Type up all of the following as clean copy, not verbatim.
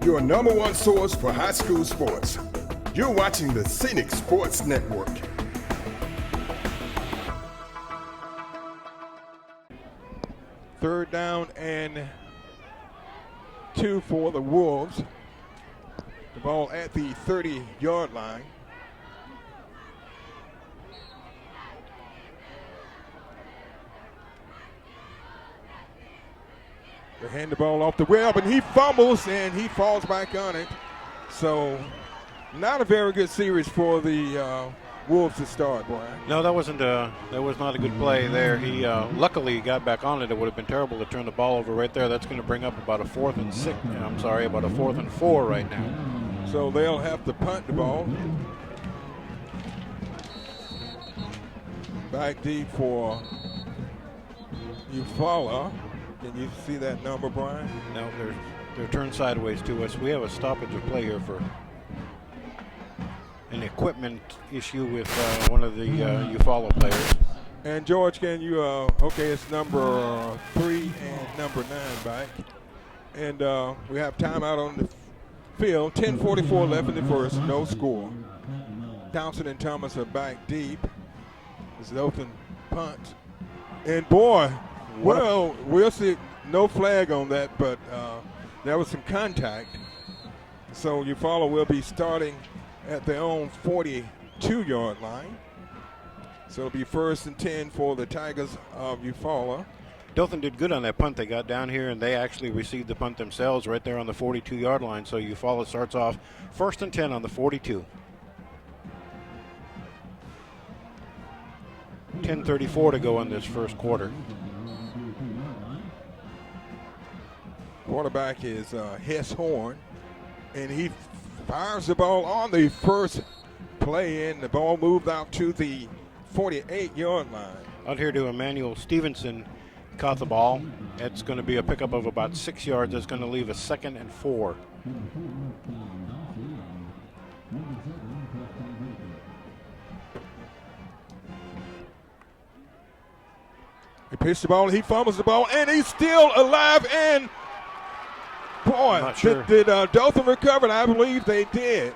your number one source for high school sports. You're watching the Scenic Sports Network. Third down and 2 for the Wolves. The ball at the 30-yard line. They hand the ball off the web, and he fumbles, and he falls back on it. So not a very good series for the Wolves to start, Brian. No, that was not a good play there. He luckily got back on it. It would have been terrible to turn the ball over right there. That's going to bring up about a 4th and 4 right now. So they'll have to punt the ball. Back deep for Eufaula. Can you see that number, Brian? No, they're turned sideways to us. We have a stoppage of play here for an equipment issue with one of the Eufaula players. And George, can you, okay, it's number 3 and number 9 back. And we have timeout on the field. 10:44 left in the first, no score. Townsend and Thomas are back deep. It's Dothan punt. And boy, well, we'll see. No flag on that, but there was some contact. So Eufaula will be starting at their own 42-yard line. So it'll be 1st and 10 for the Tigers of Eufaula. Dothan did good on that punt. They got down here, and they actually received the punt themselves right there on the 42-yard line. So Eufaula starts off 1st and 10 on the 42. 10:34 to go in this first quarter. Quarterback is Hess Horn, and he fires the ball on the first play, and the ball moved out to the 48-yard line. Out here to Emmanuel Stevenson caught the ball. It's going to be a pickup of about 6 yards. It's going to leave a 2nd and 4. He pitched the ball, he fumbles the ball, and he's still alive. And boy, did Dothan recover? I believe they did.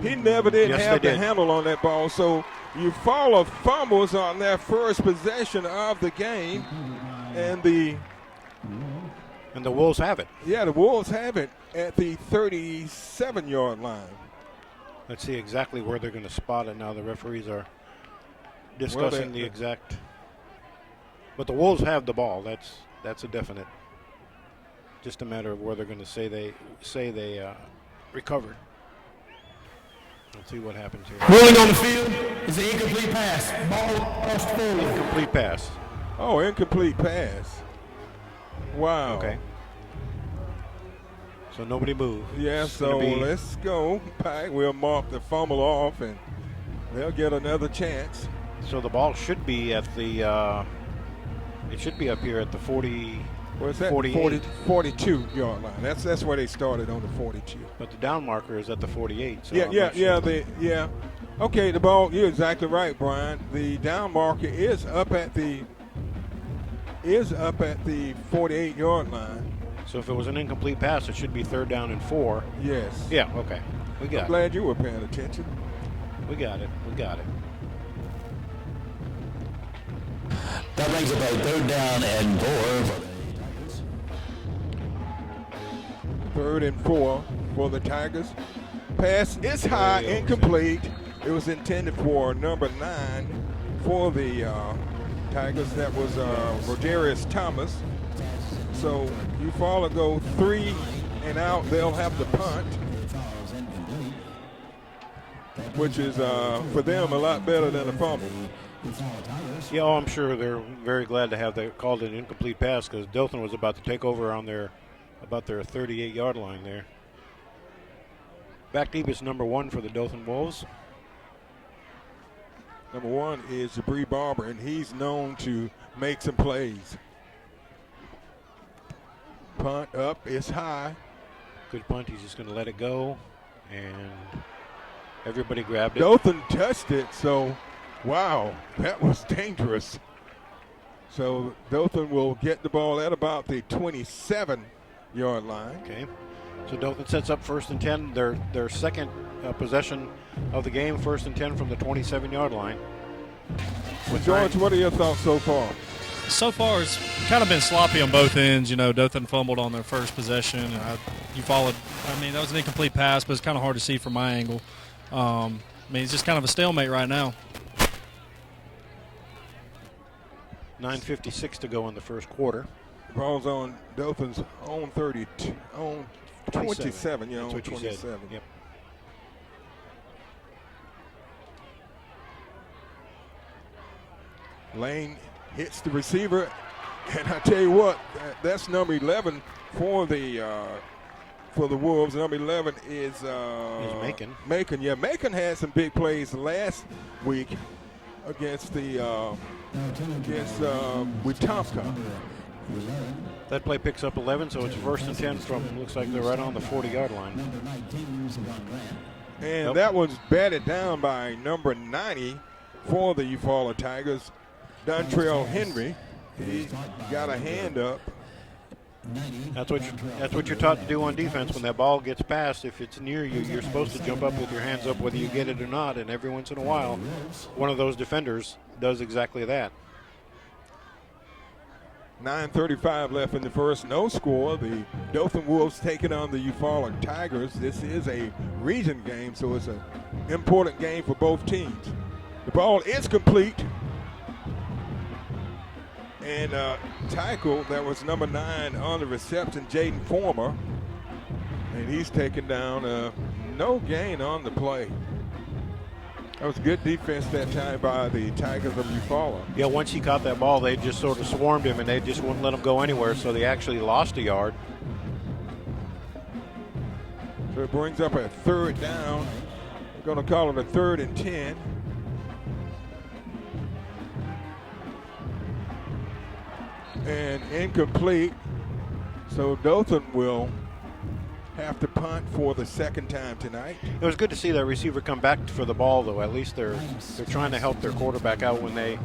He never did have the handle on that ball. So Eufaula fumbles on their first possession of the game, and the Wolves have it. Yeah, the Wolves have it at the 37-yard line. Let's see exactly where they're going to spot it now. The referees are discussing the exact. But the Wolves have the ball. That's a definite. Just a matter of where they're going to say they recovered. Let's see what happens here. Rolling on the field is an incomplete pass. Ball crossed forward. Incomplete pass. Oh, incomplete pass. Wow. Okay. So nobody moved. Yeah, so let's go back. We'll mark the fumble off, and they'll get another chance. So the ball should be at the it should be up here at the 40. Where's that? 42-yard line. That's where they started, on the 42. But the down marker is at the 48. So yeah. Okay, the ball. You're exactly right, Brian. The down marker is up at the 48-yard line. So if it was an incomplete pass, it should be 3rd down and 4. Yes. Yeah. Okay. We got it. Glad you were paying attention. We got it. That brings about 3rd down and 4. 3rd and 4 for the Tigers. Pass is high, incomplete. It was intended for number 9 for the Tigers. That was Rogerius Thomas. So Eufaula go 3 and out. They'll have the punt, which is for them a lot better than a fumble. Yeah, I'm sure they're very glad to have that called an incomplete pass, because Dothan was about to take over on about their 38-yard line there. Back deep is number 1 for the Dothan Wolves. Number 1 is Jabri Barber, and he's known to make some plays. Punt up, it's high. Good punt. He's just going to let it go, and everybody grabbed it. Dothan touched it, so wow, that was dangerous. So Dothan will get the ball at about the 27-yard line. Okay. So Dothan sets up 1st and 10. Their second possession of the game, 1st and 10 from the 27-yard line. Well, George, what are your thoughts so far? So far, it's kind of been sloppy on both ends. You know, Dothan fumbled on their first possession. That was an incomplete pass, but it's kind of hard to see from my angle. It's just kind of a stalemate right now. 9:56 to go in the first quarter. Ball's on Dothan's own 32, on 27. That's what 27. you said. Yep. Lane hits the receiver, and I tell you what, that's number 11 for the Wolves. Number 11 is Macon. Macon, yeah, Macon had some big plays last week against Wetumpka. That play picks up 11, so it's 1st and 10 from, looks like they're right on the 40-yard line. And that one's batted down by number 90 for the Eufaula Tigers, Dontrell Henry. He got a hand up. That's what you're taught to do on defense. When that ball gets passed, if it's near you, you're supposed to jump up with your hands up whether you get it or not, and every once in a while, one of those defenders does exactly that. 9:35 left in the first, no score. The Dothan Wolves taking on the Eufaula Tigers. This is a region game, so it's an important game for both teams. The ball is complete. And tackle, that was number 9 on the reception, Jaden Former. And he's taken down, no gain on the play. That was good defense that time by the Tigers of Eufaula. Yeah, once he caught that ball, they just sort of swarmed him, and they just wouldn't let him go anywhere, so they actually lost a yard. So it brings up a 3rd down. We're going to call it a 3rd and 10. And incomplete. So Dothan will have to punt for the second time tonight. It was good to see that receiver come back for the ball, though. At least they're trying to help their quarterback out when they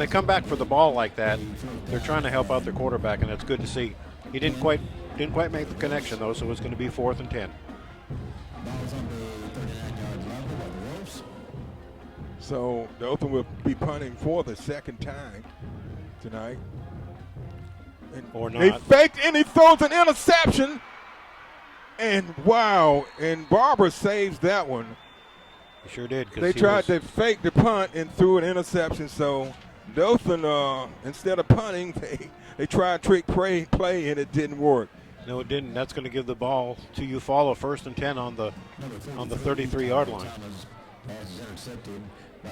come back for the ball like that. They're trying to help out their quarterback, and it's good to see. He didn't quite make the connection though, so it's going to be 4th and 10. So Dothan will be punting for the second time tonight. And or not. He faked and he throws an interception. And wow, and Barber saves that one. He sure did. They tried to fake the punt and threw an interception. So Dothan, instead of punting, they tried trick play and it didn't work. No, it didn't. That's going to give the ball to Eufaula, 1st and 10 on the 33-yard line. Pass is intercepted by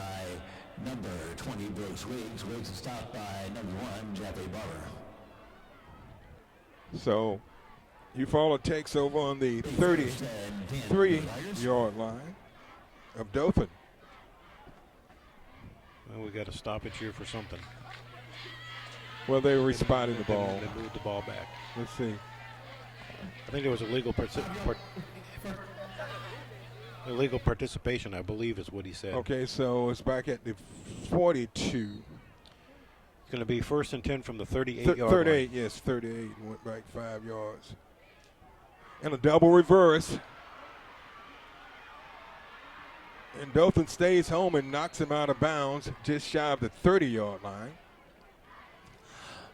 number 20, Brooks Wiggs. Wiggs is stopped by number 1, Jeffrey Barber. So Eufaula takes over on the 33-yard line of Dothan. Well, we got to stop it here for something. Well, they were responding the ball. They moved the ball back. Let's see. I think it was illegal participation, I believe is what he said. Okay, so it's back at the 42. It's going to be 1st and 10 from the 38-yard line. 38, yes, 38. Went back 5 yards. And a double reverse. And Dothan stays home and knocks him out of bounds just shy of the 30-yard line.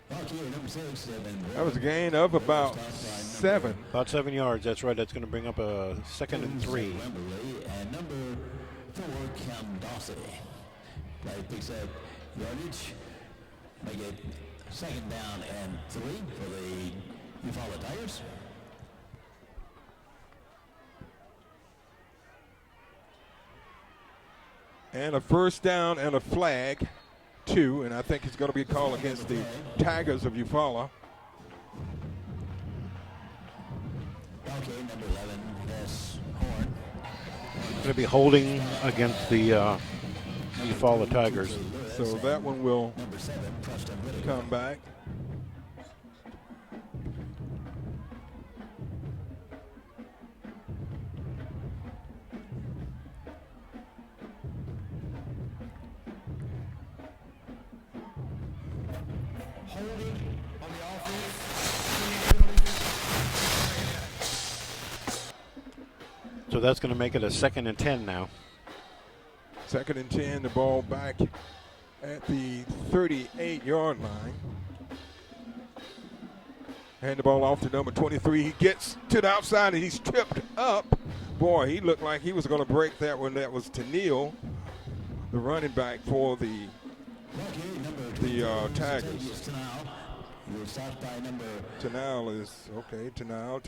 That was a gain of about 7. About 7 yards, that's right. That's going to bring up a 2nd and 3. And number 4, Cam Dawsey. Play picks up yardage. Make it 2nd down and 3 for the Eufaula Tigers. And a 1st down and a flag, 2, and I think it's going to be a call against the Tigers of Eufaula. Okay, number 11, that's Horn. Going to be holding against the Eufaula Tigers. So that one will come back. So that's going to make it a 2nd and 10 now. 2nd and 10, the ball back at the 38-yard line. Hand the ball off to number 23. He gets to the outside and he's tripped up. Boy, he looked like he was going to break that one. That was Tennille, the running back for the Tigers. Tennille is, okay, Tennille.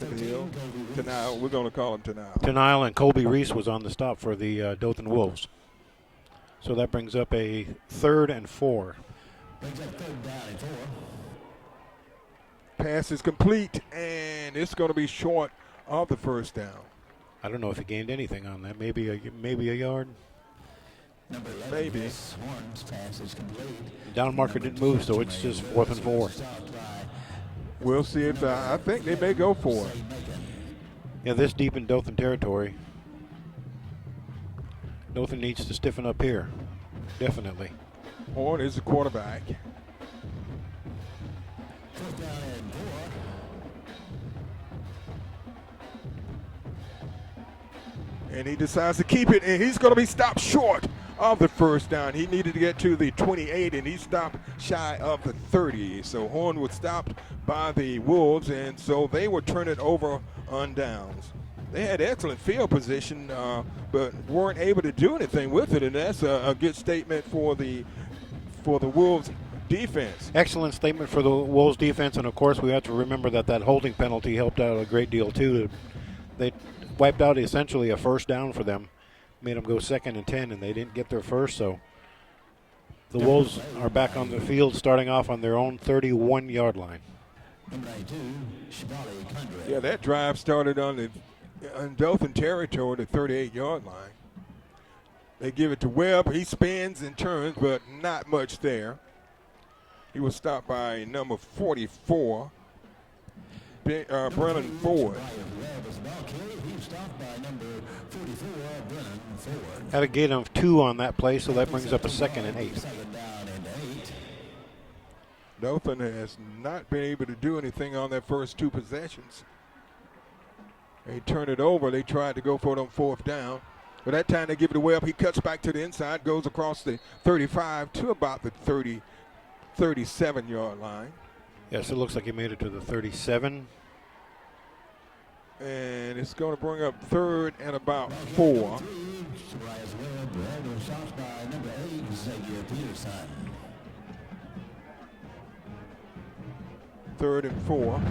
We're going to call him Tennille. Tennille and Colby Reese was on the stop for the Dothan Wolves. So that brings up a 3rd and 4. Brings up 3rd down and 4. Pass is complete, and it's going to be short of the first down. I don't know if he gained anything on that. Maybe a yard. Number 11, maybe. Horn's pass is complete. Down marker didn't move, so it's just 4th and 4. We'll see if I think they may go for it. Yeah, this deep in Dothan territory. Dothan needs to stiffen up here, definitely. Horn is the quarterback. 4th down and 4. And he decides to keep it, and he's going to be stopped short of the first down. He needed to get to the 28, and he stopped shy of the 30. So Horn was stopped by the Wolves, and so they would turn it over on downs. They had excellent field position, but weren't able to do anything with it, and that's a good statement for the Wolves defense. Excellent statement for the Wolves defense, and of course we have to remember that holding penalty helped out a great deal too. They wiped out essentially a first down for them, made them go 2nd and 10, and they didn't get their first, so the Wolves are back on the field starting off on their own 31-yard line. Yeah, that drive started on Dothan territory, the 38-yard line. They give it to Webb. He spins and turns, but not much there. He was stopped by number 44, Brennan Ford. Had a gain of 2 on that play, so that brings up a 2nd and 8. Dothan has not been able to do anything on their first 2 possessions. They turn it over. They tried to go for it on 4th down. But that time they give it to Webb. He cuts back to the inside, goes across the 35 to about the 37-yard line. Yes, it looks like he made it to the 37. And it's going to bring up 3rd and about 4. 3rd and 4.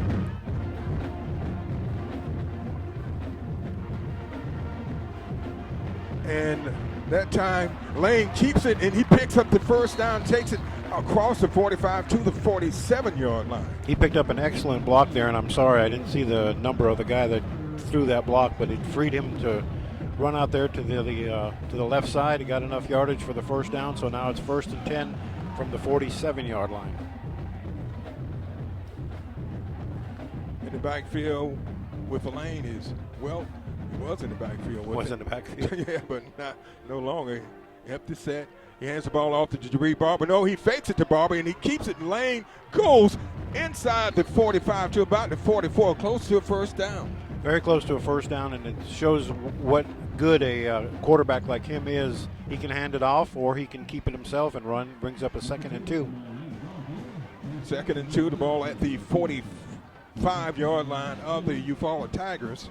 And that time, Lane keeps it, and he picks up the first down, takes it across the 45 to the 47-yard line. He picked up an excellent block there, and I'm sorry I didn't see the number of the guy that threw that block, but it freed him to run out there to the left side. He got enough yardage for the first down, so now it's 1st and 10 from the 47-yard line. In the backfield with Lane is, well, he was in the backfield. Was in the backfield. Yeah, but no longer. Empty set. He hands the ball off to Jabari Barber. No, he fakes it to Barber, and he keeps it. Lane goes inside the 45 to about the 44, close to a first down. Very close to a first down, and it shows what good a quarterback like him is. He can hand it off, or he can keep it himself and run. Brings up a 2nd and 2. 2nd and 2, the ball at the 45-yard line of the Eufaula Tigers.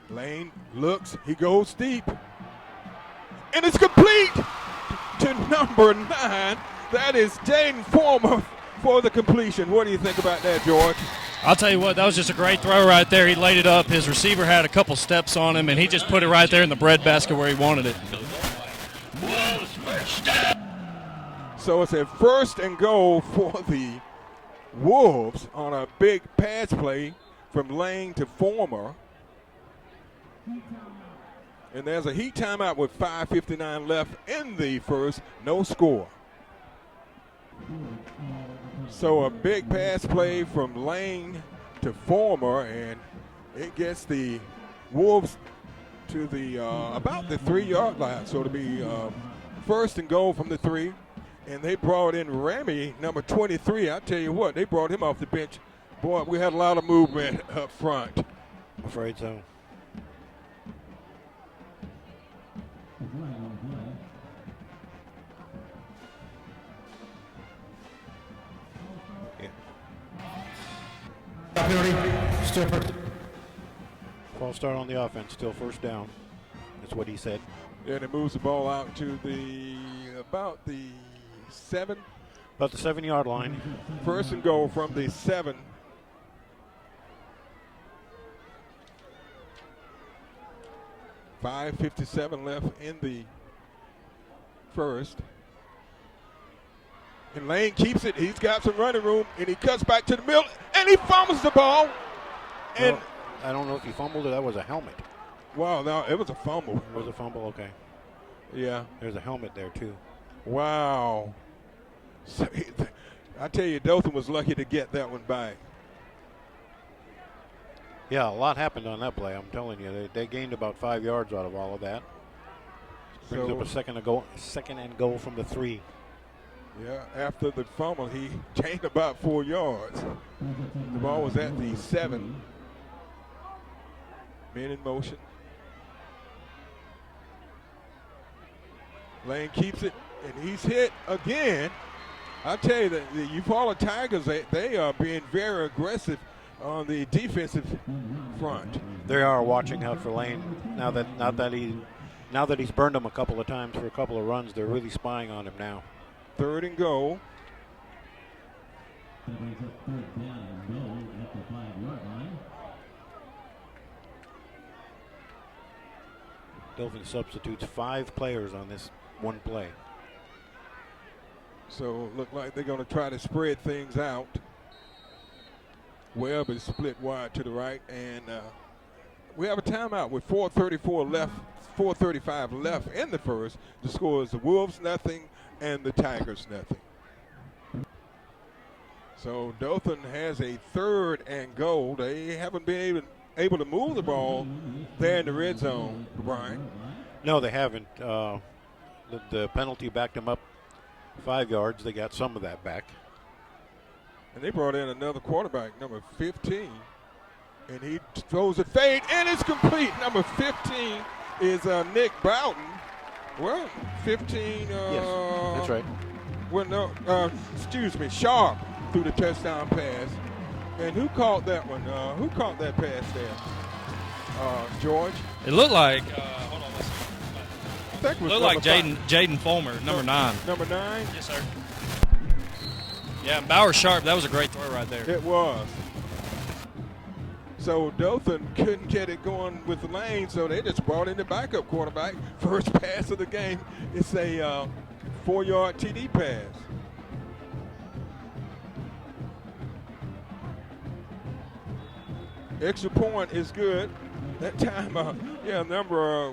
Lane looks, he goes deep, and it's complete to number 9. That is Jaden Former for the completion. What do you think about that, George? I'll tell you what, that was just a great throw right there. He laid it up. His receiver had a couple steps on him, and he just put it right there in the breadbasket where he wanted it. So it's a 1st and goal for the Wolves on a big pass play from Lane to Former. And there's a heat timeout with 5:59 left in the first. No score. So a big pass play from Lane to Former, and it gets the Wolves to the about the 3-yard line. So it'll be 1st and goal from the 3. And they brought in Remy, number 23. I tell you what, they brought him off the bench. Boy, we had a lot of movement up front. Afraid so. Yeah. False start on the offense, still first down. That's what he said. Yeah, and it moves the ball out to about the 7. About the 7-yard line. First and goal from the 7. .5:57 left in the first. And Lane keeps it. He's got some running room, and he cuts back to the middle, and he fumbles the ball. And well, I don't know if he fumbled or that was a helmet. Wow, no, it was a fumble. It was a fumble, okay. Yeah. There's a helmet there, too. Wow. So, I tell you, Dothan was lucky to get that one back. Yeah, a lot happened on that play, I'm telling you. They gained about 5 yards out of all of that. Brings up a second and goal from the 3. Yeah, after the fumble, he gained about 4 yards. The ball was at the 7. Men in motion. Lane keeps it, and he's hit again. I tell you, the Eufaula Tigers, they are being very aggressive on the defensive front. They are watching out for Lane. Now that he's burned them a couple of times for a couple of runs, they're really spying on him now. 3rd and goal. Dothan substitutes 5 players on this one play. So look like they're going to try to spread things out. Webb is split wide to the right, and we have a timeout with 4:35 left in the first. The score is the Wolves nothing and the Tigers nothing. So Dothan has a 3rd and goal. They haven't been able to move the ball there in the red zone, Brian. No, they haven't. The penalty backed them up 5 yards. They got some of that back. And they brought in another quarterback, number 15. And he throws a fade, and it's complete. Number 15 is Nick Bowden. Well, 15. Yes, that's right. Well, no, excuse me, Sharp threw the touchdown pass. And who caught that one? Who caught that pass there? George? It looked like, hold on, let's see. I think it was looked like Jaden Fulmer, number 9. Number 9? Yes, sir. Yeah, Bauer Sharp, that was a great throw right there. It was. So Dothan couldn't get it going with the Lane, so they just brought in the backup quarterback. First pass of the game. It's a 4-yard TD pass. Extra point is good. That time,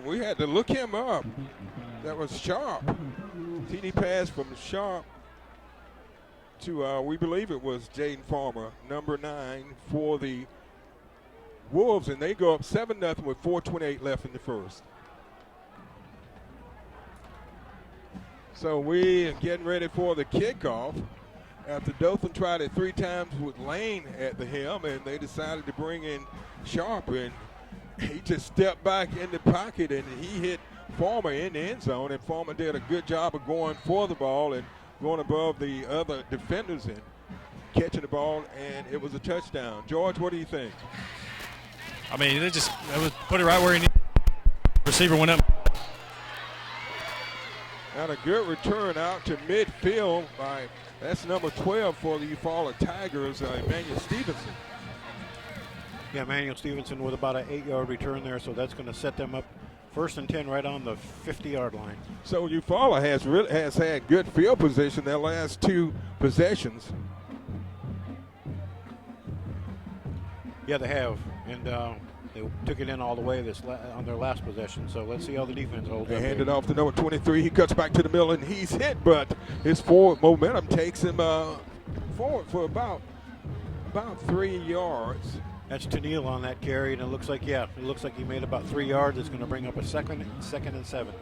we had to look him up. That was Sharp. TD pass from Sharp to, we believe it was Jaden Farmer, number 9 for the Wolves, and they go up 7-0 with 4:28 left in the first. So we are getting ready for the kickoff. After Dothan tried it 3 times with Lane at the helm, and they decided to bring in Sharp, and he just stepped back in the pocket, and he hit Farmer in the end zone, and Farmer did a good job of going for the ball and going above the other defenders and catching the ball, and it was a touchdown. George, what do you think? I mean, they was put it right where he needed. Receiver went up. And a good return out to midfield by, that's number 12 for the Eufaula Tigers, Emmanuel Stevenson. Yeah, Emmanuel Stevenson with about an 8-yard return there, so that's going to set them up 1st and 10 right on the 50-yard line. So Eufaula has had good field position their last 2 possessions. Yeah, they have, and they took it in all the way on their last possession. So let's see how the defense holds They up. hand it off to number 23. He cuts back to the middle, and he's hit, but his forward momentum takes him forward for about 3 yards. That's Tennille on that carry, and it looks like he made about 3 yards. It's going to bring up a second and 7.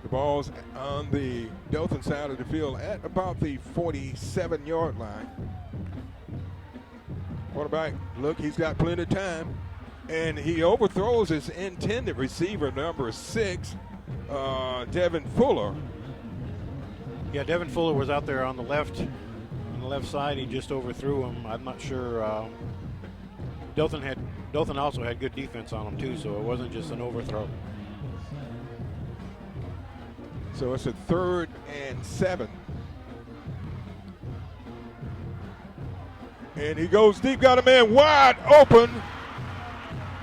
The ball's on the Dothan side of the field at about the 47-yard line. Quarterback, look, he's got plenty of time. And he overthrows his intended receiver, number 6, Devin Fuller. Yeah, Devin Fuller was out there on the left side. He just overthrew him. I'm not sure. Dothan also had good defense on him too, so it wasn't just an overthrow. So it's a 3rd and 7. And he goes deep, got a man wide open.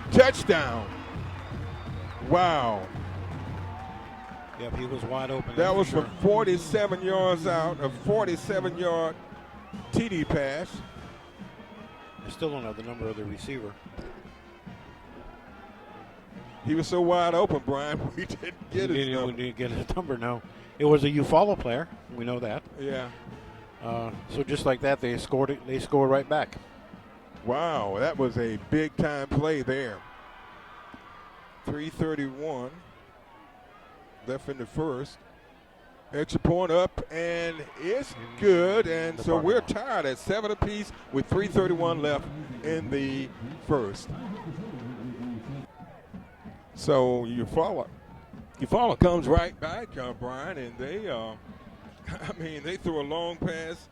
Touchdown. Wow. Yep, he was wide open. That was for from 47 yards out, a 47-yard TD pass. I still don't have the number of the receiver. He was so wide open, Brian, we didn't get his number. We didn't get his number, no. It was a Eufaula player. We know that. Yeah. So just like that, they scored it. They scored right back. Wow, that was a big-time play there. 3:31 left in the first. Extra point up, and it's good. And so we're tied at 7 apiece with 3:31 left in the first. So Eufaula comes right back, Brian, and they threw a long pass,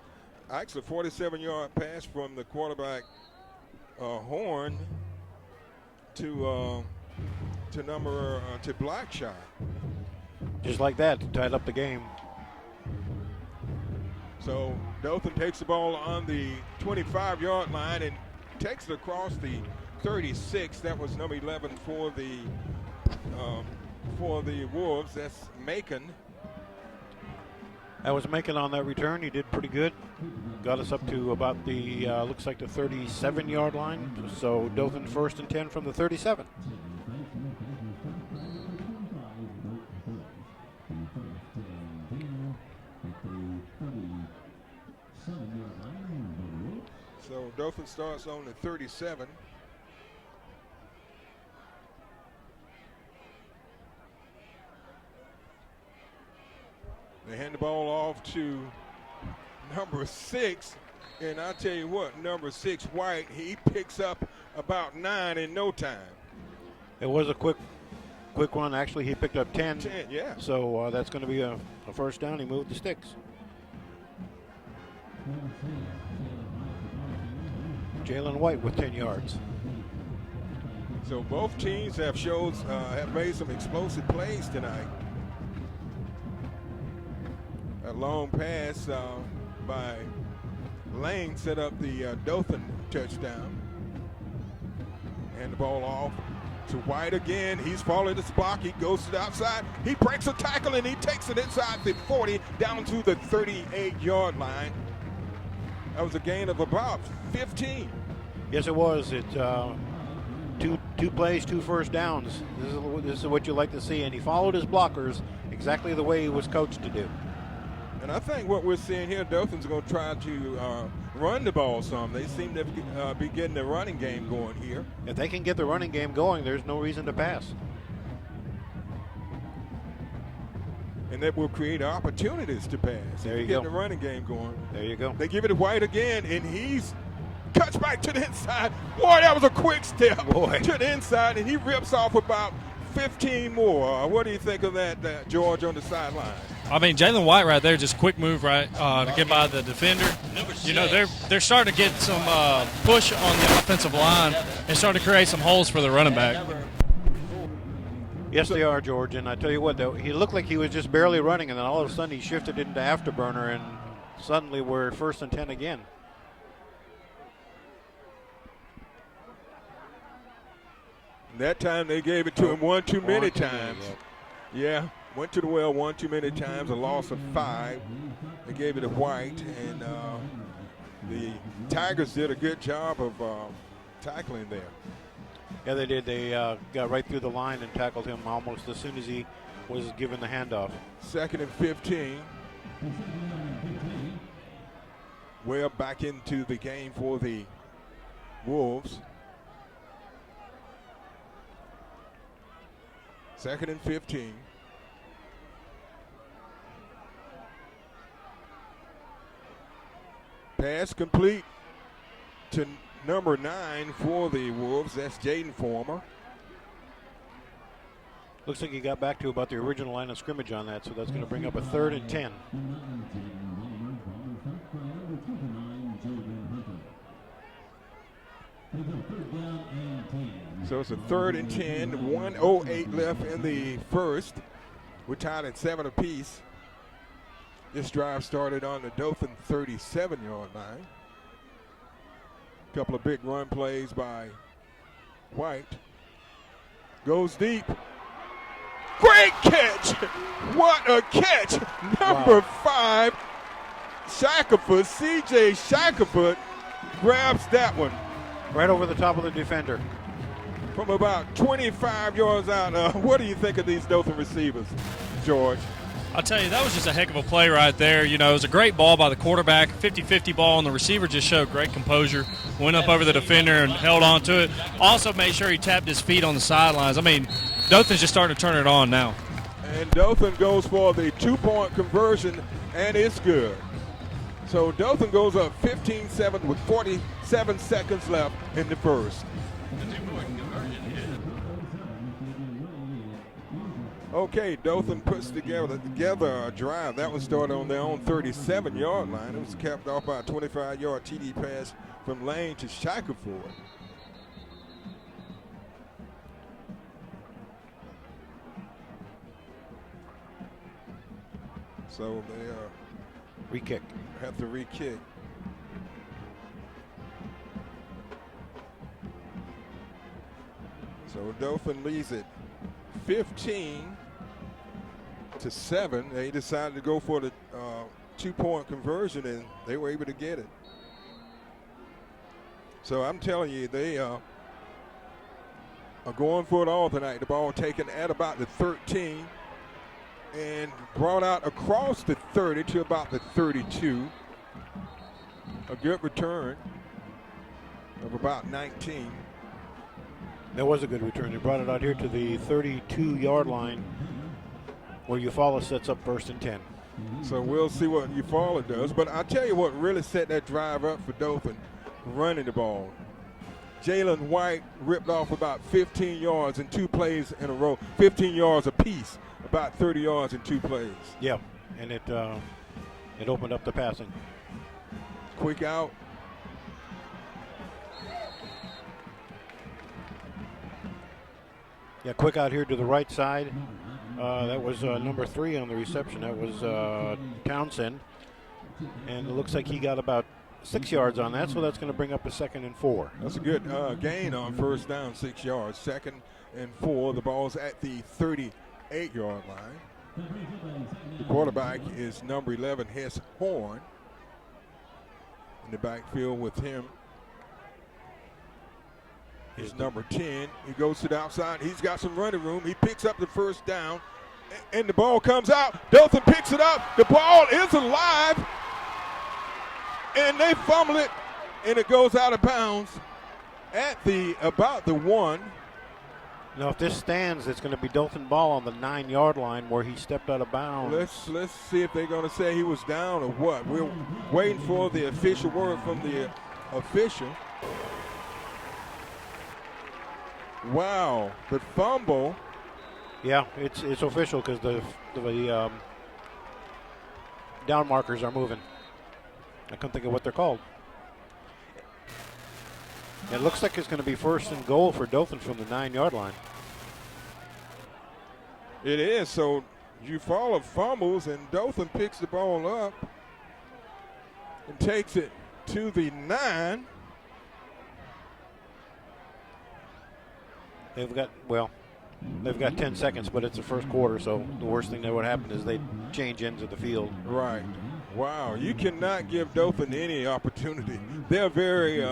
actually a 47-yard pass from the quarterback Horn to Blackshot. Just like that, tied up the game. So Dothan takes the ball on the 25-yard line and takes it across the 36. That was number 11 for the Wolves. That's Macon. That was Macon on that return. He did pretty good. Got us up to about the, looks like the 37-yard line. So Dothan 1st and 10 from the 37. So Dothan starts on the 37. They hand the ball off to number 6, and I tell you what, number 6, White, he picks up about 9 in no time. It was a quick one. Actually, he picked up 10. 10, yeah. So that's going to be a first down. He moved the sticks. Jalen White with 10 yards. So both teams have made some explosive plays tonight. A long pass by Lane set up the Dothan touchdown. And the ball off to White again. He's following the block. He goes to the outside. He breaks a tackle and he takes it inside the 40 down to the 38-yard line. That was a gain of about 15. Yes, it was. It two plays, 2 first downs. This is what you like to see. And he followed his blockers exactly the way he was coached to do. And I think what we're seeing here, Dothan's going to try to run the ball some. They seem to be getting the running game going here. If they can get the running game going, there's no reason to pass. And that will create opportunities to pass. There you get go. the running game going. There you go. They give it to White again, and he's cuts back to the inside. Boy, that was a quick step to the inside, and he rips off about 15 more. What do you think of that, George, on the sideline? I mean, Jalen White right there, just quick move to get by the defender. You know, they're starting to get some push on the offensive line and starting to create some holes for the running back. Yes, they are, George. And I tell you what, though, he looked like he was just barely running, and then all of a sudden he shifted into afterburner, and suddenly we're 1st and 10 again. That time they gave it to him one too many times. Yeah, went to the well one too many times, a loss of 5. They gave it to White, and the Tigers did a good job of tackling there. Yeah, they did. They got right through the line and tackled him almost as soon as he was given the handoff. 2nd and 15. Well, back into the game for the Wolves. 2nd and 15. Pass complete to number 9 for the Wolves. That's Jaden Former. Looks like he got back to about the original line of scrimmage on that, so that's going to bring up a 3rd and 10. So it's a 3rd and 10, 1:08 left in the first. We're tied at 7 apiece. This drive started on the Dothan 37-yard line. A couple of big run plays by White. Goes deep. Great catch! What a catch! Number 5, Shackelford, C.J. Shackelford grabs that one. Right over the top of the defender. From about 25 yards out. What do you think of these Dothan receivers, George? I'll tell you, that was just a heck of a play right there. You know, it was a great ball by the quarterback, 50-50 ball, and the receiver just showed great composure, went up over the defender and held on to it. Also made sure he tapped his feet on the sidelines. I mean, Dothan's just starting to turn it on now. And Dothan goes for the 2-point conversion, and it's good. So Dothan goes up 15-7 with 47 seconds left in the first. Okay, Dothan puts together a drive. That was started on their own 37-yard line. It was capped off by a 25-yard TD pass from Lane to Shackelford. So they Re-kick. have to re-kick. So Dothan leads it 15-7. They decided to go for the 2-point conversion, and they were able to get it. So I'm telling you, they are going for it all tonight. The ball taken at about the 13 and brought out across the 30 to about the 32. A good return of about 19. That was a good return. They brought it out here to the 32-yard line where Eufaula sets up 1st and 10. So we'll see what Eufaula does. But I'll tell you what really set that drive up for Dothan, running the ball. Jalen White ripped off about 15 yards in 2 plays in a row, 15 yards apiece, about 30 yards in 2 plays. Yeah, and it opened up the passing. Quick out. Yeah, quick out here to the right side. That was number 3 on the reception. That was Townsend. And it looks like he got about 6 yards on that, so that's going to bring up a 2nd and 4. That's a good gain on first down, 6 yards. 2nd and 4. The ball's at the 38-yard line. The quarterback is number 11, Hess Horn. In the backfield with him is number 10. He goes to the outside. He's got some running room. He picks up the first down, and the ball comes out. Dothan picks it up. The ball is alive, and they fumble it, and it goes out of bounds at about the 1. Now, if this stands, it's going to be Dothan ball on the 9-yard line where he stepped out of bounds. Let's see if they're going to say he was down or what. We're waiting for the official word from the official. Wow, the fumble. Yeah, it's official because the down markers are moving. I couldn't think of what they're called. It looks like it's going to be 1st and goal for Dothan from the 9-yard line. It is. So Eufaula fumbles, and Dothan picks the ball up and takes it to the 9. They've got 10 seconds, but it's the first quarter, so the worst thing that would happen is they change ends of the field. Right. Wow. You cannot give Dothan any opportunity. They're very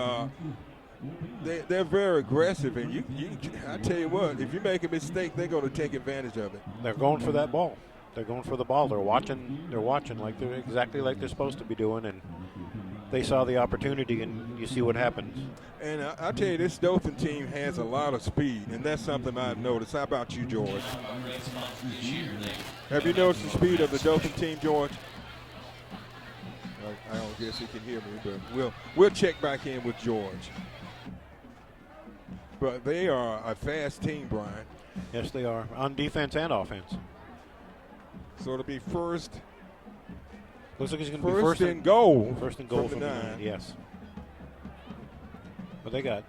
they're very aggressive, and I tell you what, if you make a mistake, they're going to take advantage of it. They're going for that ball. They're going for the ball. They're watching like they're exactly like they're supposed to be doing, and they saw the opportunity, and you see what happens. And I tell you, this Dothan team has a lot of speed, and that's something I've noticed. How about you, George? Have you noticed the speed of the Dothan team, George? I don't guess he can hear me, but we'll check back in with George. But they are a fast team, Brian. Yes, they are, on defense and offense. So it'll be first. Looks like it's going to be First and goal. First and goal from from the 9, yes. But they got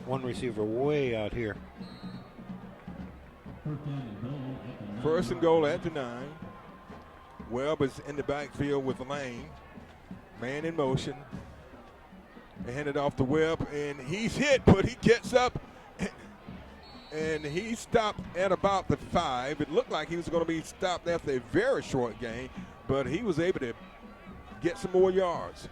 one receiver way out here. First and goal at the 9. Webb is in the backfield with Lane. Man in motion. They hand it off to Webb, and he's hit, but he gets up, and he stopped at about the 5. It looked like he was going to be stopped after a very short gain, but he was able to get some more yards.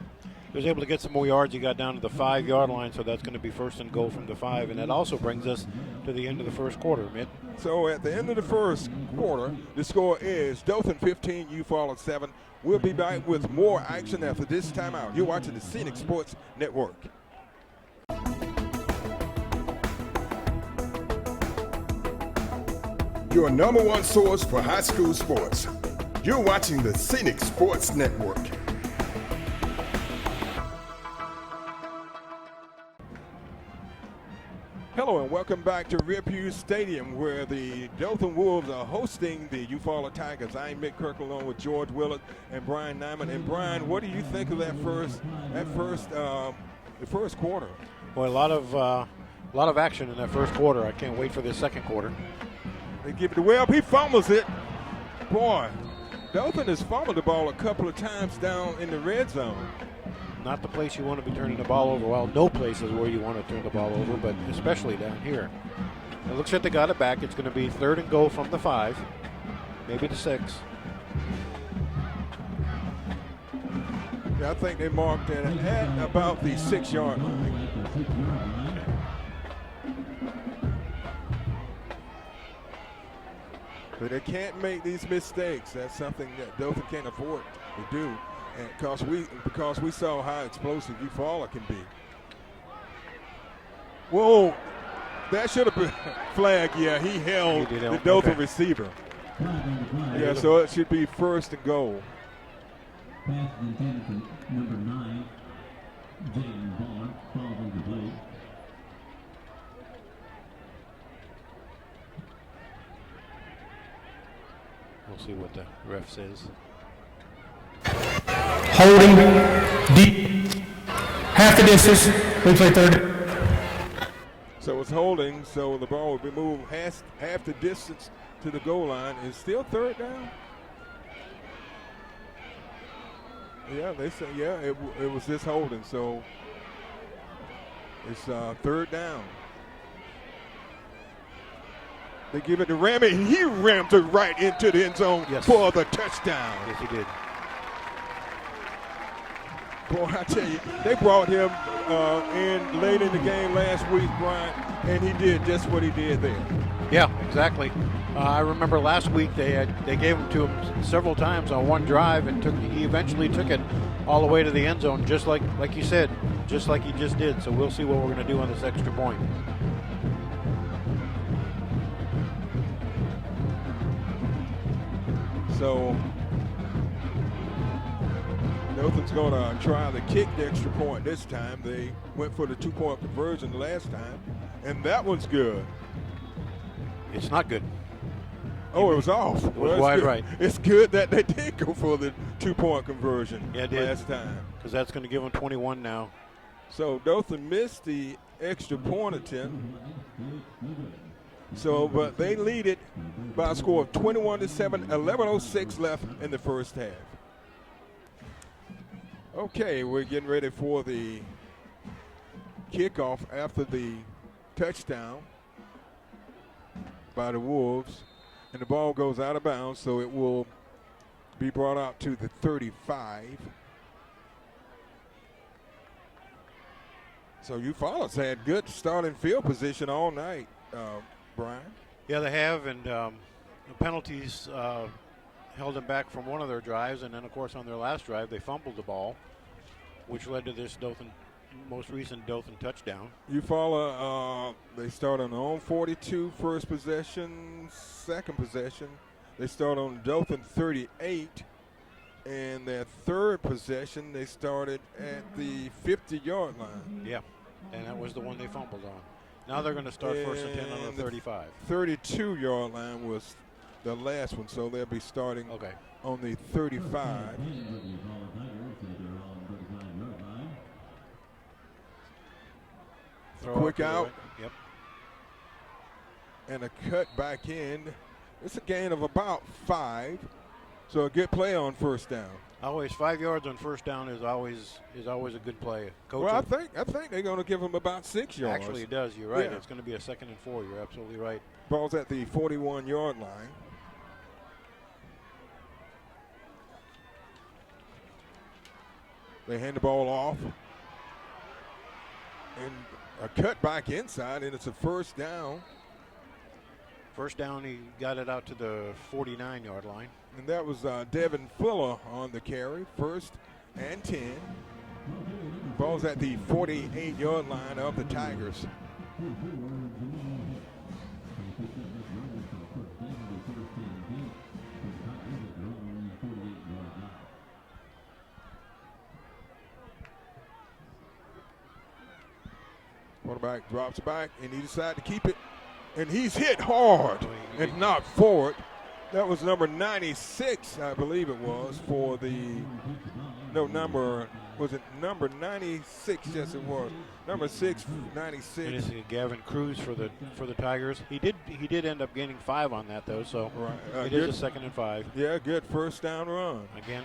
He was able to get some more yards. He got down to the 5-yard line, so that's going to be first and goal from the 5. And that also brings us to the end of the first quarter, Mitt. So at the end of the first quarter, the score is Dothan 15, Eufaula 7. We'll be back with more action after this timeout. You're watching the Scenic Sports Network. Your number one source for high school sports. You're watching the Scenic Sports Network. Hello and welcome back to Riverview Stadium, where the Dothan Wolves are hosting the Eufaula Tigers. I'm Mick Kirk, along with George Willett and Brian Nyman. And Brian, what do you think of the first quarter? Boy, a lot of action in that first quarter. I can't wait for the second quarter. They give it to Webb. He fumbles it. Boy, Dothan has fumbled the ball a couple of times down in the red zone. Not the place you want to be turning the ball over. Well, no place is where you want to turn the ball over, but especially down here. It looks like they got it back. It's going to be third and goal from the 5, maybe the 6. Yeah, I think they marked it at about the 6-yard line. But they can't make these mistakes. That's something that Dothan can't afford to do. And because we saw how explosive Eufaula can be. Whoa, that should have been flag. Yeah, he held the Dothan receiver. Yeah, so it should be first and goal. Pass intended for number 9, James Bond, falls incomplete. We'll see what the ref says. Holding, deep, half the distance, we play third. So it's holding, so the ball will be moved half the distance to the goal line. It's still third down. Yeah, they say, yeah, it was this holding, so it's third down. They give it to Ramey, and he rammed it right into the end zone for the touchdown. Yes, he did. Boy, I tell you, they brought him in late in the game last week, Brian, and he did just what he did there. Yeah, exactly. I remember last week they gave him to him several times on one drive, and he eventually took it all the way to the end zone, just like you said, just like he just did. So we'll see what we're going to do on this extra point. So Dothan's going to try to kick the extra point this time. They went for the 2-point conversion the last time, and that one's good. It's not good. Oh, it was off. It was wide right. It's good that they did go for the 2-point conversion last time. Because that's going to give them 21 now. So Dothan missed the extra point attempt. So, but they lead it by a score of 21-7, 11:06 left in the first half. Okay, we're getting ready for the kickoff after the touchdown by the Wolves. And the ball goes out of bounds, so it will be brought out to the 35. So Eufaula's had good starting field position all night, Brian. Yeah, they have, and the penalties held them back from one of their drives, and then, of course, on their last drive, they fumbled the ball, which led to this most recent Dothan touchdown. Eufaula, they start on their own 42, first possession, second possession. They start on Dothan 38, and their third possession, they started at the 50-yard line. Yeah, and that was the one they fumbled on. Now they're going to start first and 10 on the 35. 32-yard line was the last one, so they'll be starting on the 35. Quick out. Right. Yep. And a cut back in. It's a gain of about 5. So a good play on first down. Always 5 yards on first down is always a good play. Coach, well, I think they're going to give them about 6 yards. Actually, it does. You're right. Yeah. It's going to be a 2nd and 4. You're absolutely right. Ball's at the 41-yard line. They hand the ball off. And a cut back inside, and it's a first down. First down, he got it out to the 49-yard line. And that was Devin Fuller on the carry, 1st and 10. Ball's at the 48-yard line of the Tigers. Quarterback drops back, and he decides to keep it. And he's hit hard and knocked forward. That was number 96, I believe it was, for the was it number 96? Yes, it was. Number 6, 96. And it's Gavin Cruz for the Tigers. He did end up gaining 5 on that though, so it is a 2nd and 5. Yeah, good first down run. Again.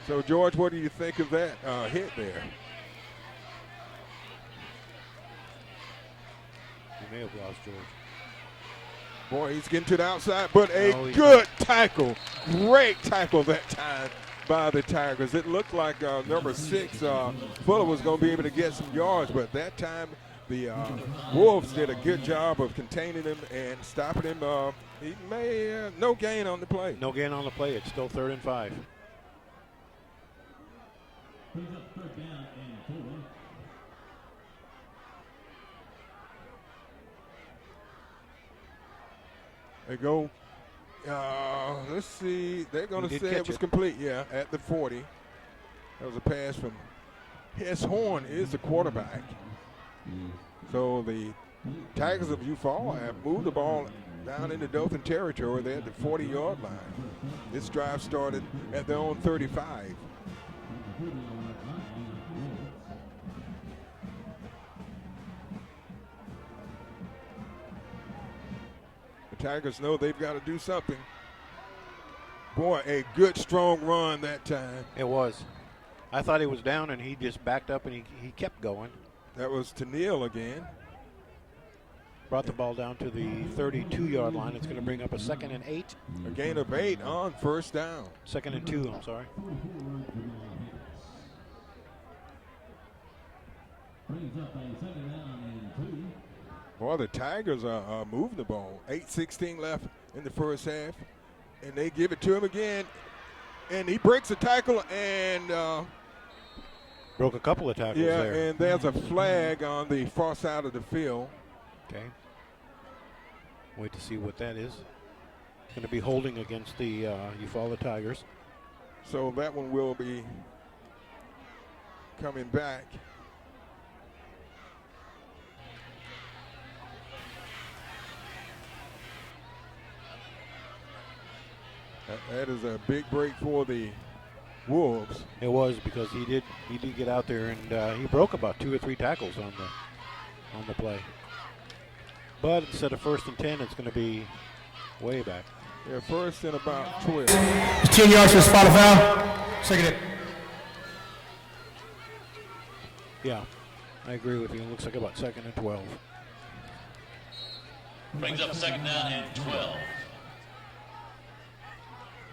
So George, what do you think of that hit there? You may have lost George. Boy, he's getting to the outside, but a good tackle. Great tackle that time by the Tigers. It looked like number 6, Fuller, was going to be able to get some yards, but that time the Wolves did a good job of containing him and stopping him. He may no gain on the play. No gain on the play. It's still 3rd and 5. They go, let's see, they're going to say it was complete, yeah, at the 40. That was a pass from Hess Horn is the quarterback. So the Tigers of Eufaula have moved the ball down into Dothan territory. They're at the 40-yard line. This drive started at their own 35. Tigers know they've got to do something. Boy, a good, strong run that time. It was. I thought he was down, and he just backed up, and he kept going. That was to Neal again. Brought the ball down to the 32-yard line. It's going to bring up a 2nd and 8. A gain of 8 on first down. 2nd and 2, I'm sorry. Boy, the Tigers are moving the ball. 8:16 left in the first half. And they give it to him again. And he breaks a tackle and broke a couple of tackles there. Yeah, and there's a flag on the far side of the field. Okay. Wait to see what that is. Going to be holding against the Eufaula Tigers. So that one will be coming back. That is a big break for the Wolves. It was, because he did get out there, and he broke about 2 or 3 tackles on the play. But instead of 1st and 10, it's going to be way back. Yeah, 1st and about 12. 10 yards for spot of foul. Second it. Yeah, I agree with you. It looks like about 2nd and 12. Brings up 2nd down and 12.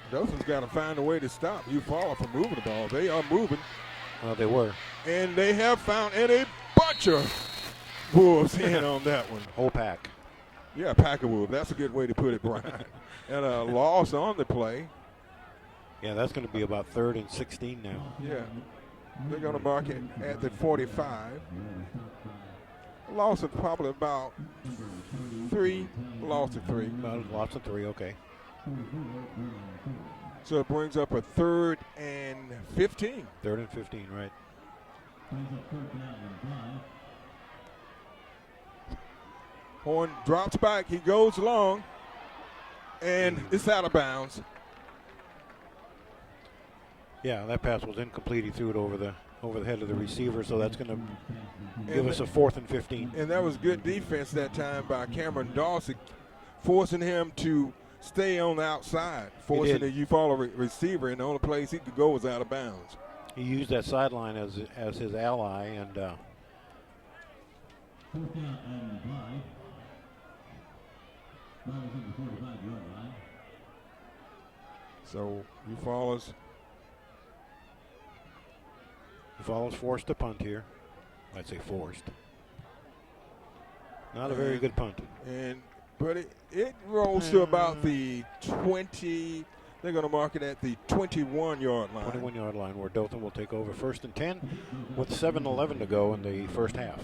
Dothan's got to find a way to stop Eufaula from moving the ball. They are moving. Well, they were. And they have found, and a bunch of Wolves in on that one. Whole pack. Yeah, pack of Wolves. That's a good way to put it, Brian. And a loss on the play. Yeah, that's going to be about 3rd and 16 now. Yeah. They're going to mark it at the 45. A loss of probably about 3. Loss of 3. About a loss of 3, okay. So it brings up a 3rd and 15. 3rd and 15, right. Horn drops back. He goes long, and it's out of bounds. Yeah, that pass was incomplete. He threw it over the head of the receiver, so that's going to give us a 4th and 15. And that was good defense that time by Cameron Dawson, forcing him to stay on the outside, forcing the Eufaula receiver, and the only place he could go was out of bounds. He used that sideline as his ally, and 4th down and 5. Ball is in the 45-yard line. So Eufaula's forced to punt here. I'd say forced. Not a very good punt. But it rolls to about the 20. They're going to mark it at the 21-yard line. 21-yard line, where Dothan will take over 1st and 10 with 7:11 to go in the first half.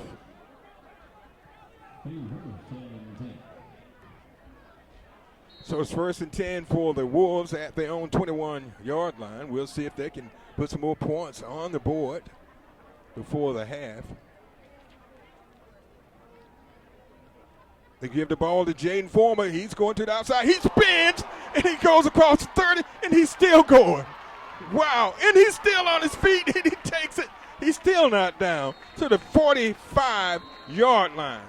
So it's 1st and 10 for the Wolves at their own 21-yard line. We'll see if they can put some more points on the board before the half. They give the ball to Jaden Former. He's going to the outside. He spins, and he goes across the 30, and he's still going. Wow, and he's still on his feet, and he takes it. He's still not down to the 45-yard line.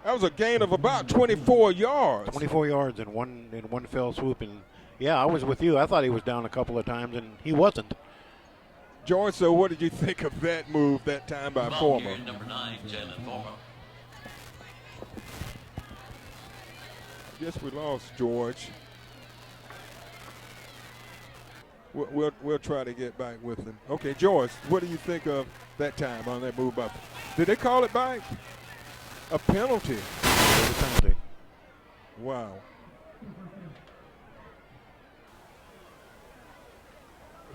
That was a gain of about 24 yards. 24 yards in one fell swoop, and yeah, I was with you. I thought he was down a couple of times, and he wasn't. George, so what did you think of that move that time by Former? Number 9, Jalen Former. I guess we lost George. We'll try to get back with him. Okay, George, what do you think of that time on that move by? Did they call it back? A penalty. Wow.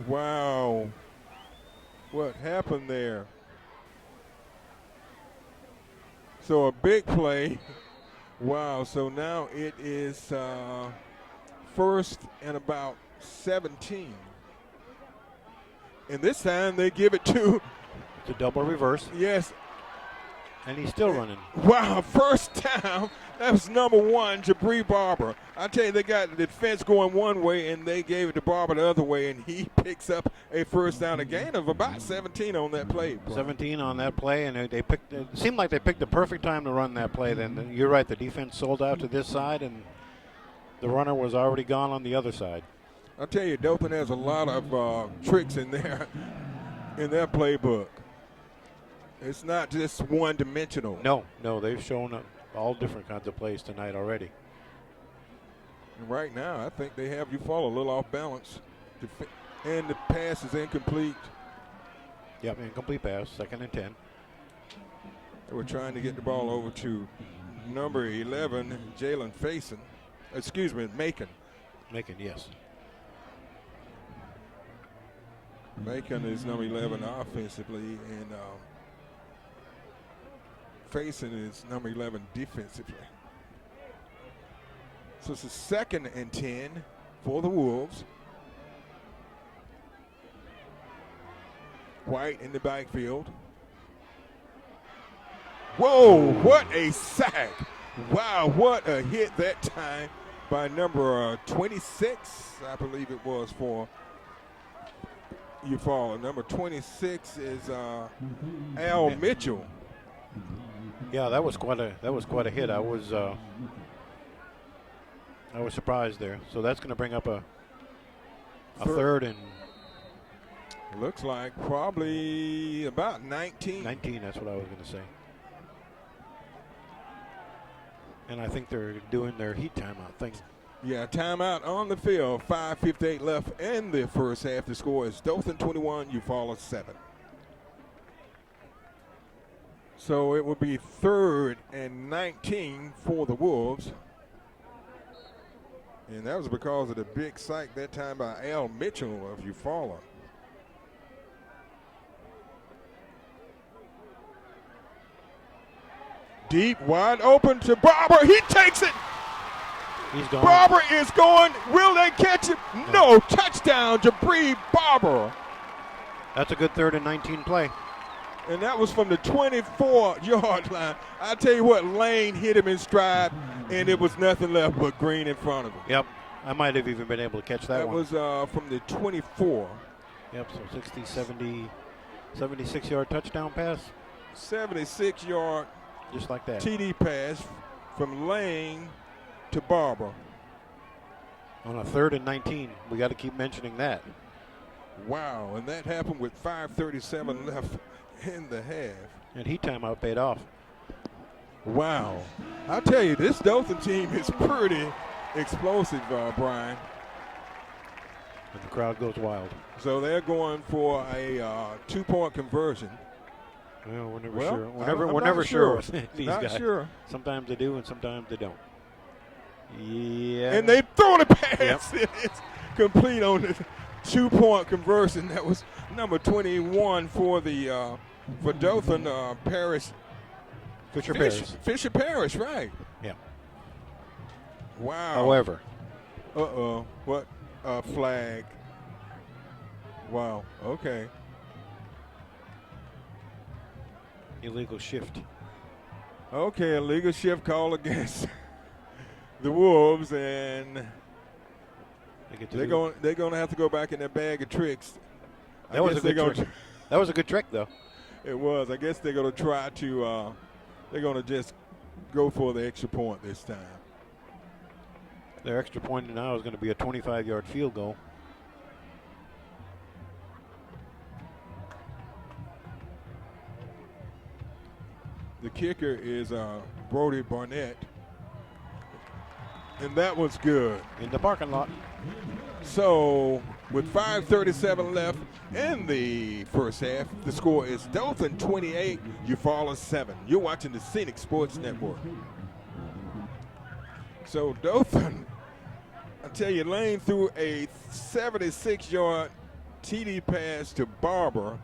Wow. What happened there? So a big play. Wow. So now it is 1st and about 17. And this time they give it to. It's a double reverse. Yes. And he's still running. Wow, 1st down. That was number 1, Jabri Barber. I tell you, they got the defense going one way, and they gave it to Barber the other way, and he picks up a 1st down, a gain of about 17 on that play. 17 on that play, and they picked. It seemed like they picked the perfect time to run that play. Then you're right, the defense sold out to this side, and the runner was already gone on the other side. I tell you, Dothan has a lot of tricks in their playbook. It's not just one-dimensional. No, they've shown all different kinds of plays tonight already. And right now, I think they have Eufaula a little off balance, and the pass is incomplete. Yep, incomplete pass, 2nd and 10. They were trying to get the ball over to number 11, Jalen Faison. Excuse me, Macon. Macon, yes. Macon is number 11 offensively, and Faison is number 11 defensively. So it's a 2nd and 10 for the Wolves. White in the backfield. Whoa, what a sack. Wow, what a hit that time by number 26, I believe it was, for Eufaula. Number 26 is Al Mitchell. Yeah, that was quite a hit. I was surprised there. So that's going to bring up a 3rd and. Looks like probably about 19. 19, that's what I was going to say. And I think they're doing their heat timeout thing. Yeah, timeout on the field. 5:58 left in the first half. The score is Dothan 21, Eufaula 7. So it will be 3rd and 19 for the Wolves. And that was because of the big sack that time by Al Mitchell of Eufaula. Deep, wide open to Barber. He takes it. He's gone. Barber is going. Will they catch him? No. Touchdown, Jabri Barber. That's a good 3rd and 19 play. And that was from the 24-yard line. I tell you what, Lane hit him in stride, and it was nothing left but green in front of him. Yep. I might have even been able to catch that one. That was from the 24. Yep, so 60, 70, 76-yard touchdown pass. 76-yard just like that. TD pass from Lane to Barber. On a 3rd and 19. We got to keep mentioning that. Wow, and that happened with 5:37 left in the half. And heat timeout paid off. Wow. I tell you, this Dothan team is pretty explosive, Brian. And the crowd goes wild. So they're going for a 2-point conversion. Well, we're never Well, sure. I'm We're never not sure sure. with these Not guys. sure. Sometimes they do and sometimes they don't. Yeah. And they throw the pass. Yep. It's complete on the 2-point conversion. That was number 21 for the for Dothan, Parrish. Fisher Parrish. Fisher Parrish, right. Yeah. Wow. However. What? Flag. Wow. Okay. Illegal shift. Okay, illegal shift call against the Wolves, and they're going to have to go back in their bag of tricks. That was a good trick. That was a good trick, though. It was. I guess they're going to try to. They're going to just go for the extra point this time. Their extra point now is going to be a 25-yard field goal. The kicker is Brody Barnett. And that was good. In the parking lot. So, with 5:37 left in the first half, the score is Dothan 28, Eufaula 7. You're watching the Scenic Sports Network. So, Dothan, I tell you, Lane threw a 76-yard TD pass to Barber.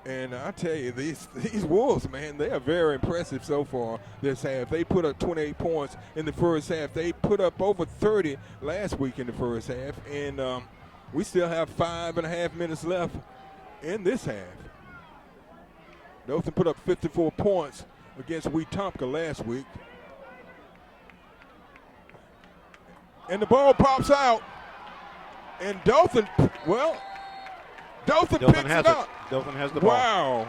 And I tell you, these Wolves, man, they are very impressive so far this half. They put up 28 points in the first half. They put up over 30 last week in the first half. And we still have 5.5 minutes left in this half. Dothan put up 54 points against Wetumpka last week. And the ball pops out. And Dothan, well, Dothan picks it up. Dothan has the ball. Wow.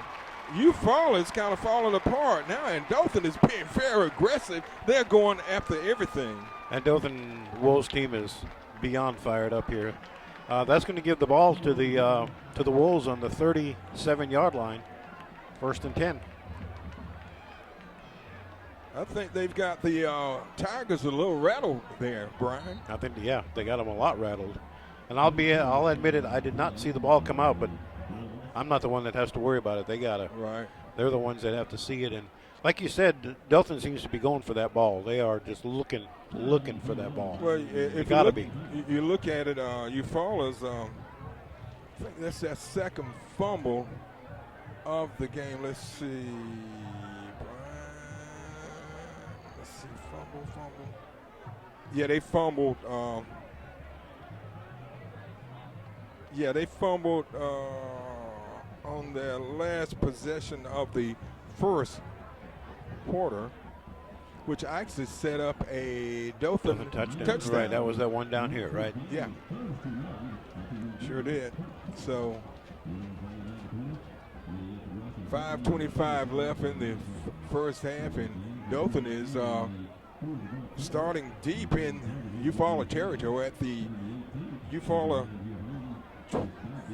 Eufaula is kind of falling apart now, and Dothan is being very aggressive. They're going after everything. And Dothan Wolves team is beyond fired up here. That's going to give the ball to the Wolves on the 37-yard line. 1st and 10. I think they've got the Tigers a little rattled there, Brian. I think, yeah, they got them a lot rattled. And I'll admit it, I did not see the ball come out, but I'm not the one that has to worry about it. They got to. Right. They're the ones that have to see it. And like you said, Dothan seems to be going for that ball. They are just looking for that ball. Well, if you look at it, Eufaula's, I think that's that second fumble of the game. Let's see, Brian. Let's see, fumble. Yeah, they fumbled. They fumbled on their last possession of the first quarter, which actually set up a Dothan touchdown. Right, that was that one down here, right? Yeah, sure did. So 5:25 left in the first half, and Dothan is starting deep in Eufaula territory at the Eufaula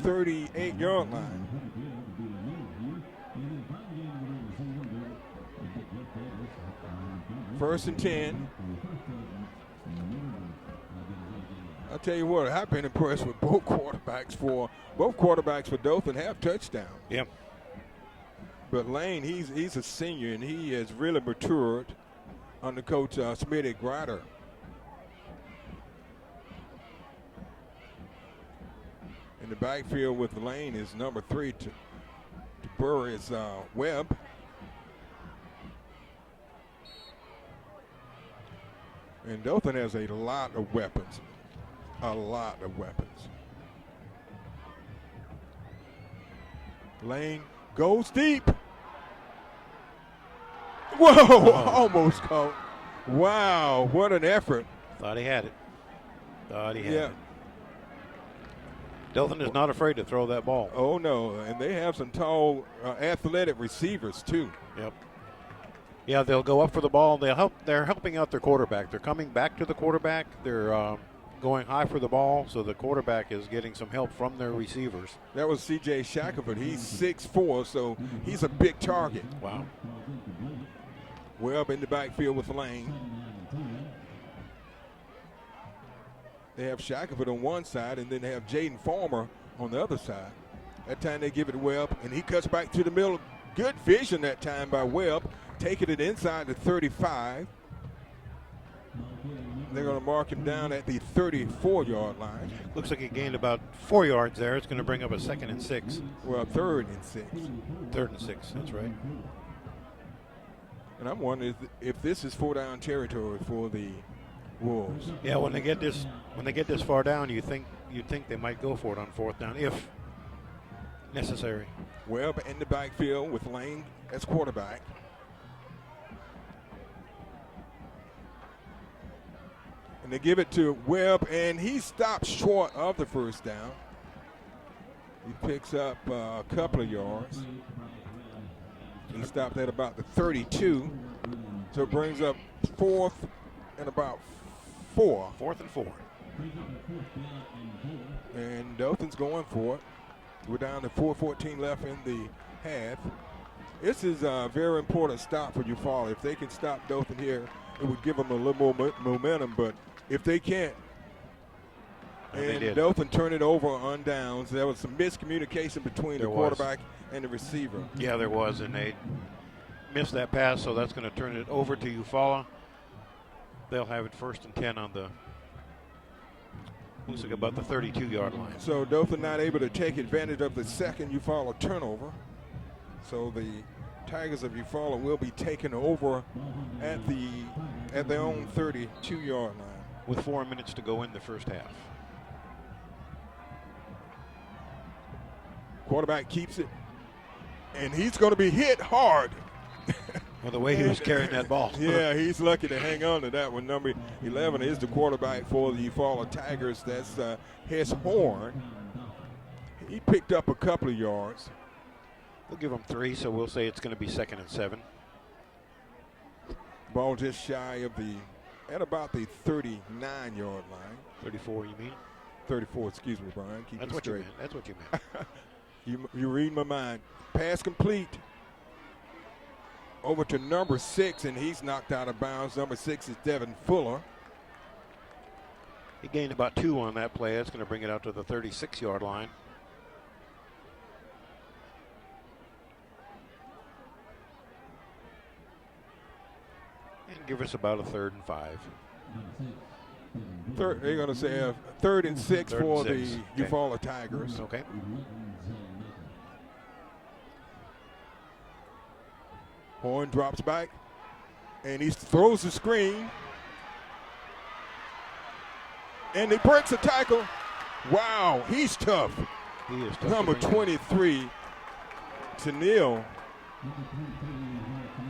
38-yard line. First and 10. I'll tell you what, I've been impressed with both quarterbacks for Dothan have touchdowns. Yeah. But Lane, he's a senior, and he has really matured under Coach Smitty Grider. In the backfield with Lane is number 3 to Burris Webb. And Dothan has a lot of weapons. Lane goes deep. Whoa, almost caught. Wow, what an effort. Thought he had it. Thought he had Yeah. it. Dothan is not afraid to throw that ball. Oh, no, and they have some tall, athletic receivers, too. Yep. Yeah, they'll go up for the ball. They're helping out their quarterback. They're coming back to the quarterback. They're going high for the ball, so the quarterback is getting some help from their receivers. That was C.J. Shackelford. He's 6'4", so he's a big target. Wow. Webb in the backfield with Lane. They have Shackelford on one side, and then they have Jaden Farmer on the other side. That time they give it to Webb, and he cuts back to the middle. Good vision that time by Webb, taking it inside the 35. They're going to mark him down at the 34-yard line. Looks like he gained about 4 yards there. It's going to bring up a 2nd and 6. Well, 3rd and 6. 3rd and 6, that's right. And I'm wondering if this is 4-down territory for the Wolves. Yeah, when they get this far down, you'd think they might go for it on 4th down if necessary. Webb in the backfield with Lane as quarterback. And they give it to Webb, and he stops short of the 1st down. He picks up a couple of yards. He stopped at about the 32, so it brings up 4th and about 4. 4th and 4. And Dothan's going for it. We're down to 4:14 left in the half. This is a very important stop for Eufaula. If they can stop Dothan here, it would give them a little more momentum. But if they can't, and Dothan turn it over on downs, there was some miscommunication between the quarterback and the receiver. Yeah, there was, and they missed that pass, so that's going to turn it over to Eufaula. They'll have it 1st and 10 on the, looks like about the 32-yard line. So Dothan not able to take advantage of the second Eufaula turnover. So the Tigers of Eufaula will be taken over at their own 32-yard line. With 4 minutes to go in the first half. Quarterback keeps it, and he's going to be hit hard. Well, the way he was carrying that ball. Yeah, he's lucky to hang on to that one. Number 11 is the quarterback for the Eufaula Tigers. That's Hess Horn. He picked up a couple of yards. We'll give him 3, so we'll say it's going to be 2nd and 7. Ball just shy of at about the 39-yard line. 34, you mean? 34, excuse me, Brian. Keep That's it what you straight. meant. That's what you meant. You read my mind. Pass complete over to number 6, and he's knocked out of bounds. Number 6 is Devin Fuller. He gained about 2 on that play. That's going to bring it out to the 36-yard line. And give us about a 3rd and 5. They're going to say a 3rd and 6 for the Eufaula Tigers. Okay. Horn drops back, and he throws the screen. And he breaks a tackle. Wow, he's tough. He is tough. Number 23, Tennille,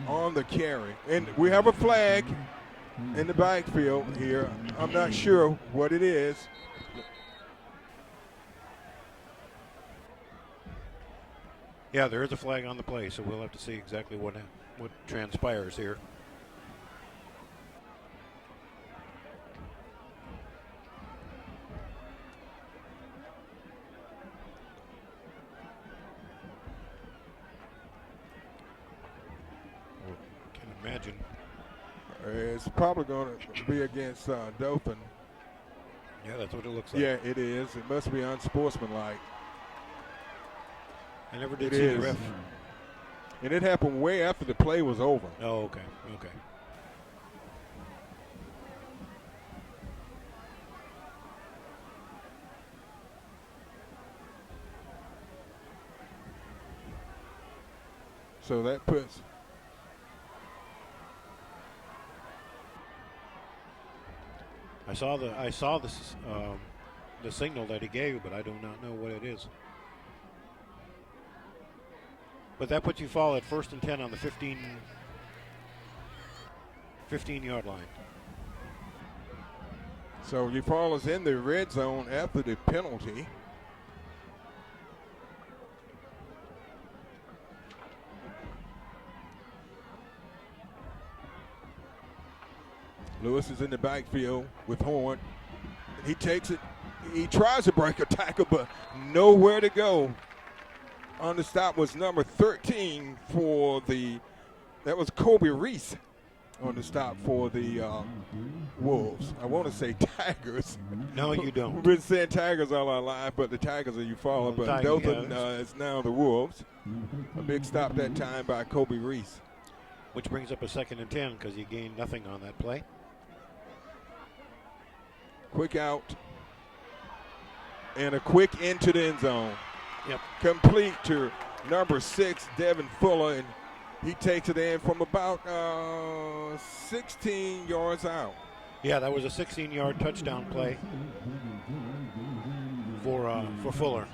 on the carry. And we have a flag in the backfield here. I'm not sure what it is. Yeah, there is a flag on the play, so we'll have to see exactly what transpires here. Imagine. It's probably going to be against Dothan. Yeah, that's what it looks like. Yeah, it is. It must be unsportsmanlike. I never did see the ref. And it happened way after the play was over. Oh, okay, okay. So that puts I saw the signal that he gave, but I do not know what it is. But that puts Eufaula at 1st and 10 on the 15. 15-yard line. So Eufaula's in the red zone after the penalty. Lewis is in the backfield with Horn. He takes it. He tries to break a tackle, but nowhere to go. On the stop was number 13 for that was Kobe Reese on the stop for the Wolves. I want to say Tigers. No, you don't. We've been saying Tigers all our life, but the Tigers are Eufaula. But Dothan is now the Wolves. A big stop that time by Kobe Reese. Which brings up a 2nd and 10 because you gained nothing on that play. Quick out. And a quick into the end zone. Yep. Complete to number 6, Devin Fuller, and he takes it in from about 16 yards out. Yeah, that was a 16-yard touchdown play for Fuller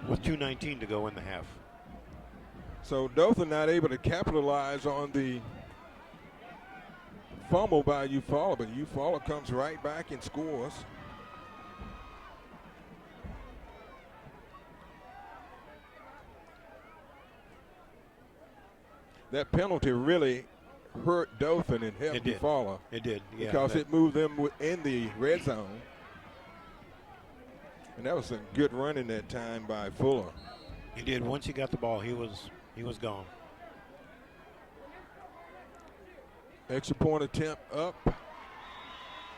with 2:19 to go in the half. So Dothan not able to capitalize on the fumble by Eufaula, but Eufaula comes right back and scores. That penalty really hurt Dothan and helped Eufaula. It did, yeah. Because it moved them in the red zone. And that was a good run in that time by Fuller. He did. Once he got the ball, he was gone. Extra point attempt up.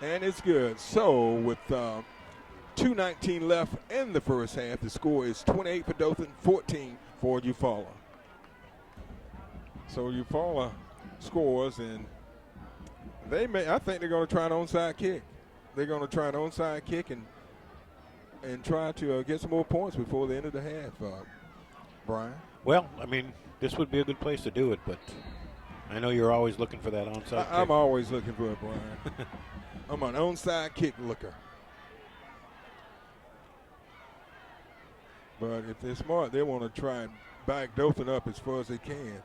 And it's good. So with 2:19 left in the first half, the score is 28 for Dothan, 14 for Eufaula. So Eufaula scores, and I think they're going to try an onside kick. They're going to try an onside kick and try to get some more points before the end of the half, Brian. Well, I mean, this would be a good place to do it, but I know you're always looking for that onside kick. I'm always looking for it, Brian. I'm an onside kick looker. But if they're smart, they want to try and back Dothan up as far as they can.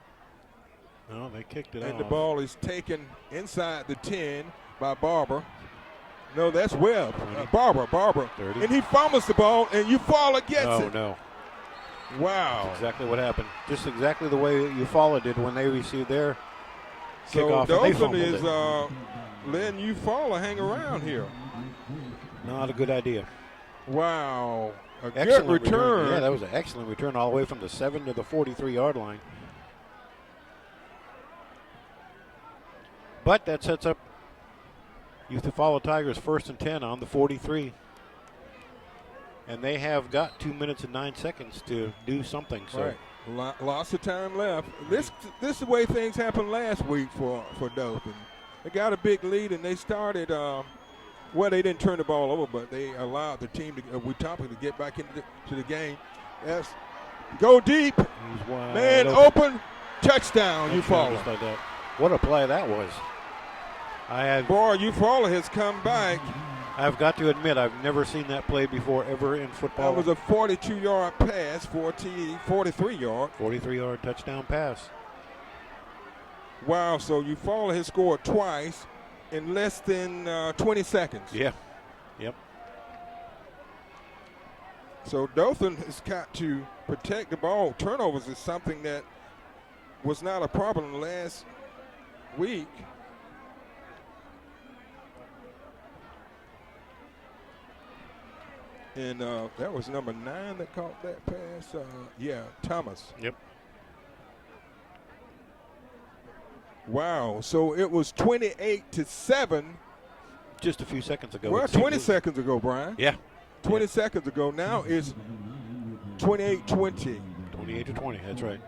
No, they kicked it and off. The ball is taken inside the 10 by Barber. No, that's Webb. Barber. 30. And he fumbles the ball, and Eufaula gets it. Oh, no. Wow. That's exactly what happened. Just exactly the way Eufaula did when they received their kickoff. So and they Dothan fumbled is it. letting Eufaula hang around here. Not a good idea. Wow. Excellent good return. Yeah, that was an excellent return all the way from the 7 to the 43-yard line. But that sets up Eufaula Tigers 1st and 10 on the 43. And they have got 2 minutes and 9 seconds to do something. So. Right. Lots of time left. This is the way things happened last week for Dothan. They got a big lead, and they started they didn't turn the ball over, but they allowed the team to get back into the game. Yes. Go deep. Man open. Touchdown, Eufaula. Just like that. What a play that was. Eufaula has come back. I've got to admit, I've never seen that play before ever in football. That was a 42-yard pass, 43-yard. 43-yard touchdown pass. Wow, so Eufaula has scored twice in less than 20 seconds. Yeah, yep. So Dothan has got to protect the ball. Turnovers is something that was not a problem last week. And that was number 9 that caught that pass. Thomas. Yep. Wow. So it was 28-7. Just a few seconds ago. Well, 20 seconds ago, Brian. Yeah. 20 seconds ago. Now it's 28-20. 28-20. That's right.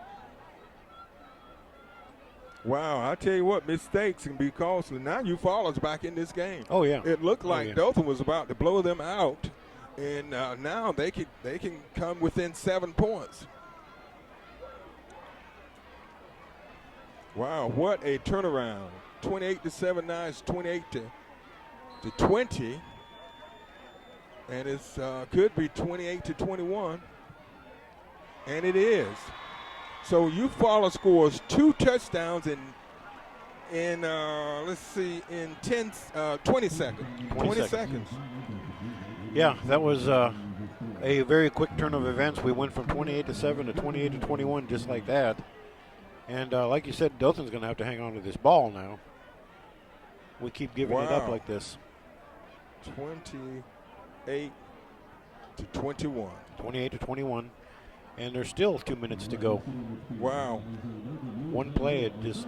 Wow, I tell you what, mistakes can be costly. Now Eufaula's back in this game. Oh, yeah. It looked like Dothan was about to blow them out. And now they can come within 7 points. Wow, what a turnaround! 28-7. Now it's 28-20, and it's could be 28-21, and it is. So Eufaula scores 2 touchdowns in, let's see, in 20 seconds. 20 seconds. Yeah, that was a very quick turn of events. We went from 28-7 to 28-21 just like that. And like you said, Dothan's going to have to hang on to this ball now. We keep giving it up like this. 28-21. 28-21. And there's still 2 minutes to go. Wow. One play, it just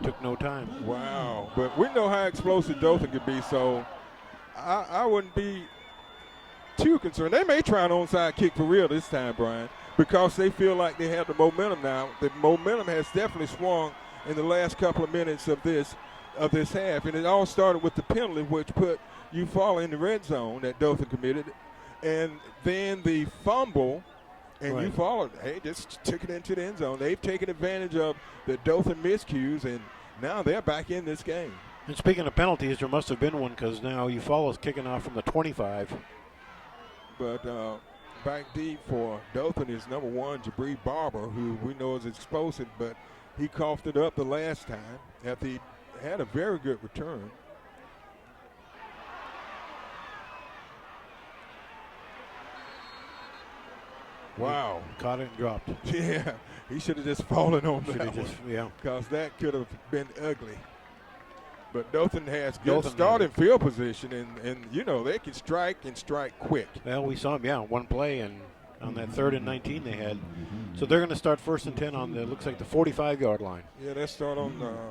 took no time. Wow. But we know how explosive Dothan could be, so I wouldn't be too concerned. They may try an onside kick for real this time, Brian, because they feel like they have the momentum now. The momentum has definitely swung in the last couple of minutes of this half, and it all started with the penalty, which put Eufaula in the red zone that Dothan committed, and then the fumble, and Eufaula, just took it into the end zone. They've taken advantage of the Dothan miscues, and now they're back in this game. And speaking of penalties, there must have been one because now Eufaula's kicking off from the 25. But back deep for Dothan is number 1, Jabri Barber, who we know is explosive, but he coughed it up the last time after he had a very good return. Wow. Caught it and dropped. Yeah, he should have just fallen on that one. Yeah. Because that could have been ugly. But Dothan has good starting field position, and you know, they can strike and strike quick. Well, we saw them, one play, and on that 3rd and 19 they had. So they're going to start 1st and 10 on the, looks like the 45-yard line. Yeah, they start on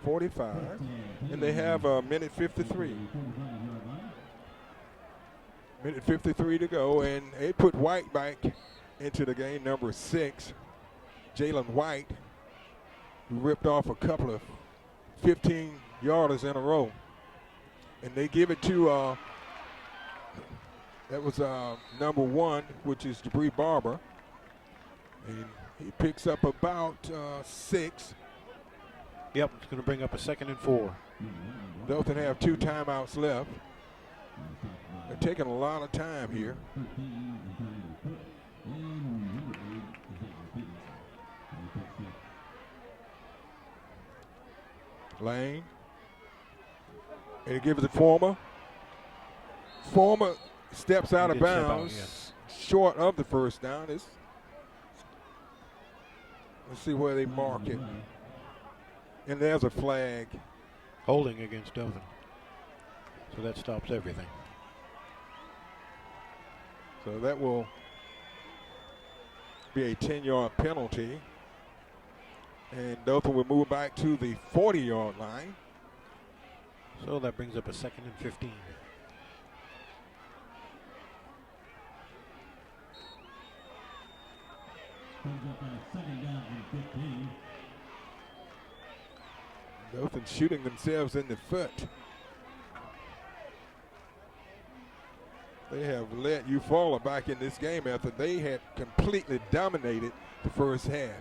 45, and they have a minute 53. Minute 53 to go, and they put White back into the game, number 6, Jalen White, who ripped off a couple of 15-yarders in a row. And they give it to, that was number 1, which is Jabri Barber. And he picks up about 6. Yep, it's going to bring up a 2nd and 4. Dothan have 2 timeouts left. They're taking a lot of time here. Lane. And he gives it to Former. Former steps out of bounds, short of the first down. Let's see where they mark it. And there's a flag. Holding against Dothan. So that stops everything. So that will be a 10-yard penalty. And Dothan will move back to the 40-yard line. So that brings up a 2nd and 15. Dothan shooting themselves in the foot. They have let Eufaula back in this game after they had completely dominated the first half.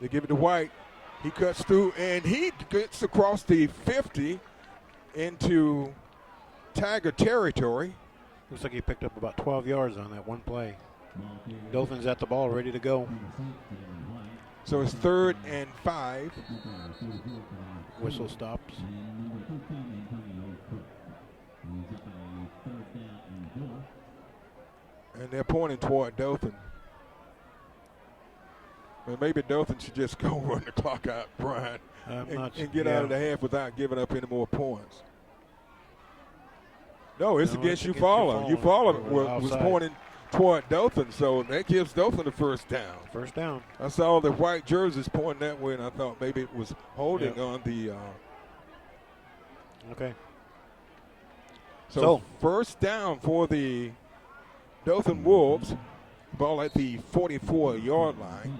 They give it to White. He cuts through, and he gets across the 50 into Tiger territory. Looks like he picked up about 12 yards on that one play. Dothan's at the ball, ready to go. So it's 3rd and 5. Whistle stops. And they're pointing toward Dothan. Well, maybe Dothan should just go run the clock out, Brian, and get out of the half without giving up any more points. No, it's against Eufaula. Eufaula was pointing toward Dothan, so that gives Dothan the first down. First down. I saw the white jerseys pointing that way, and I thought maybe it was holding on the. Okay. So first down for the Dothan Wolves. Ball at the 44-yard line.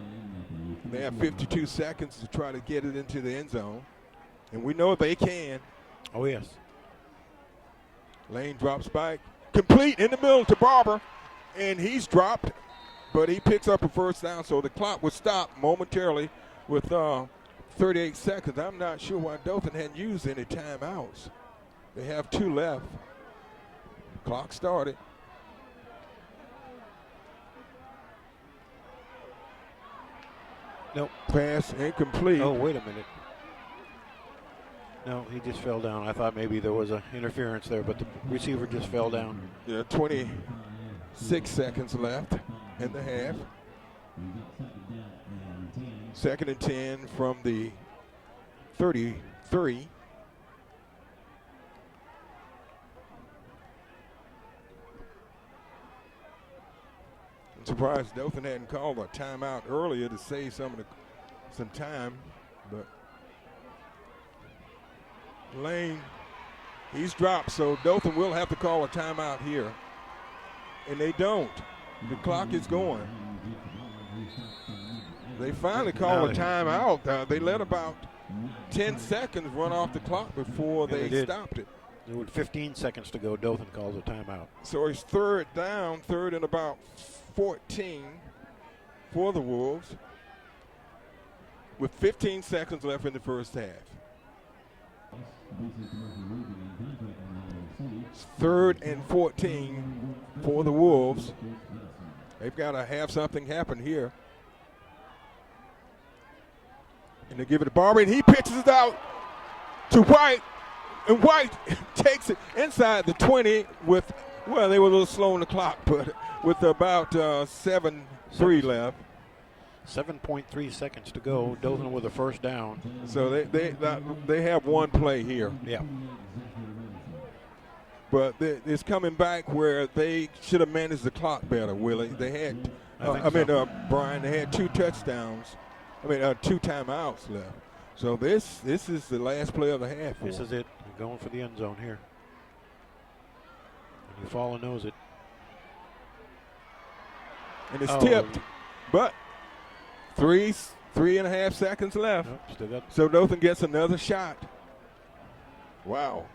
They have 52 seconds to try to get it into the end zone. And we know they can. Oh, yes. Lane drops back. Complete in the middle to Barber. And he's dropped, but he picks up a first down. So the clock was stopped momentarily with 38 seconds. I'm not sure why Dothan hadn't used any timeouts. They have 2 left. Clock started. Nope. Pass incomplete. Oh, wait a minute. No, he just fell down. I thought maybe there was an interference there, but the receiver just fell down. Yeah, 26 seconds left in the half. 2nd and 10 from the 33. I'm surprised Dothan hadn't called a timeout earlier to save some time, but Lane, he's dropped, so Dothan will have to call a timeout here. And they don't. The clock is going. They finally called a timeout. They let about 10 seconds run off the clock before they stopped it. There were 15 seconds to go. Dothan calls a timeout. So it's third down, third and about 14 for the Wolves with 15 seconds left in the first half. It's 3rd and 14 for the Wolves. They've got to have something happen here. And they give it to Barber, and he pitches it out to White. And White takes it inside the 20 with, well, they were a little slow on the clock, but with about 7:3 left. 7.3 seconds to go. Dothan with a first down. So they have one play here. Yeah. But it's coming back where they should have managed the clock better, Willie. They had, Brian, they had 2 touchdowns. 2 timeouts left. So this is the last play of the half. This is it. We're going for the end zone here. And Eufaula knows it. And it's tipped, but 3.5 seconds left. Nope, still got. So Dothan gets another shot. Wow.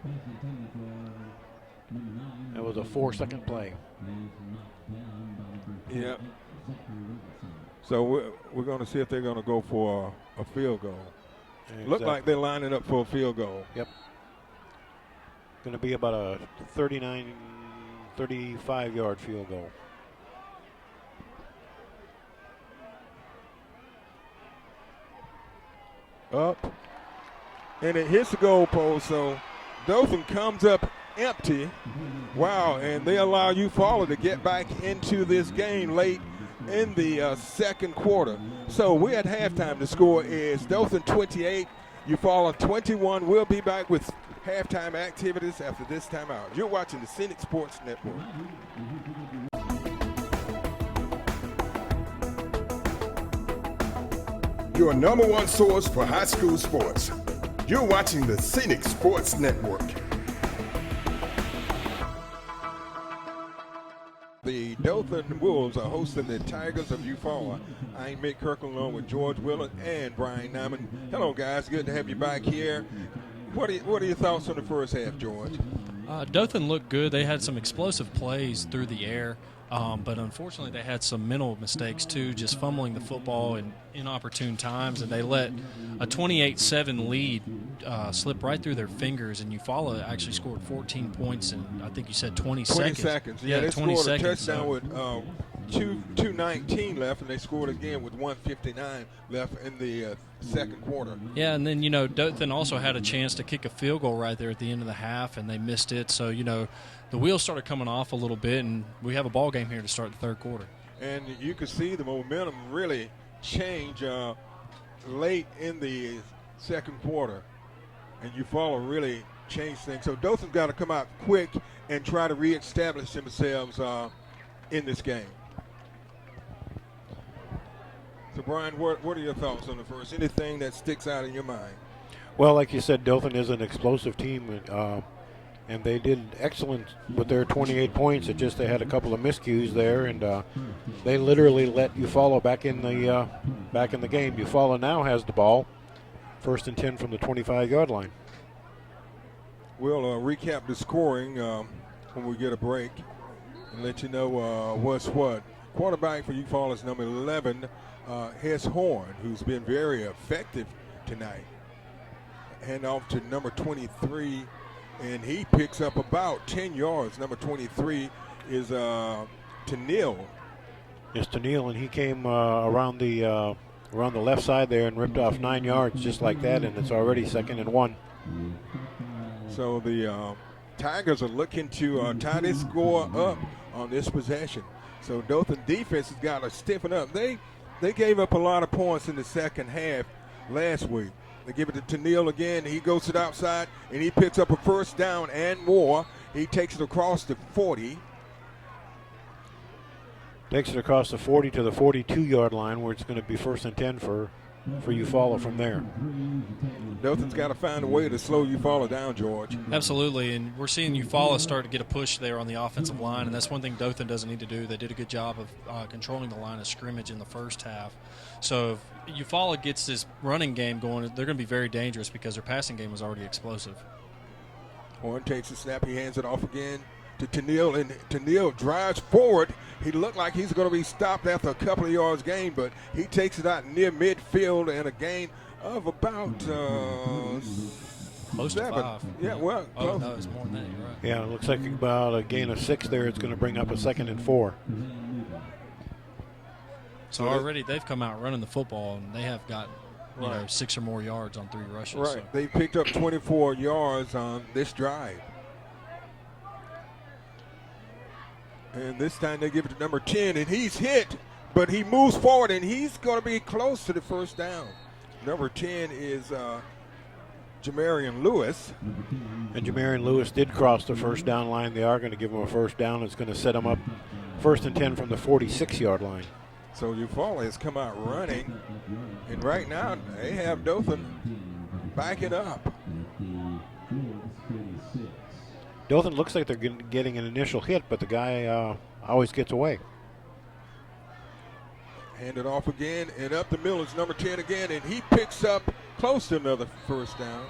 That was a 4-second play. Yeah. So we're going to see if they're going to go for a field goal. Exactly. Look like they're lining up for a field goal. Yep. Going to be about a 35-yard field goal. Up. And it hits the goal post, so Dothan comes up empty. Wow, and they allow Eufaula to get back into this game late in the second quarter. So we're at halftime. The score is Dothan 28, Eufaula 21. We'll be back with halftime activities after this timeout. You're watching the Scenic Sports Network. Your number one source for high school sports. You're watching the Scenic Sports Network. The Dothan Wolves are hosting the Tigers of Eufaula. I'm Mick Kirkland along with George Willard and Brian Nyman. Hello, guys. Good to have you back here. What are your thoughts on the first half, George? Dothan looked good. They had some explosive plays through the air, but unfortunately they had some mental mistakes too, just fumbling the football in inopportune times, and they let a 28-7 lead slip right through their fingers, and Eufaula actually scored 14 points in, I think you said 20 seconds. Yeah, they 20 scored seconds. a touchdown with 2:19 left, and they scored again with 1:59 left in the second quarter. Yeah, and then, Dothan also had a chance to kick a field goal right there at the end of the half, and they missed it. So, the wheels started coming off a little bit, and we have a ball game here to start the third quarter. And you could see the momentum really change late in the second quarter, and Eufaula really changed things. So Dothan's got to come out quick and try to reestablish themselves in this game. So, Brian, what are your thoughts on the first? Anything that sticks out in your mind? Well, like you said, Dothan is an explosive team, and they did excellent with their 28 points. It just they had a couple of miscues there, and they literally let Eufaula back in the game. Eufaula now has the ball, 1st and 10 from the 25-yard line. We'll recap the scoring when we get a break and let you know what's what. Quarterback for Eufaula is number 11, Hess Horn, who's been very effective tonight. Hand off to number 23, and he picks up about 10 yards. Number 23 is Tennille. It's Tennille, and he came around the We're on the left side there and ripped off 9 yards just like that, and it's already 2nd and 1. So the Tigers are looking to tie this score up on this possession. So Dothan defense has got to stiffen up. They gave up a lot of points in the second half last week. They give it to Neal again. He goes to the outside, and he picks up a first down and more. He takes it across the 40. Takes it across the 40 to the 42-yard line, where it's going to be 1st and 10 for Eufaula from there. Dothan's got to find a way to slow Eufaula down, George. Absolutely, and we're seeing Eufaula start to get a push there on the offensive line, and that's one thing Dothan doesn't need to do. They did a good job of controlling the line of scrimmage in the first half. So if Eufaula gets this running game going, they're going to be very dangerous because their passing game was already explosive. Horn takes the snap. He hands it off again to Tennille, and Tennille drives forward. He looked like he's going to be stopped after a couple of yards gain, but he takes it out near midfield and a gain of about close 7. to 5. Yeah, well, close. No, it's more than that. You're right. Yeah, it looks like about a gain of 6 there. It's going to bring up a 2nd and 4. So already they've come out running the football, and they have got 6 or more yards on 3 rushes. Right. So. They picked up 24 yards on this drive. And this time they give it to number 10, and he's hit, but he moves forward, and he's going to be close to the first down. Number 10 is Jamarian Lewis. And Jamarian Lewis did cross the first down line. They are going to give him a first down. It's going to set him up 1st and 10 from the 46-yard line. So Eufaula has come out running, and right now they have Dothan backing up. Dothan looks like they're getting an initial hit, but the guy always gets away. Hand it off again, and up the middle is number 10 again, and he picks up close to another first down.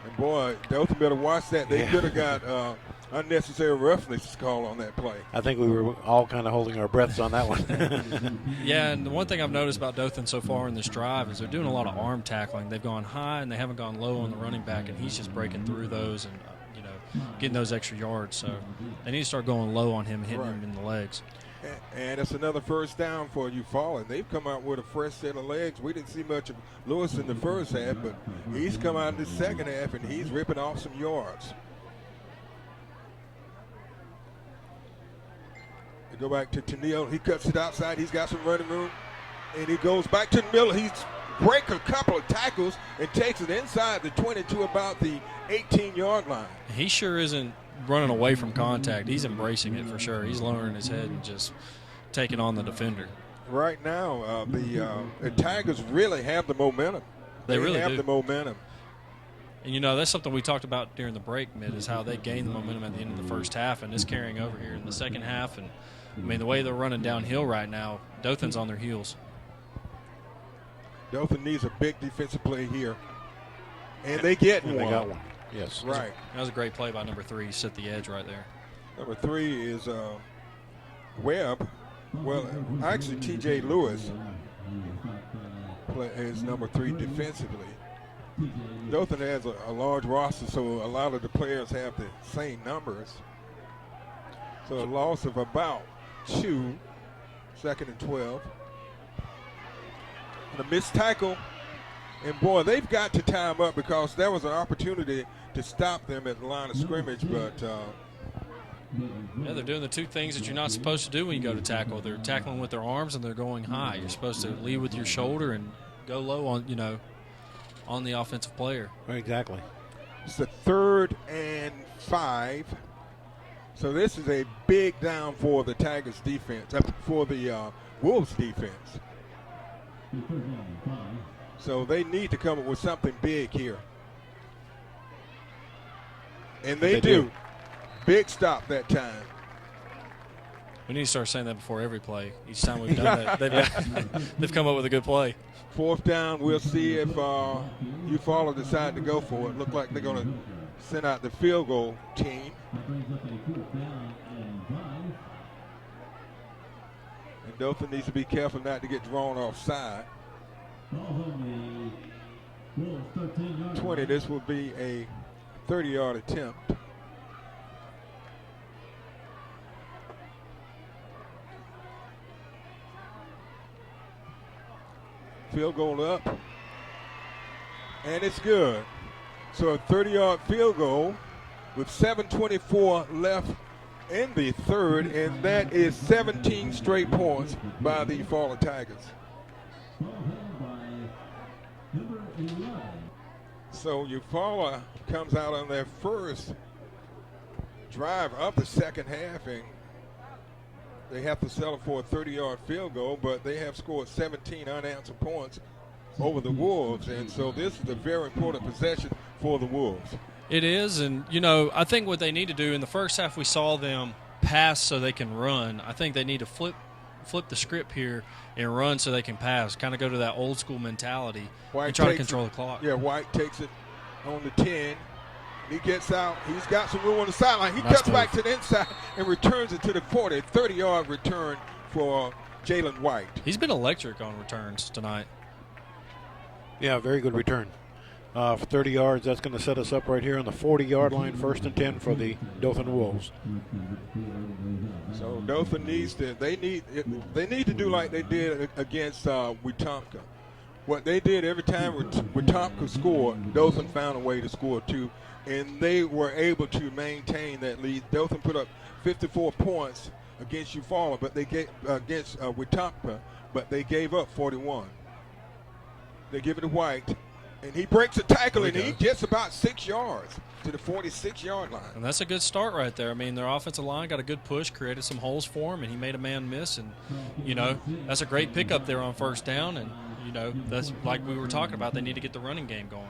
And boy, Dothan better watch that. They could have got unnecessary roughness call on that play. I think we were all kind of holding our breaths on that one. Yeah, and the one thing I've noticed about Dothan so far in this drive is they're doing a lot of arm tackling. They've gone high and they haven't gone low on the running back, and he's just breaking through those and getting those extra yards. So they need to start going low on him, hitting him in the legs. And it's another first down for Eufaula. They've come out with a fresh set of legs. We didn't see much of Lewis in the first half, but he's come out in the second half, and he's ripping off some yards. They go back to Tennille. He cuts it outside. He's got some running room, and he goes back to the middle. He's break a couple of tackles and takes it inside the 20 to about the 18-yard line. He sure isn't running away from contact. He's embracing it for sure. He's lowering his head and just taking on the defender. Right now, the Tigers really have the momentum. They really have do. the momentum. And, that's something we talked about during the break, Mitt, is how they gained the momentum at the end of the first half, and it's carrying over here in the second half. And, the way they're running downhill right now, Dothan's on their heels. Dothan needs a big defensive play here. And they get one. They got one. Yes. Right. That was a great play by number 3. He set the edge right there. Number 3 is Webb. Well, actually, T.J. Lewis is number 3 defensively. Dothan has a large roster, so a lot of the players have the same numbers. So a loss of about 2, 2nd and 12. And a missed tackle. And, boy, they've got to tie them up because there was an opportunity to stop them at the line of scrimmage, but yeah, they're doing the two things that you're not supposed to do when you go to tackle. They're tackling with their arms and they're going high. You're supposed to lead with your shoulder and go low on the offensive player. Exactly. It's the 3rd and 5. So this is a big down for the Tigers defense, for the Wolves defense. So they need to come up with something big here. And they do. Big stop that time. We need to start saying that before every play. Each time we've done that, they've come up with a good play. 4th down, we'll see if Eufaula decide to go for it. Look like they're going to send out the field goal team. And Dothan needs to be careful not to get drawn offside. 20, this will be a 30-yard attempt. Field goal up. And it's good. So a 30-yard field goal with 7:24 left in the third, and that is 17 straight points by the Eufaula Tigers. So Eufaula comes out on their first drive of the second half, and they have to settle for a 30-yard field goal, but they have scored 17 unanswered points over the Wolves, and so this is a very important possession for the Wolves. It is, and, I think what they need to do in the first half, we saw them pass so they can run. I think they need to flip the script here and run so they can pass, kind of go to that old-school mentality and try to control the clock. Yeah, White takes it on the 10. He gets out. He's got some room on the sideline. He cuts back to the inside and returns it to the 40. 30-yard return for Jalen White. He's been electric on returns tonight. Yeah, very good return. For 30 yards, that's going to set us up right here on the 40-yard line, 1st and 10 for the Dothan Wolves. So Dothan needs to. They need to do like they did against Wetumpka. What they did every time Wetumpka scored, Dothan found a way to score too, and they were able to maintain that lead. Dothan put up 54 points against Eufaula, but they against Wetumpka, but they gave up 41. They give it to White, and he breaks a tackle, and he gets about 6 yards to the 46-yard line. And that's a good start right there. I mean, their offensive line got a good push, created some holes for him, and he made a man miss. And, that's a great pickup there on first down. And, that's like we were talking about. They need to get the running game going.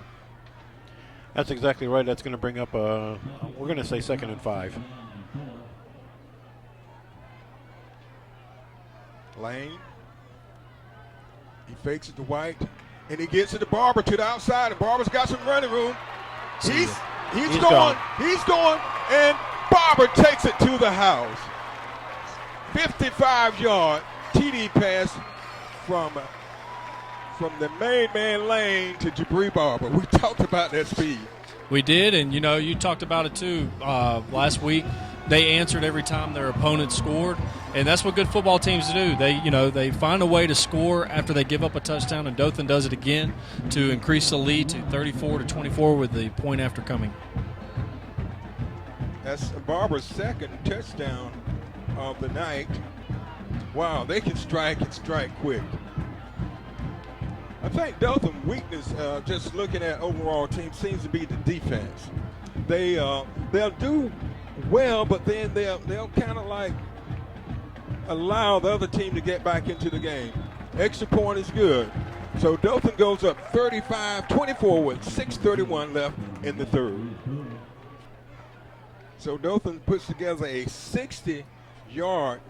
That's exactly right. That's going to bring up, we're going to say 2nd and 5. Lane. He fakes it to White. And he gets it to Barber to the outside, and Barber's got some running room. He's going, and Barber takes it to the house. 55-yard TD pass from the main man Lane to Jabri Barber. We talked about that speed. We did, and, you talked about it too last week. They answered every time their opponent scored, and that's what good football teams do. They find a way to score after they give up a touchdown, and Dothan does it again to increase the lead to 34-24 with the point after coming. That's Barber's second touchdown of the night. Wow, they can strike and strike quick. I think Dothan's weakness, just looking at overall team, seems to be the defense. They'll do well, but then they'll kind of like allow the other team to get back into the game. Extra point is good. So Dothan goes up 35-24 with 6:31 left in the third. So Dothan puts together a 60-yard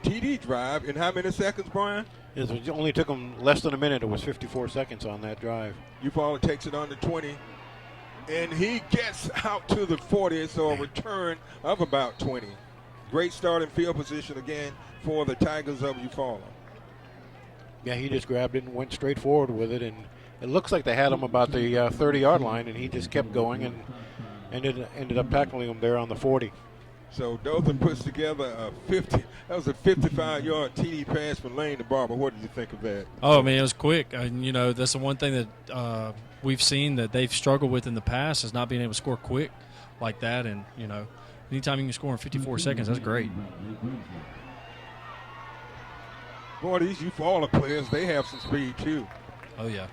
TD drive in how many seconds, Brian? It only took them less than a minute. It was 54 seconds on that drive. Eufaula takes it under 20. And he gets out to the 40, so a return of about 20. Great starting field position again for the Tigers of Eufaula. Yeah, he just grabbed it and went straight forward with it, and it looks like they had him about the 30-yard line, and he just kept going and ended up tackling him there on the 40. So Dothan puts together a 55-yard TD pass from Lane to Barber. What did you think of that? Oh, man, it was quick. That's the one thing that we've seen that they've struggled with in the past is not being able to score quick like that. And, anytime you can score in 54 seconds, that's great. Boy, these Eufaula players, they have some speed too. Oh, yeah.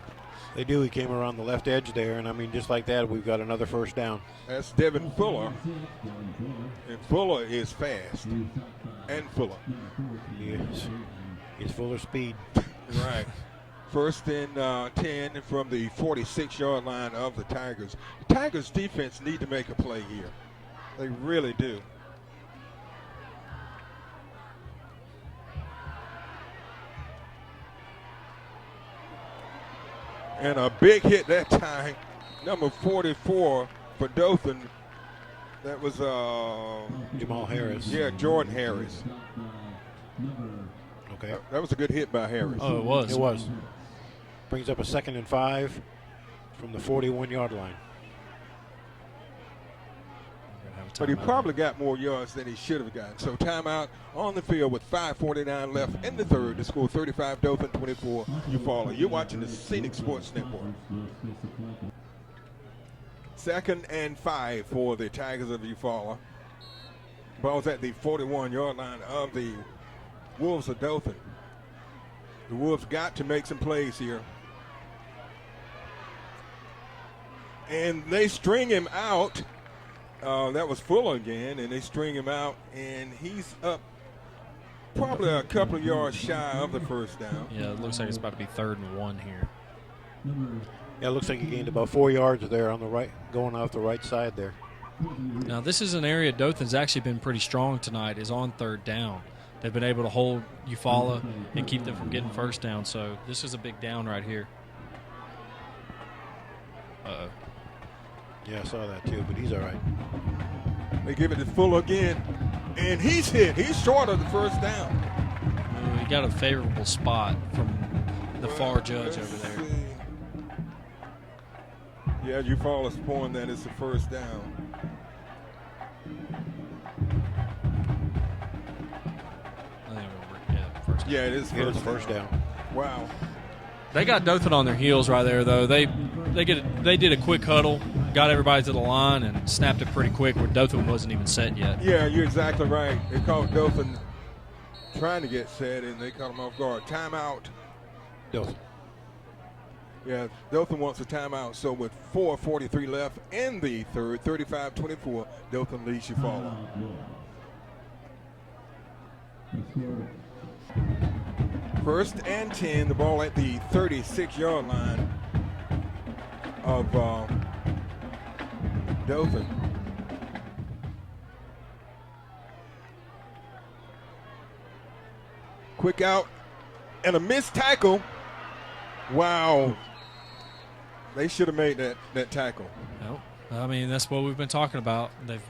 They do. He came around the left edge there, and, just like that, we've got another first down. That's Devin Fuller. And Fuller is fast. And Fuller. Yes. He's full of speed. Right. 1st and 10 from the 46-yard line of the Tigers. The Tigers' defense need to make a play here. They really do. And a big hit that time. Number 44 for Dothan. That was Jamal Harris. Yeah, Jordan Harris. Okay. That was a good hit by Harris. Oh, it was. It was. Brings up a 2nd and 5 from the 41-yard line. We're going to have a But he timeout. probably got more yards than he should have gotten. So timeout on the field with 5:49 left in the third. The score 35 Dothan, 24 Eufaula. You're watching the Scenic Sports Network. 2nd and 5 for the Tigers of Eufaula. Ball's at the 41-yard line of the Wolves of Dothan. The Wolves got to make some plays here. And they string him out. That was Fuller again, and they string him out, and he's up probably a couple of yards shy of the first down. Yeah, it looks like it's about to be 3rd and 1 here. Yeah, it looks like he gained about 4 yards there on the right, going off the right side there. Now, this is an area Dothan's actually been pretty strong tonight, is on 3rd down. They've been able to hold Eufaula and keep them from getting first down, so this is a big down right here. Uh-oh. Yeah, I saw that too, but he's all right. They give it to Fuller again, and he's hit. He's short of the first down. He got a favorable spot from the far judge over there. See. Yeah, Eufaula's pointing that it's the first down. I think first down. Yeah, it is first down. Wow. They got Dothan on their heels right there, though. They did a quick huddle, got everybody to the line, and snapped it pretty quick where Dothan wasn't even set yet. Yeah, you're exactly right. They caught Dothan trying to get set, and they caught him off guard. Timeout. Dothan. Yeah, Dothan wants a timeout. So with 4:43 left in the third, 35-24, Dothan leads Eufaula. First and 10, the ball at the 36-yard line of Dothan. Quick out and a missed tackle. Wow. They should have made that tackle. No, I mean, that's what we've been talking about. They've,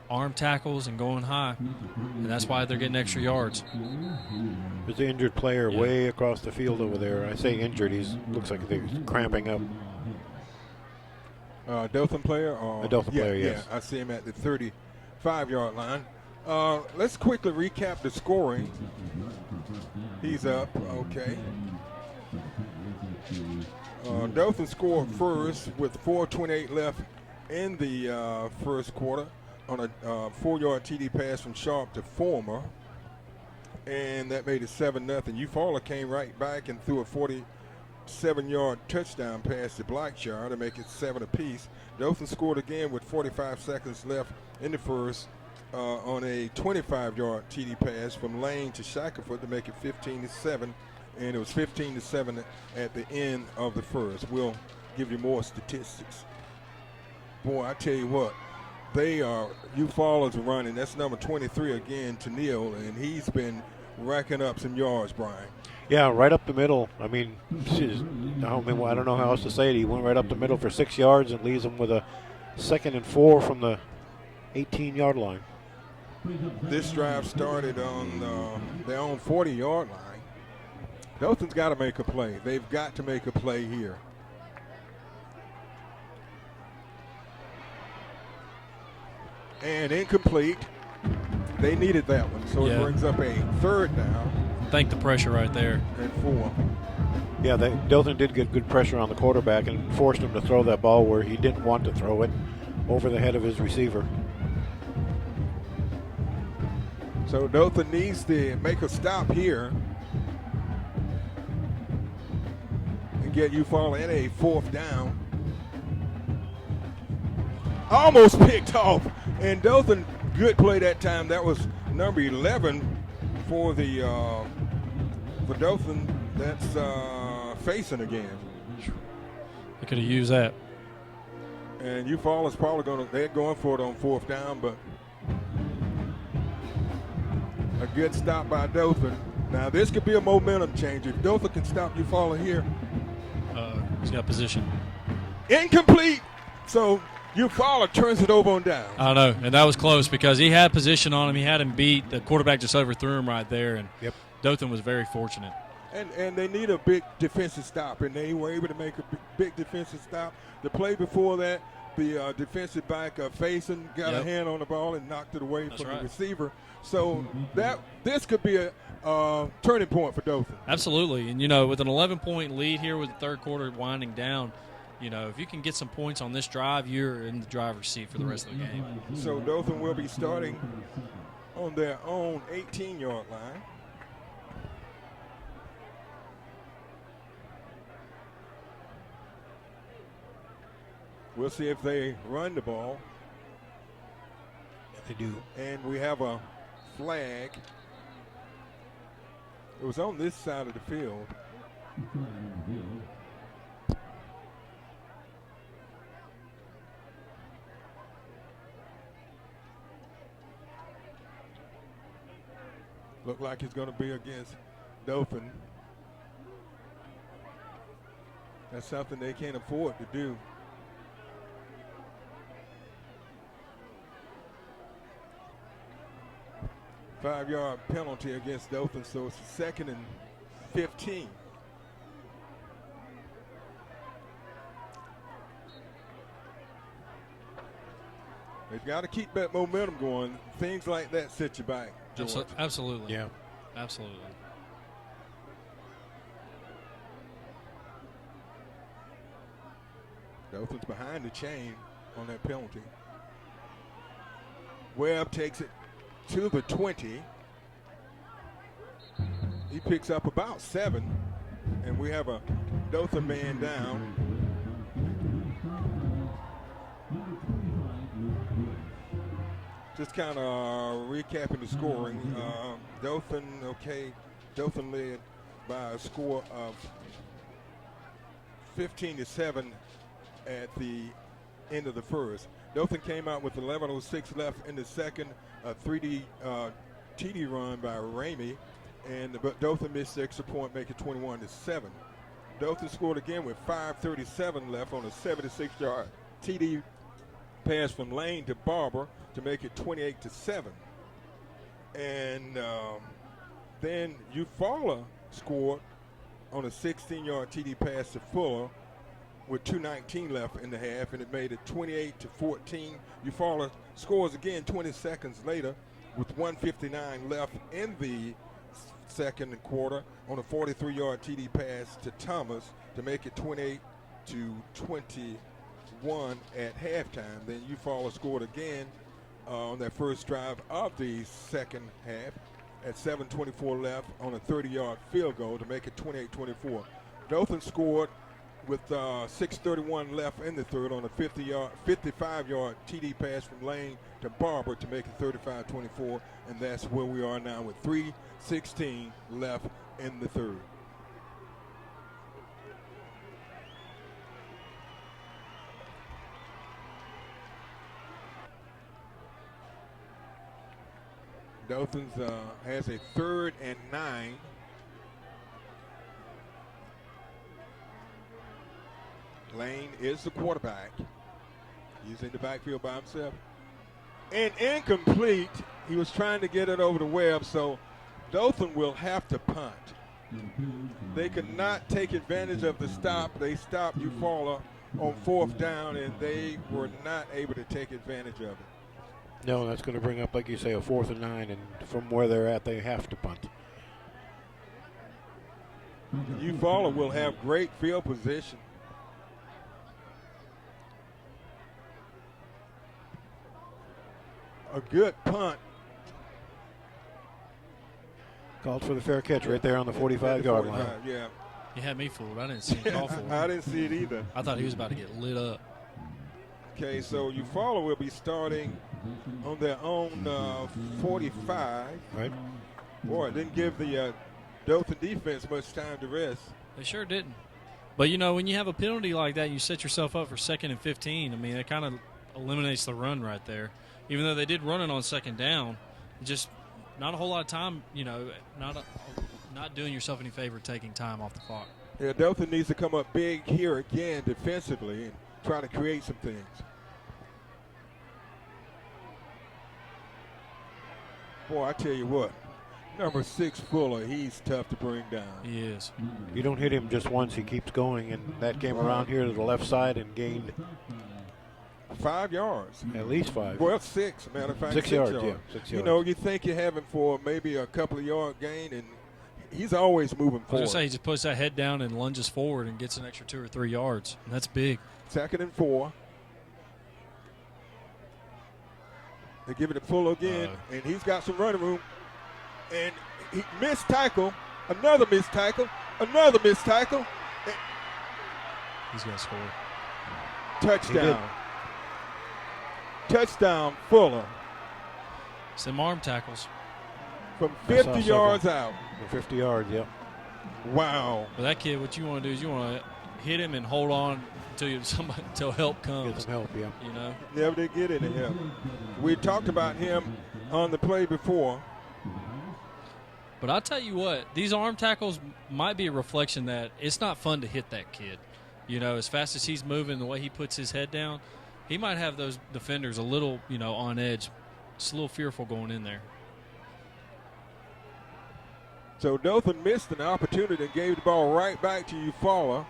arm tackles and going high, and that's why they're getting extra yards. There's an injured player way across the field over there. I say injured. He looks like they're cramping up. Dothan player? Or? A Dothan player, yes. Yeah, I see him at the 35-yard line. Let's quickly recap the scoring. He's up. Okay. Dothan scored first with 4:28 left in the first quarter on a 4-yard TD pass from Sharp to Former, and that made it 7-0. Eufaula came right back and threw a 47-yard touchdown pass to Blackshire to make it 7 apiece. Dothan scored again with 45 seconds left in the first on a 25-yard TD pass from Lane to Shackelford to make it 15-7. And it was 15-7 at the end of the first. We'll give you more statistics. Boy, I tell you what, Eufaula's running. That's number 23 again, Tennille, and he's been racking up some yards, Brian. Yeah, right up the middle. I mean, I don't know how else to say it. He went right up the middle for 6 yards and leaves them with a 2nd and 4 from the 18-yard line. This drive started on their own 40-yard line. Dothan's got to make a play. They've got to make a play here. And incomplete. They needed that one, so it brings up a 3rd down. Thank the pressure right there. And 4. Yeah, Dothan did get good pressure on the quarterback and forced him to throw that ball where he didn't want to throw it, over the head of his receiver. So Dothan needs to make a stop here and get Eufaula in a 4th down. Almost picked off, and Dothan, good play that time. That was number 11 for for Dothan. That's facing again. They could have used that. And Eufaula's probably they're going for it on 4th down, but a good stop by Dothan. Now this could be a momentum changer. If Dothan can stop Eufaula here. He's got position. Incomplete. So Eufaula turns it over on down. I know, and that was close because he had position on him. He had him beat. The quarterback just overthrew him right there, and Dothan was very fortunate. And they need a big defensive stop, and they were able to make a big defensive stop. The play before that, the defensive back facing, got a hand on the ball and knocked it away from the receiver. So this could be a turning point for Dothan. Absolutely. And, with an 11-point lead here with the third quarter winding down, if you can get some points on this drive, you're in the driver's seat for the rest of the game. So Dothan will be starting on their own 18-yard line. We'll see if they run the ball. If they do. And we have a flag. It was on this side of the field. Look like it's going to be against Dothan. That's something they can't afford to do. Five-yard penalty against Dothan, so it's 2nd and 15. They've got to keep that momentum going. Things like that set you back, George. Absolutely. Yeah. Absolutely. Dothan's behind the chain on that penalty. Webb takes it to the 20. He picks up about 7, and we have a Dothan man down. Just kind of recapping the scoring. Dothan led by a score of 15-7 at the end of the first. Dothan came out with 11:06 left in the second. A 3D TD run by Ramey, but Dothan missed the extra point, make it 21-7. Dothan scored again with 5:37 left on a 76-yard TD pass from Lane to Barber to make it 28-7. And then Eufaula scored on a 16-yard TD pass to Fuller with 2:19 left in the half, and it made it 28-14. Eufaula scores again 20 seconds later with 1:59 left in the second quarter on a 43-yard TD pass to Thomas to make it 28-21 at halftime. Then Eufaula scored again on that first drive of the second half at 7:24 left on a 30-yard field goal to make it 28-24. Dothan scored with 6:31 left in the third on a 55-yard TD pass from Lane to Barber to make it 35-24, and that's where we are now with 3:16 left in the third. Dothan's has a 3rd and 9. Lane is the quarterback. He's in the backfield by himself. And incomplete. He was trying to get it over the Webb, so Dothan will have to punt. They could not take advantage of the stop. They stopped Eufaula on 4th down, and they were not able to take advantage of it. No, that's going to bring up, like you say, a 4th and 9, and from where they're at, they have to punt. Eufaula will have great field position. A good punt. Called for the fair catch right there on the 45-yard line. Yeah. You had me fooled. I didn't see him call for it. I didn't see it either. I thought he was about to get lit up. Okay, so Eufaula will be starting on their own 45. Right. Boy, it didn't give the Dothan defense much time to rest. They sure didn't. But, when you have a penalty like that, you set yourself up for 2nd and 15. I mean, it kind of eliminates the run right there. Even though they did run it on 2nd down, just not a whole lot of time, not doing yourself any favor taking time off the clock. Yeah, Dothan needs to come up big here again defensively and try to create some things. Boy, I tell you what, number 6 Fuller, he's tough to bring down. He is. You don't hit him just once, he keeps going, and that came around here to the left side and gained 5 yards. At least 5. Well, 6. Matter of fact, 6 yards. Yeah, 6 yards. You know, you think you have him for maybe a couple of yard gain, and he's always moving I was forward. going to say, he just puts that head down and lunges forward and gets an extra 2 or 3 yards. And that's big. 2nd and 4. They give it to Fuller again, and he's got some running room. And he missed tackle, another missed tackle, another missed tackle. He's going to score. Touchdown. Touchdown, Fuller. Some arm tackles. From 50 yards out. 50 yards, yep. Wow. But that kid, what you want to do is you want to hit him and hold on until help comes. Get some help, yeah. You know? Never did get any help. We talked about him on the play before. But I'll tell you what, these arm tackles might be a reflection that it's not fun to hit that kid. You know, as fast as he's moving, the way he puts his head down, he might have those defenders a little, on edge. Just a little fearful going in there. So Dothan missed an opportunity and gave the ball right back to Eufaula.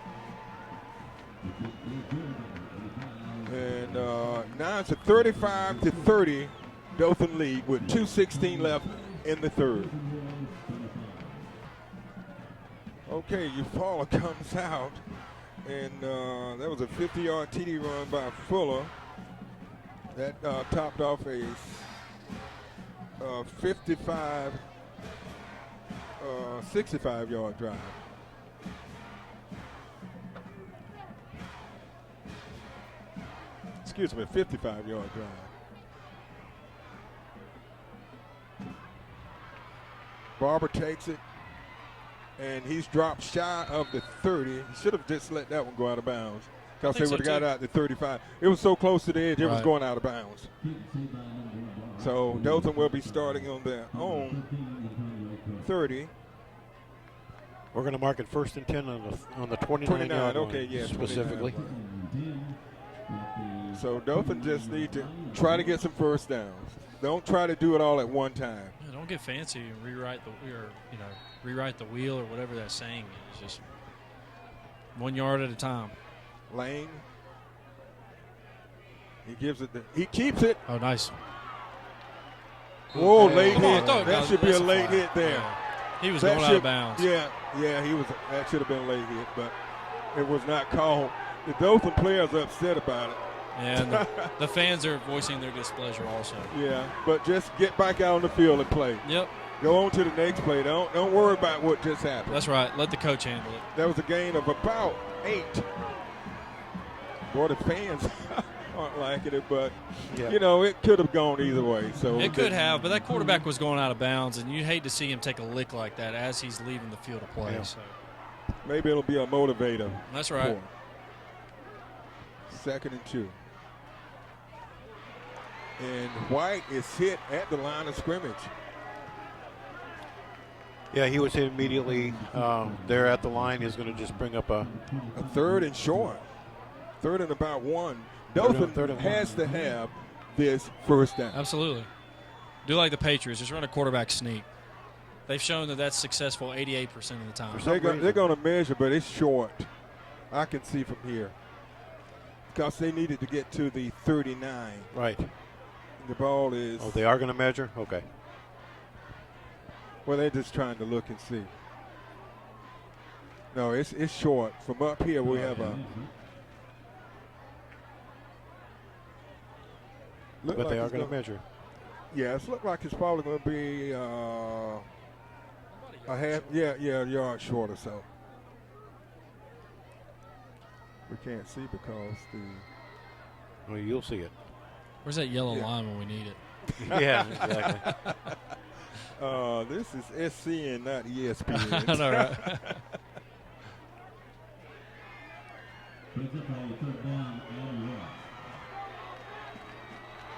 And now it's a 35-30 Dothan lead with 2:16 left in the third. Okay, Eufaula comes out, and that was a 50-yard TD run by Fuller. That topped off a 65-yard drive. Excuse me, 55-yard drive. Barber takes it, and he's dropped shy of the 30. He should have just let that one go out of bounds because they would have got out to 35. It was so close to the edge, it was going out of bounds. So Dothan will be starting on their own 30. We're going to mark it 1st and 10 on the 29-yard line, okay, yeah, specifically. 29. So Dothan just need to try to get some first downs. Don't try to do it all at one time. Yeah, don't get fancy and rewrite the wheel or whatever that saying is. Just 1 yard at a time. Lane. He gives it. He keeps it. Oh, nice. Whoa, late Come on, hit. That should be a late hit there. Yeah. He was going out of bounds. Yeah, he was. That should have been a late hit, but it was not called. The Dothan players are upset about it. And the fans are voicing their displeasure also. Yeah, but just get back out on the field and play. Yep. Go on to the next play. Don't worry about what just happened. That's right. Let the coach handle it. That was a gain of about 8. Boy, the fans aren't liking it, but, it could have gone either way. So it could have, but that quarterback was going out of bounds, and you hate to see him take a lick like that as he's leaving the field of play. Yeah. So. Maybe it'll be a motivator. That's right. 2nd and 2. And White is hit at the line of scrimmage. Yeah, he was hit immediately there at the line. He's going to just bring up a 3rd and short. 3rd and about 1. Dothan has to have this first down. Absolutely. Do like the Patriots. Just run a quarterback sneak. They've shown that that's successful 88% of the time. They're going to measure, but it's short. I can see from here. Because they needed to get to the 39. Right. The ball is. Oh, they are going to measure? Okay. Well, they're just trying to look and see. No, it's short. From up here, we have a. But they are going to measure. Yeah, it looks like it's probably going to be a half. Yeah, a yard short or so. We can't see because the. Well, you'll see it. Where's that yellow line when we need it? Yeah, exactly. This is SCN, not ESPN. I know, right?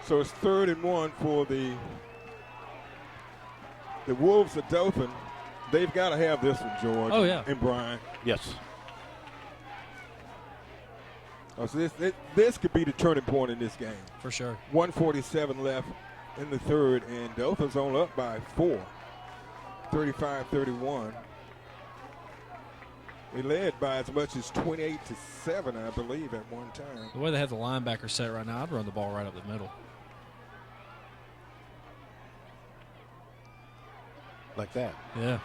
So it's 3rd and 1 for the Wolves of Dothan. They've got to have this one, George. Oh, yeah. And Brian. Yes. Oh, so this could be the turning point in this game. For sure. 1:47 left in the third, and Dothan's on up by 4. 35-31. They led by as much as 28-7, I believe, at one time. The way they have the linebacker set right now, I'd run the ball right up the middle. Like that. Yeah.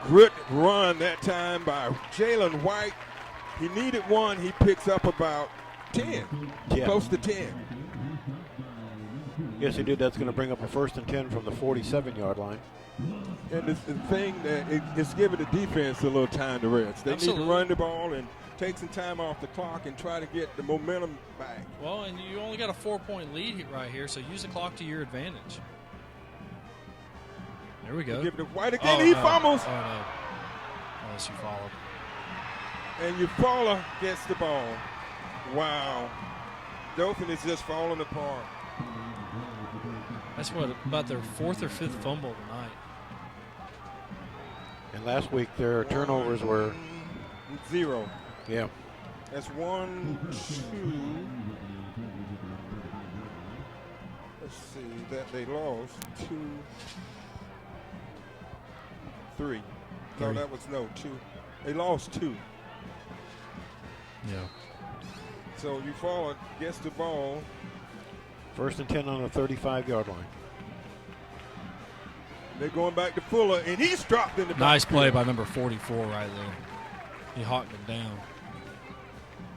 Good run that time by Jalen White. He needed one. He picks up about 10, close to 10. Yes, he did. That's going to bring up a 1st and 10 from the 47-yard line. And the thing that it's giving the defense a little time to rest. They Absolutely. need to run the ball and take some time off the clock and try to get the momentum back. Well, and you only got a 4-point lead right here, so use the clock to your advantage. There we go. Give it to White again. He fumbles. Oh, no. Unless you followed. And Eufaula gets the ball. Wow. Dothan is just falling apart. That's what, about their 4th or 5th fumble tonight. And last week their turnovers were 0. Yeah. That's 1, 2. Let's see that they lost 2, 3. No, that was 2. They lost 2. Yeah. So Eufaula gets the ball. 1st and 10 on the 35-yard line. They're going back to Fuller, and he's dropped in the back. Nice play by number 44 right there. He hawked him down.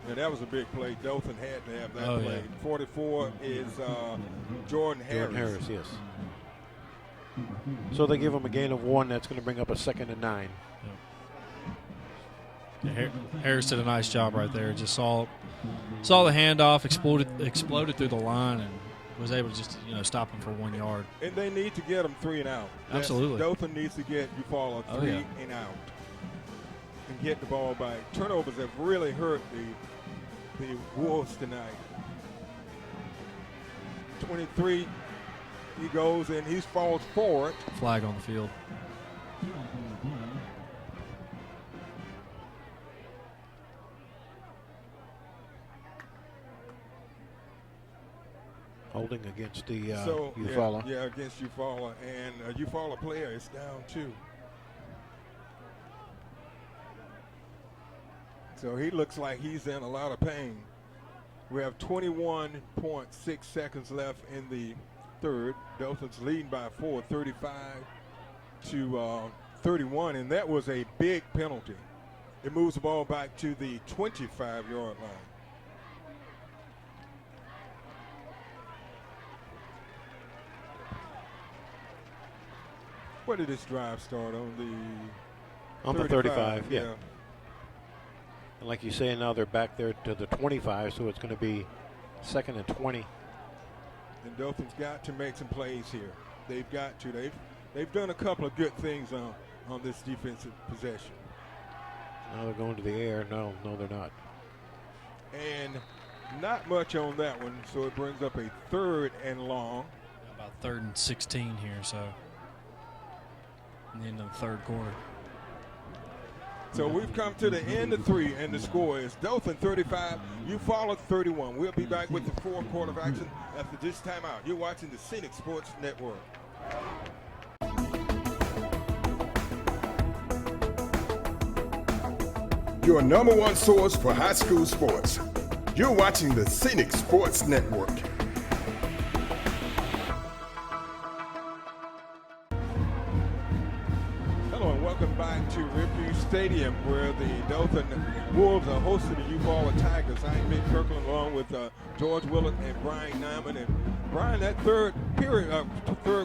Yeah, that was a big play. Dothan had to have that play. Yeah. 44 is Jordan Harris. Jordan Harris, yes. So they give him a gain of 1. That's going to bring up a 2nd and 9. Yeah, Harris did a nice job right there. Just saw the handoff, exploded through the line, and was able to just stop him for 1 yard. And they need to get him 3 and out. Absolutely. Dothan needs to get Eufaula 3 and out and get the ball back. Turnovers have really hurt the Wolves tonight. 23, he goes and he falls forward. Flag on the field. Holding against the Eufaula. Yeah, against Eufaula. And a Eufaula player is down too. So he looks like he's in a lot of pain. We have 21.6 seconds left in the third. Dothan's leading by 4, 35 to 31, and that was a big penalty. It moves the ball back to the 25-yard line. Where did this drive start? On the 35, yeah. And like you say, now they're back there to the 25, so it's going to be 2nd and 20. And Dothan's got to make some plays here. They've got to. They've done a couple of good things on this defensive possession. Now they're going to the air. No, they're not. And not much on that one, so it brings up a 3rd and long. About 3rd and 16 here, so in the end of the 3rd quarter. So we've come to the end of 3, and the score is Dothan 35, Eufaula 31. We'll be back with the 4th quarter of action after this timeout. You're watching the Scenic Sports Network. Your number 1 source for high school sports. You're watching the Scenic Sports Network. Hello and welcome back to Riverview Stadium, where the Dothan Wolves are hosting the Eufaula Tigers. I'm Mick Kirkland along with George Willett and Brian Nyman. And Brian, that third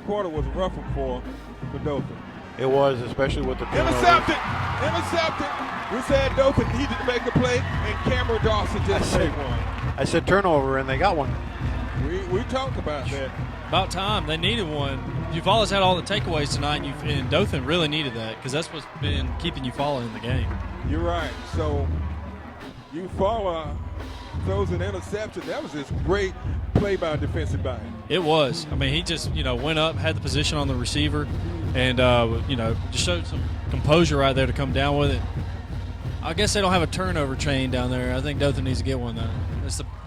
quarter was a rough one for Dothan. It was, especially with the turnover. Intercepted. We said Dothan needed to make a play, and Cameron Dawson just made one. I said turnover, and they got one. We talked about that. About time. They needed one. Eufaula's had all the takeaways tonight, and Dothan really needed that because that's what's been keeping Eufaula in the game. You're right. So Eufaula throws an interception. That was just great play by a defensive back. It was. I mean, he just went up, had the position on the receiver, and just showed some composure right there to come down with it. I guess they don't have a turnover chain down there. I think Dothan needs to get one though.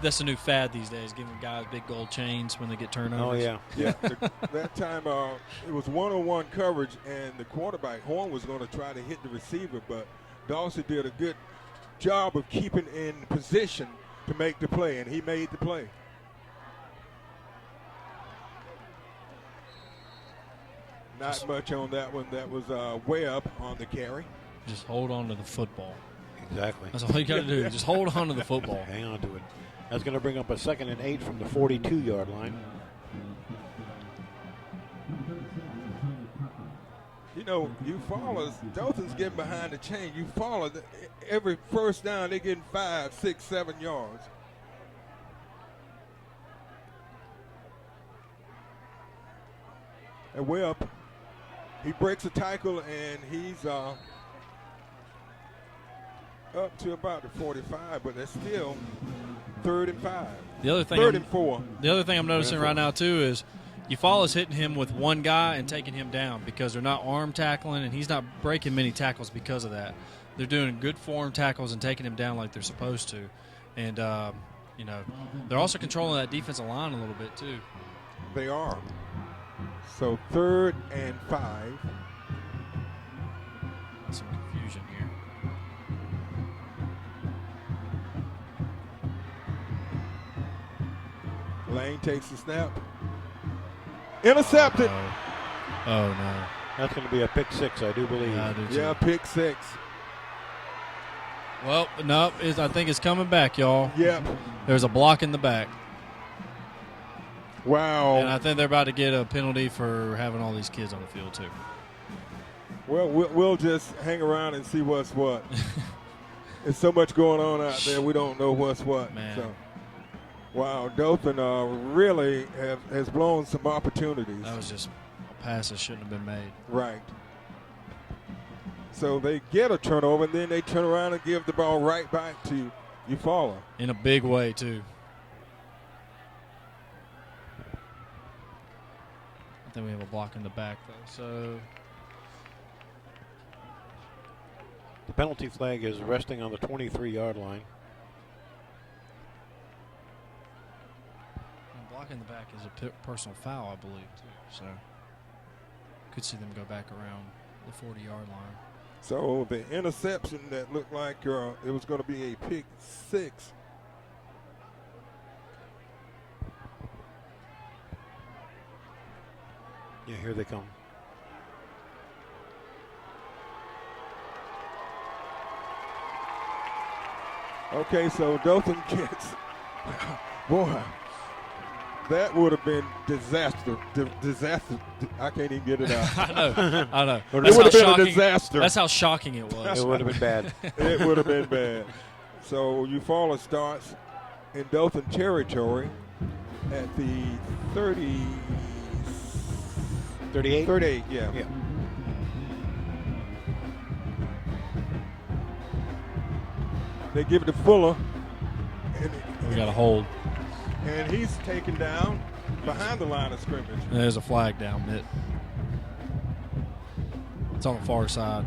That's the new fad these days, giving guys big gold chains when they get turnovers. Oh, yeah. Yeah, that time it was one-on-one coverage, and the quarterback, Horn, was going to try to hit the receiver, but Dawson did a good job of keeping in position to make the play, and he made the play. Not much on that one. That was Webb on the carry. Just hold on to the football. Exactly. That's all you got to do. Just hold on to the football. Hang on to it. That's going to bring up a 2nd and 8 from the 42-yard line. You know, Eufaula's, Dothan's getting behind the chain. Eufaula, every first down, they're getting 5, 6, 7 yards. And Webb, he breaks a tackle, and he's up to about the 45, but that's still 3rd and 5. The other thing, 3rd and 4. The other thing I'm noticing right now too is Eufaula's hitting him with one guy and taking him down because they're not arm tackling, and he's not breaking many tackles because of that. They're doing good form tackles and taking him down like they're supposed to, and you know, they're also controlling that defensive line a little bit too. They are. So 3rd and 5. Some confusion here. Lane takes the snap. Intercepted. Oh, no. That's going to be a pick 6, I do believe. I do too. Yeah, pick 6. Well, no, I think it's coming back, y'all. Yep. There's a block in the back. Wow. And I think they're about to get a penalty for having all these kids on the field, too. Well, we'll just hang around and see what's what. There's so much going on out there, we don't know what's what. Man. So, wow, Dothan really has blown some opportunities. That was just a pass that shouldn't have been made. Right. So they get a turnover, and then they turn around and give the ball right back to Eufaula. In a big way, too. I think we have a block in the back, though. So The penalty flag is resting on the 23-yard line. blocking the back is a personal foul, I believe, too. So could see them go back around the 40-yard line. So the interception that looked like it was going to be a pick 6. Yeah, here they come. Okay, so Dothan gets, boy, that would have been disaster. Disaster. I can't even get it out. I know. It would have been a disaster. That's how shocking it was. It would have been bad. It would have been bad. So Eufaula starts in Dothan territory at the 38? 38, yeah. They give it to Fuller. We got a hold. And he's taken down behind the line of scrimmage. There's a flag down mid. It's on the far side.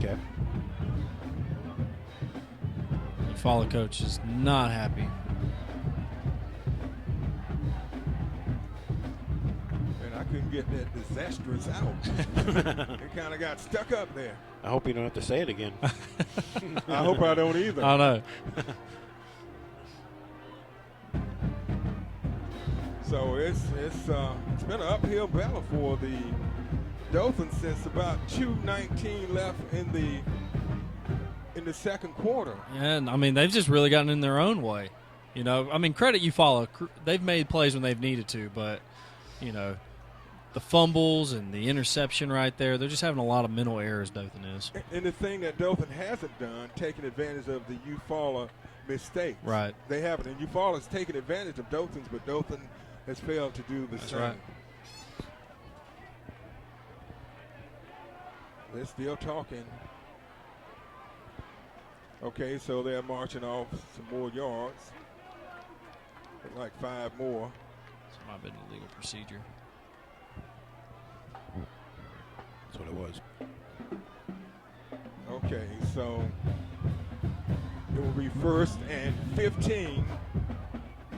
Okay. The follow coach is not happy. And I couldn't get that disastrous out. It kind of got stuck up there. I hope you don't have to say it again. I hope I don't either. I know. So it's been an uphill battle for the Dothan since about 2:19 left in the second quarter. And I mean, they've just really gotten in their own way. You know, I mean, credit Eufaula. They've made plays when they've needed to, but you know, the fumbles and the interception right there, they're just having a lot of mental errors, Dothan is. And the thing that Dothan hasn't done, taking advantage of the Eufaula mistakes. Right. They haven't. And Eufaula's taken advantage of Dothan's, but Dothan has failed to do the same. Right. They're still talking. Okay, so they're marching off some more yards. Like 5 more. This might have been a legal procedure. That's what it was. Okay, so it will be 1st and 15.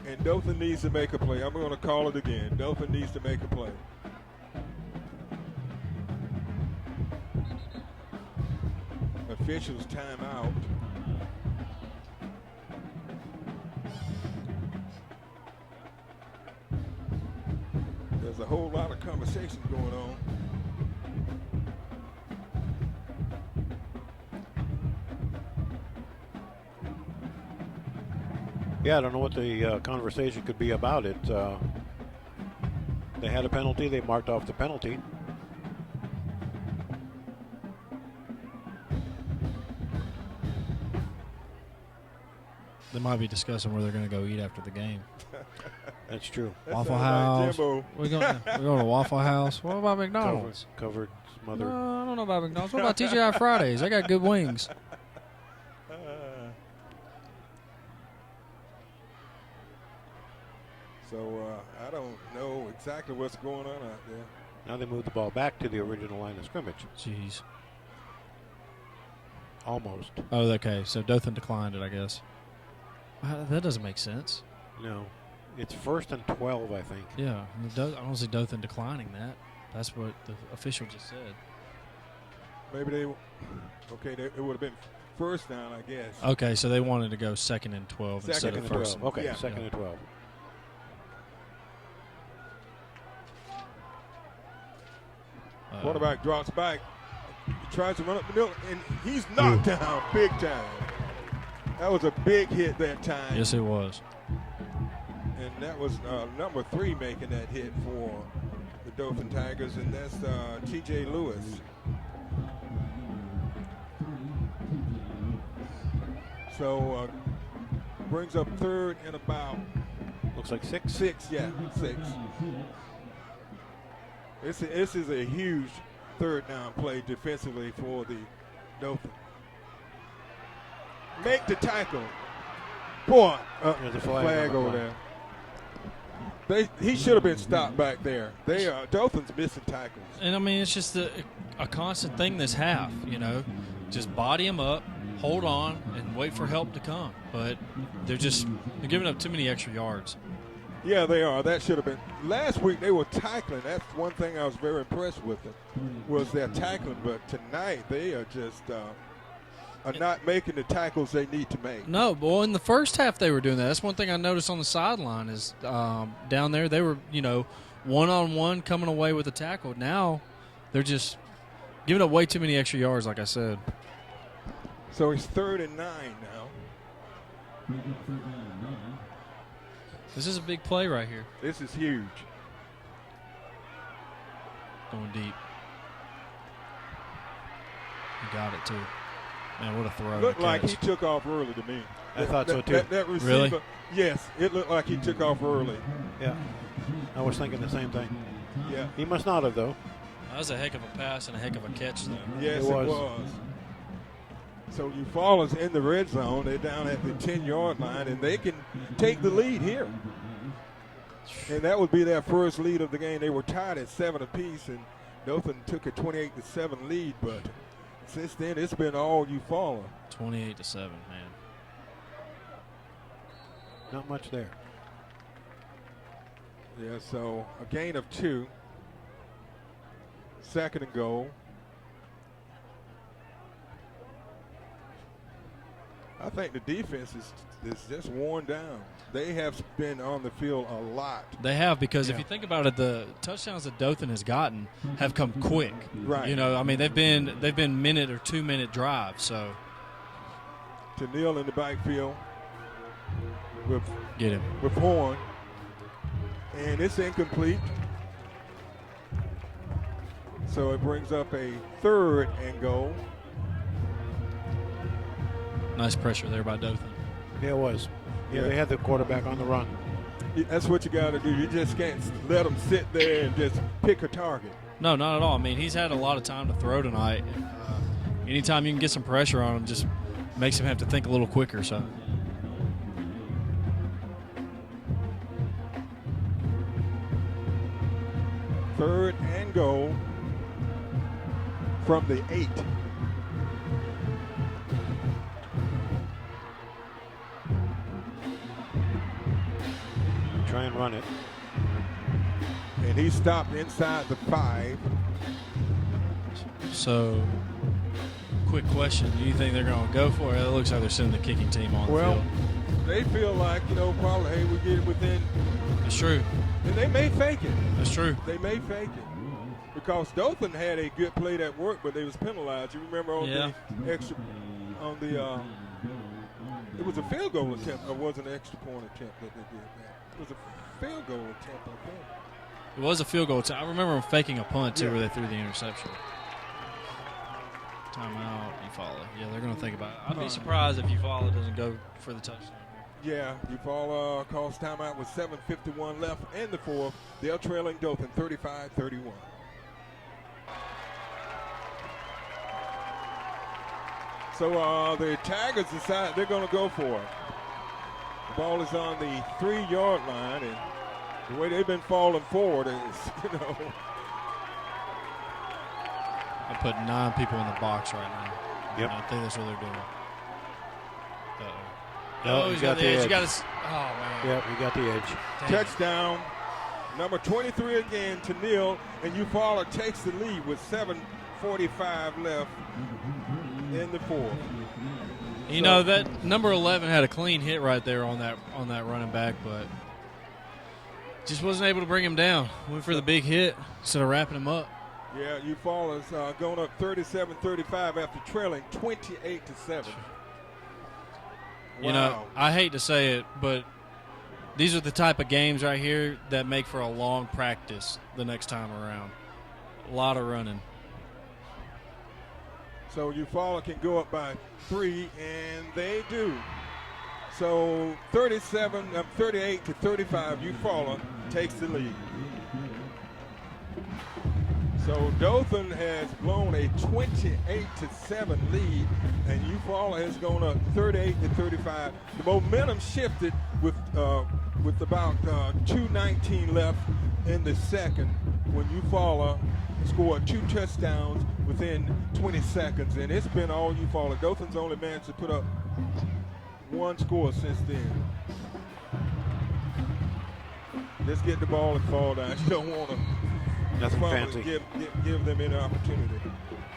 And Dothan needs to make a play. I'm going to call it again. Dothan needs to make a play. A officials timeout. There's a whole lot of conversation going on. Yeah, I don't know what the conversation could be about it. They had a penalty. They marked off the penalty. They might be discussing where they're going to go eat after the game. That's true. Waffle House. Like We're going to Waffle House. What about McDonald's? Covered, smothered. No, I don't know about McDonald's. What about TGI Fridays? They got good wings. So I don't know exactly what's going on out there. Now they move the ball back to the original line of scrimmage. Jeez. Almost. Oh, okay. So Dothan declined it, I guess. That doesn't make sense. No. It's 1st and 12, I think. Yeah. I don't see Dothan declining that. That's what the official just said. Maybe it would have been first down, I guess. Okay, so they wanted to go 2nd and 12 instead of 1st. and 12. Okay, Yeah. 2nd and 12. Quarterback drops back. He tries to run up the middle, and he's knocked down big time. That was a big hit that time. Yes, it was. And that was number 3 making that hit for the Dothan Tigers, and that's T.J. Lewis. So brings up 3rd and about. Looks like 6. 6. This is a huge 3rd down play defensively for the Dothan. Make the tackle. Boy, There's a flag over there. He should have been stopped back there. Dothan's missing tackles. And, I mean, it's just a constant thing this half, you know. Just body them up, hold on, and wait for help to come. But they're giving up too many extra yards. Yeah, they are. That should have been. Last week they were tackling. That's one thing I was very impressed with them, was their tackling. But tonight they are just are not making the tackles they need to make. No, well, in the first half they were doing that. That's one thing I noticed on the sideline is down there they were, one-on-one coming away with the tackle. Now they're just giving up way too many extra yards, like I said. So it's 3rd and 9 now. This is a big play right here. This is huge. Going deep. He got it, too. Man, what a throw. Looked like he took off early to me. I thought so, too. That receiver, Really? Yes, it looked like he took off early. Yeah. I was thinking the same thing. Yeah. He must not have, though. That was a heck of a pass and a heck of a catch, though. Yes, It it was. was. So Eufaula's in the red zone. They're down at the 10-yard line, and they can take the lead here. And that would be their first lead of the game. They were tied at 7 apiece, and Dothan took a 28-7 lead. But since then, it's been all Eufaula. 28-7, man. Not much there. Yeah, so a gain of 2. 2nd and goal. I think the defense is just worn down. They have been on the field a lot. They have, because if you think about it, the touchdowns that Dothan has gotten have come quick. Right. I mean, they've been minute or 2-minute drives. So To kneel in the backfield with get him. with Horn, and it's incomplete. So it brings up a 3rd and goal. Nice pressure there by Dothan. Yeah, it was. Yeah, they had the quarterback on the run. That's what you got to do. You just can't let them sit there and just pick a target. No, not at all. I mean, he's had a lot of time to throw tonight. Anytime you can get some pressure on him, just makes him have to think a little quicker. So. Third and goal from the 8. Try and run it. And he stopped inside the 5. So quick question. Do you think they're going to go for it? It looks like they're sending the kicking team on the field. They feel like, probably, hey, we get it within. That's true. And they may fake it. That's true. They may fake it. Because Dothan had a good play that worked, but they was penalized. You remember on the extra, it was a field goal attempt. It wasn't an extra point attempt that they did that. It was a field goal attempt, I think. It was a field goal attempt. I remember them faking a punt, too, where they threw the interception. Timeout, Eufaula. Yeah, they're going to think about it. I'd be surprised if Eufaula doesn't go for the touchdown. Yeah, Eufaula calls timeout with 7:51 left in the fourth. They're trailing Dothan 35-31. So the Tigers decide they're going to go for it. The ball is on the 3-yard line, and the way they've been falling forward is, I put 9 people in the box right now. Yep. I think that's what they're doing. No, he's got the edge. Man. Yep, he got the edge. Dang. Touchdown, number 23 again to Neal, and Eufaula takes the lead with 7:45 left in the fourth. You know, that number 11 had a clean hit right there on that running back, but just wasn't able to bring him down. Went for the big hit instead of wrapping him up. Yeah, Eufaula's going up 37-35 after trailing 28-7. You know, I hate to say it, but these are the type of games right here that make for a long practice the next time around. A lot of running. So Eufaula can go up by 3, and they do. So 38-35, Eufaula takes the lead. So Dothan has blown a 28-7 lead, and Eufaula has gone up 38-35. The momentum shifted with about 2:19 left in the second when Eufaula scored 2 touchdowns within 20 seconds, and it's been all Eufaula. Dothan's only managed to put up 1 score since then. Let's get the ball and fall down. You don't want to. Nothing fancy. Give them any opportunity.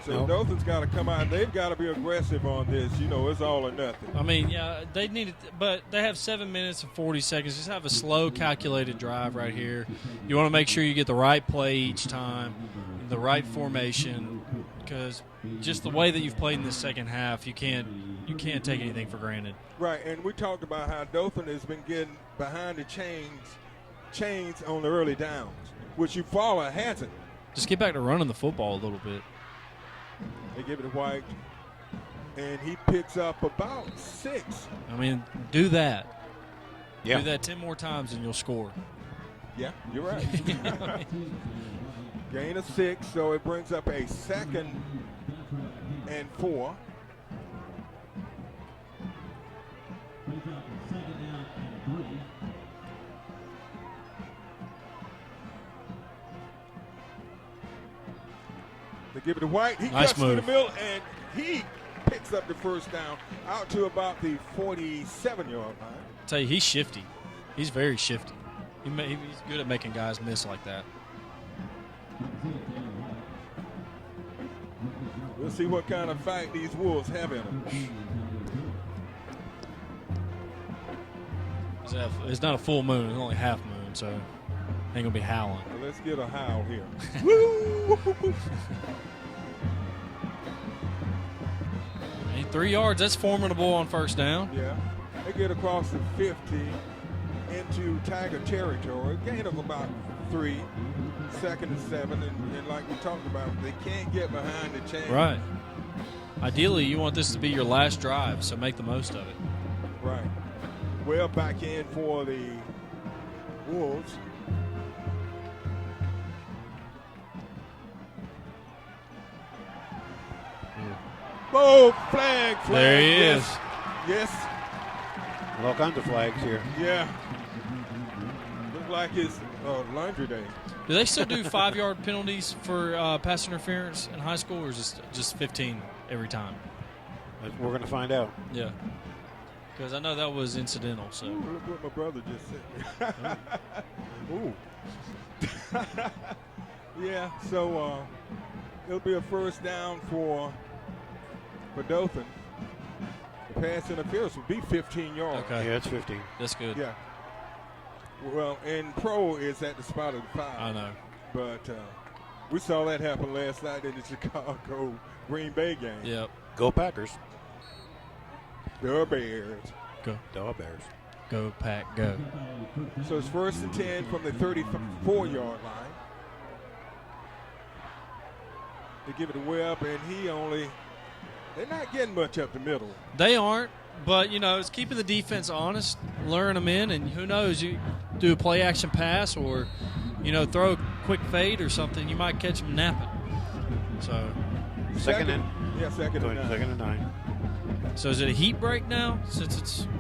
So nope. Dothan's got to come out. They've got to be aggressive on this. It's all or nothing. I mean, yeah, they need it, but they have 7 minutes and 40 seconds. Just have a slow, calculated drive right here. You want to make sure you get the right play each time, the right formation, because just the way that you've played in the second half, you can't take anything for granted. Right, and we talked about how Dothan has been getting behind the chains on the early downs, which Eufaula hasn't. Just get back to running the football a little bit. They give it to White, and he picks up about 6. I mean, do that. Yeah. Do that 10 more times and you'll score. Yeah, you're right. Gain of 6, so it brings up a 2nd and 4. They give it to White. He nice cuts move. to the middle, and he picks up the first down out to about the 47-yard line. I tell you, he's shifty. He's very shifty. He's good at making guys miss like that. We'll see what kind of fight these Wolves have in them. It's not a full moon. It's only half moon, so ain't going to be howling. Well, let's get a howl here. Woo! 3 yards, that's formidable on first down. Yeah. They get across the 50 into Tiger territory. Gain of about 3, 2nd and 7. And like we talked about, they can't get behind the chain. Right. Ideally, you want this to be your last drive, so make the most of it. Right. Well, back in for the Wolves. Oh, flag. There he yes. is. Yes. All kinds of flags here. Yeah. Look like it's laundry day. Do they still do 5-yard penalties for pass interference in high school, or is it just 15 every time? We're going to find out. Yeah. Because I know that was incidental. So. Ooh, look what my brother just said. Ooh. Yeah, so it'll be a first down for for Dothan. The pass interference would be 15 yards. Okay. Yeah, it's 15. That's good. Yeah. Well, and Pro is at the spot of the 5. I know. But we saw that happen last night in the Chicago Green Bay game. Yep. Go Packers. The Bears. Go. The Bears. Go, Pack, go. So it's 1st and 10 from the 34-yard line. They give it to Webb, and they're not getting much up the middle. They aren't, but, it's keeping the defense honest, luring them in, and who knows, you do a play-action pass or, throw a quick fade or something, you might catch them napping. So, Second and 9. Second and 9. So is it a heat break now since it's –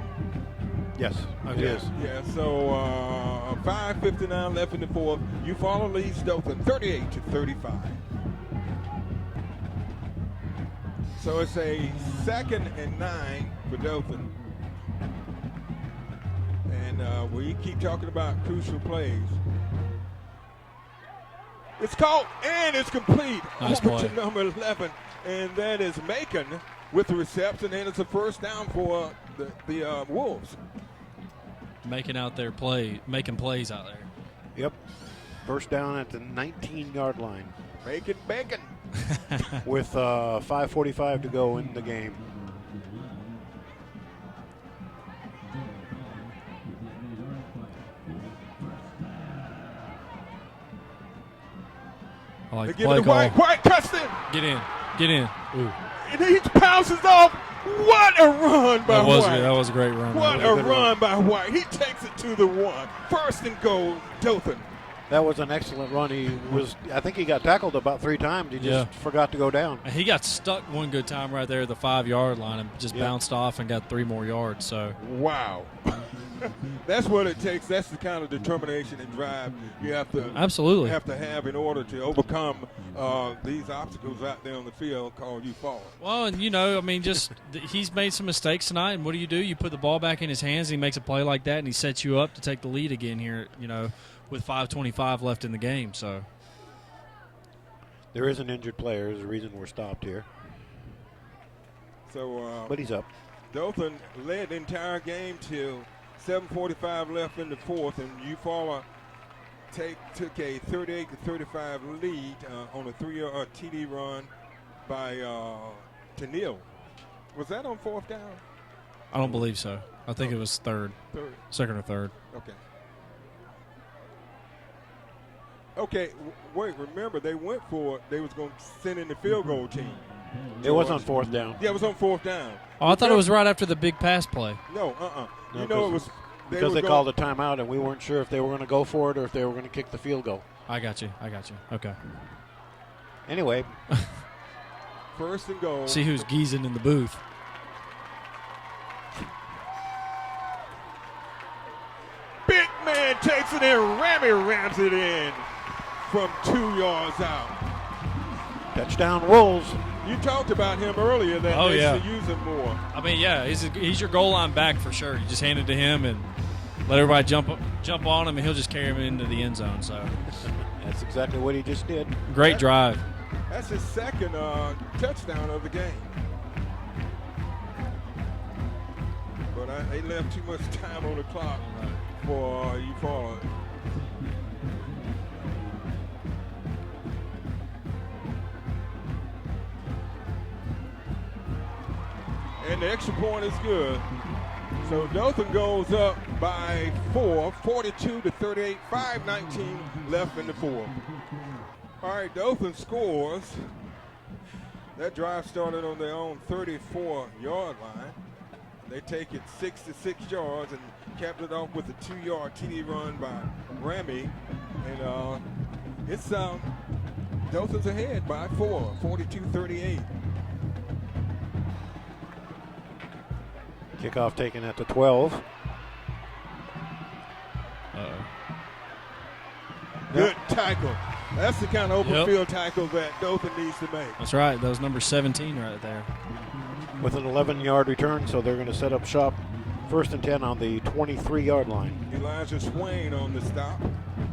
Yes, okay. it is. Yeah, so 5:59 left in the 4th. Eufaula leads Dothan 38-35. So it's a 2nd and 9 for Dothan. And we keep talking about crucial plays. It's caught and it's complete. Nice Over play. to number 11. And that is Macon with the reception. And it's a first down for the Wolves. making plays out there. Yep. First down at the 19-yard line Making bacon. with 5:45 to go in the game. I like They the give play it to call. White cuts in. Get in. Ooh. And he pounces off. What a run by White. That was a great run. What a run by White. He takes it to the 1. First and goal, Dothan. That was an excellent run. I think he got tackled about 3 times. He just forgot to go down. And he got stuck one good time right there at the 5-yard line and just bounced off and got 3 more yards. So wow. That's what it takes. That's the kind of determination and drive you have to have in order to overcome these obstacles out there on the field called Eufaula. Well, and he's made some mistakes tonight. And what do? You put the ball back in his hands. And he makes a play like that, and he sets you up to take the lead again here. With 5:25 left in the game. So there is an injured player. There's a reason we're stopped here. So, but he's up. Dothan led the entire game till 7:45 left in the 4th, and Eufaula took a 38-35 lead on a 3-yard TD run by Tennille. Was that on 4th down? I don't believe so. I think it was third. Second or third. Okay, wait, remember, they was going to send in the field goal team. It was on 4th down. Yeah, it was on 4th down. Oh, I thought it was right after the big pass play. No, No, it was because they called a timeout, and we weren't sure if they were going to go for it or if they were going to kick the field goal. I got you. Okay. Anyway. First and goal. See who's geezing in the booth. Big man takes it in. Rams it in from 2 yards out. Touchdown Wolves. You talked about him earlier that they should use him more. I mean, he's your goal line back for sure. You just hand it to him and let everybody jump on him, and he'll just carry him into the end zone. So that's exactly what he just did. Great drive. That's his second touchdown of the game. But they left too much time on the clock for Eufaula. And the extra point is good. So Dothan goes up by 4, 42-38, 5:19 left in the 4th. All right, Dothan scores. That drive started on their own 34-yard line. They take it 66 yards and capped it off with a 2-yard TD run by Remy. And it's Dothan's ahead by 4, 42-38. Kickoff taken at the 12. Good tackle. That's the kind of open field tackle that Dothan needs to make. That's right. That was number 17 right there. With an 11-yard return, so they're going to set up shop 1st and 10 on the 23-yard line. Elijah Swain on the stop.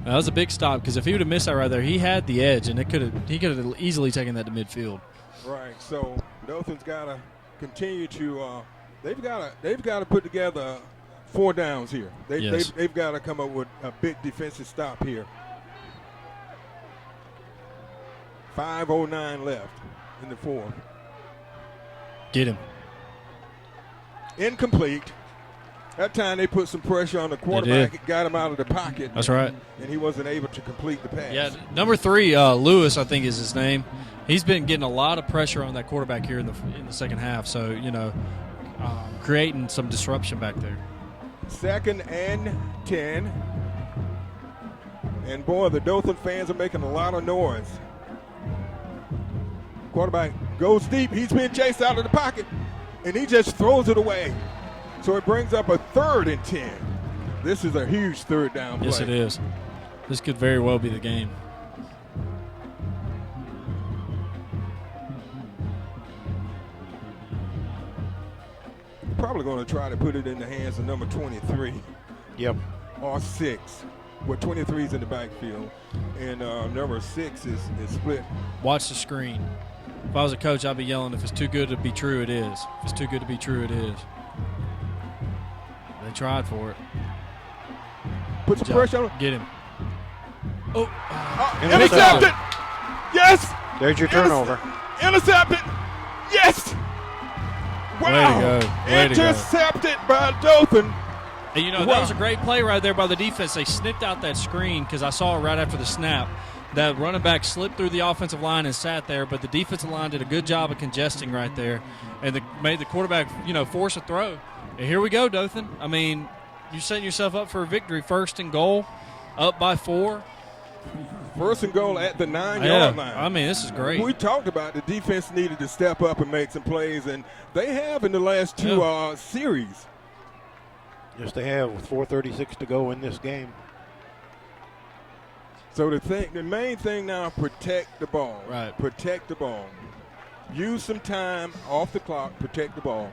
That was a big stop because if he would have missed that right there, he had the edge, and he could have easily taken that to midfield. Right. So Dothan's got to continue to. They've got to put together 4 downs here. They've got to come up with a big defensive stop here. 5:09 left in the fourth. Get him. Incomplete. That time they put some pressure on the quarterback. It got him out of the pocket. That's right. And he wasn't able to complete the pass. Yeah, number 3, Lewis, I think is his name. He's been getting a lot of pressure on that quarterback here in the second half. So, creating some disruption back there. 2nd and 10. And, boy, the Dothan fans are making a lot of noise. Quarterback goes deep. He's being chased out of the pocket, and he just throws it away. So it brings up a 3rd and 10. This is a huge 3rd down play. Yes, it is. This could very well be the game. Probably going to try to put it in the hands of number 23. Yep. Or 6. Well, 23 is in the backfield, and number 6 is split. Watch the screen. If I was a coach, I'd be yelling, if it's too good to be true, it is. If it's too good to be true, it is. They tried for it. Put some pressure on him. Get him. Intercepted! Yes! There's your turnover. Intercepted! Yes! Wow! Way to go. Intercepted by Dothan. And, that was a great play right there by the defense. They snipped out that screen because I saw it right after the snap. That running back slipped through the offensive line and sat there, but the defensive line did a good job of congesting right there and made the quarterback, force a throw. And here we go, Dothan. I mean, you're setting yourself up for a victory. 1st and goal, up by 4. 1st and goal at the 9-yard line. I mean, this is great. We talked about the defense needed to step up and make some plays, and they have in the last 2 series. Yes, they have, with 4:36 to go in this game. So the main thing now, protect the ball. Right. Protect the ball. Use some time off the clock, protect the ball.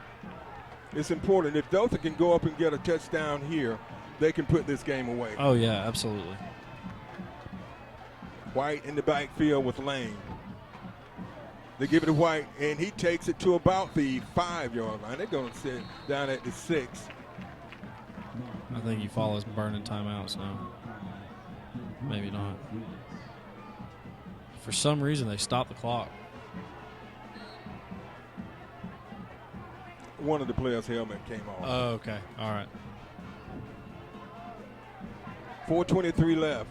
It's important. If Dothan can go up and get a touchdown here, they can put this game away. Oh, yeah, absolutely. White in the backfield with Lane. They give it to White, and he takes it to about the 5-yard line. They're going to sit down at the 6. I think Eufaula's burning timeouts now. Maybe not. For some reason, they stopped the clock. One of the players' helmet came off. Oh, okay. All right. 4:23 left.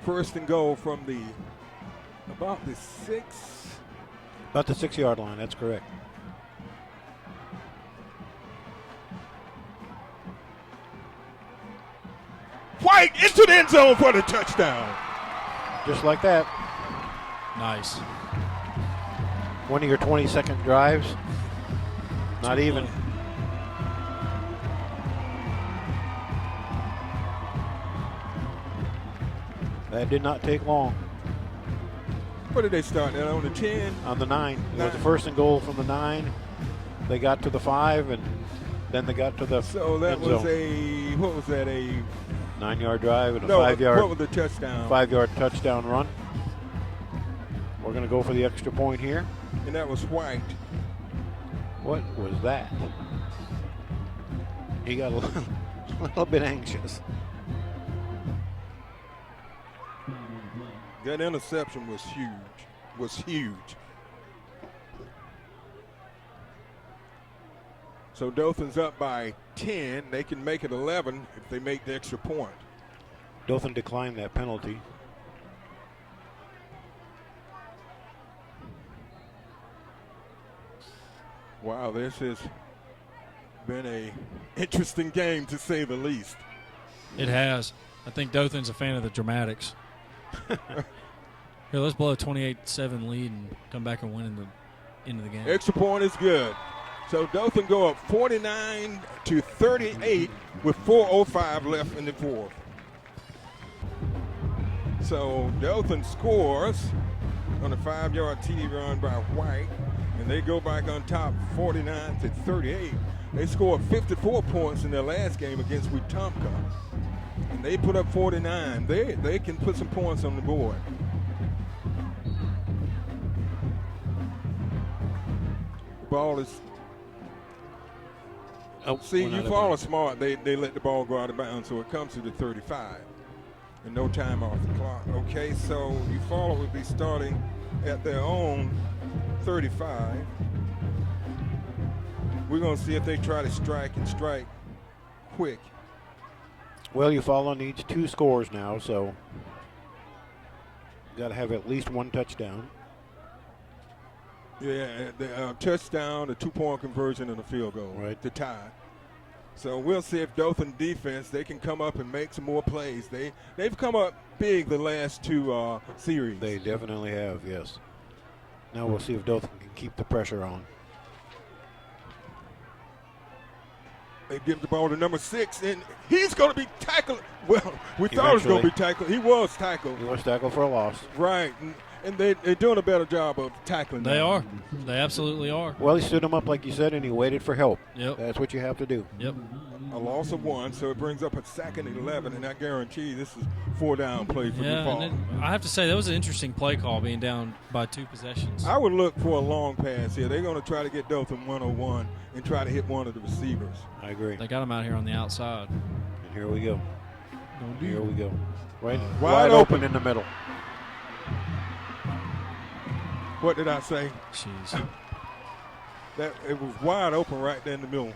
1st and goal from about the 6. About the 6-yard line, that's correct. White into the end zone for the touchdown. Just like that. Nice. One of your 20-second drives. Not even. That did not take long. Where did they start? On the 10? On the 9. It was the 1st and goal from the 9. They got to the 5, and then they got to the So that end was zone. what was that, a 9-yard drive and a no, 5-yard. What was the touchdown? 5-yard touchdown run. We're going to go for the extra point here. And that was White. What was that? He got a little bit anxious. That interception was huge. So Dothan's up by 10. They can make it 11 if they make the extra point. Dothan declined that penalty. Wow, this has been a interesting game to say the least. It has. I think Dothan's a fan of the dramatics. Here, let's blow a 28-7 lead and come back and win into the game. Extra point is good. So Dothan go up 49-38 with 4:05 left in the fourth. So Dothan scores on a 5-yard TD run by White, and they go back on top 49-38. They scored 54 points in their last game against Wetumpka, and they put up 49. They can put some points on the board. ball is. Oh, See, we're not Eufaula at smart. They let the ball go out of bounds, so it comes to the 35. And no time off the clock. Okay, so Eufaula will be starting at their own 35. We're going to see if they try to strike quick. Well, Eufaula needs 2 scores now, so got to have at least 1 touchdown. Yeah, the touchdown, a 2-point conversion, and a field goal to tie. So we'll see if Dothan defense, they can come up and make some more plays. They've come up big the last 2 series. They definitely have, yes. Now we'll see if Dothan can keep the pressure on. They give the ball to number 6, and he's going to be tackled. Well, we thought he was going to be tackled. He was tackled. He was tackled for a loss. Right, and they're doing a better job of tackling. They are. They absolutely are. Well, he stood him up like you said, and he waited for help. Yep. That's what you have to do. Yep. A loss of 1, so it brings up a 2nd and 11, and I guarantee this is 4-down play for Eufaula. I have to say that was an interesting play call, being down by 2 possessions. I would look for a long pass here. They're going to try to get Dothan 101 and try to hit one of the receivers. I agree. They got him out here on the outside. And here we go. Here we go. Right, wide open in the middle. What did I say? Jeez. It was wide open right there in the middle.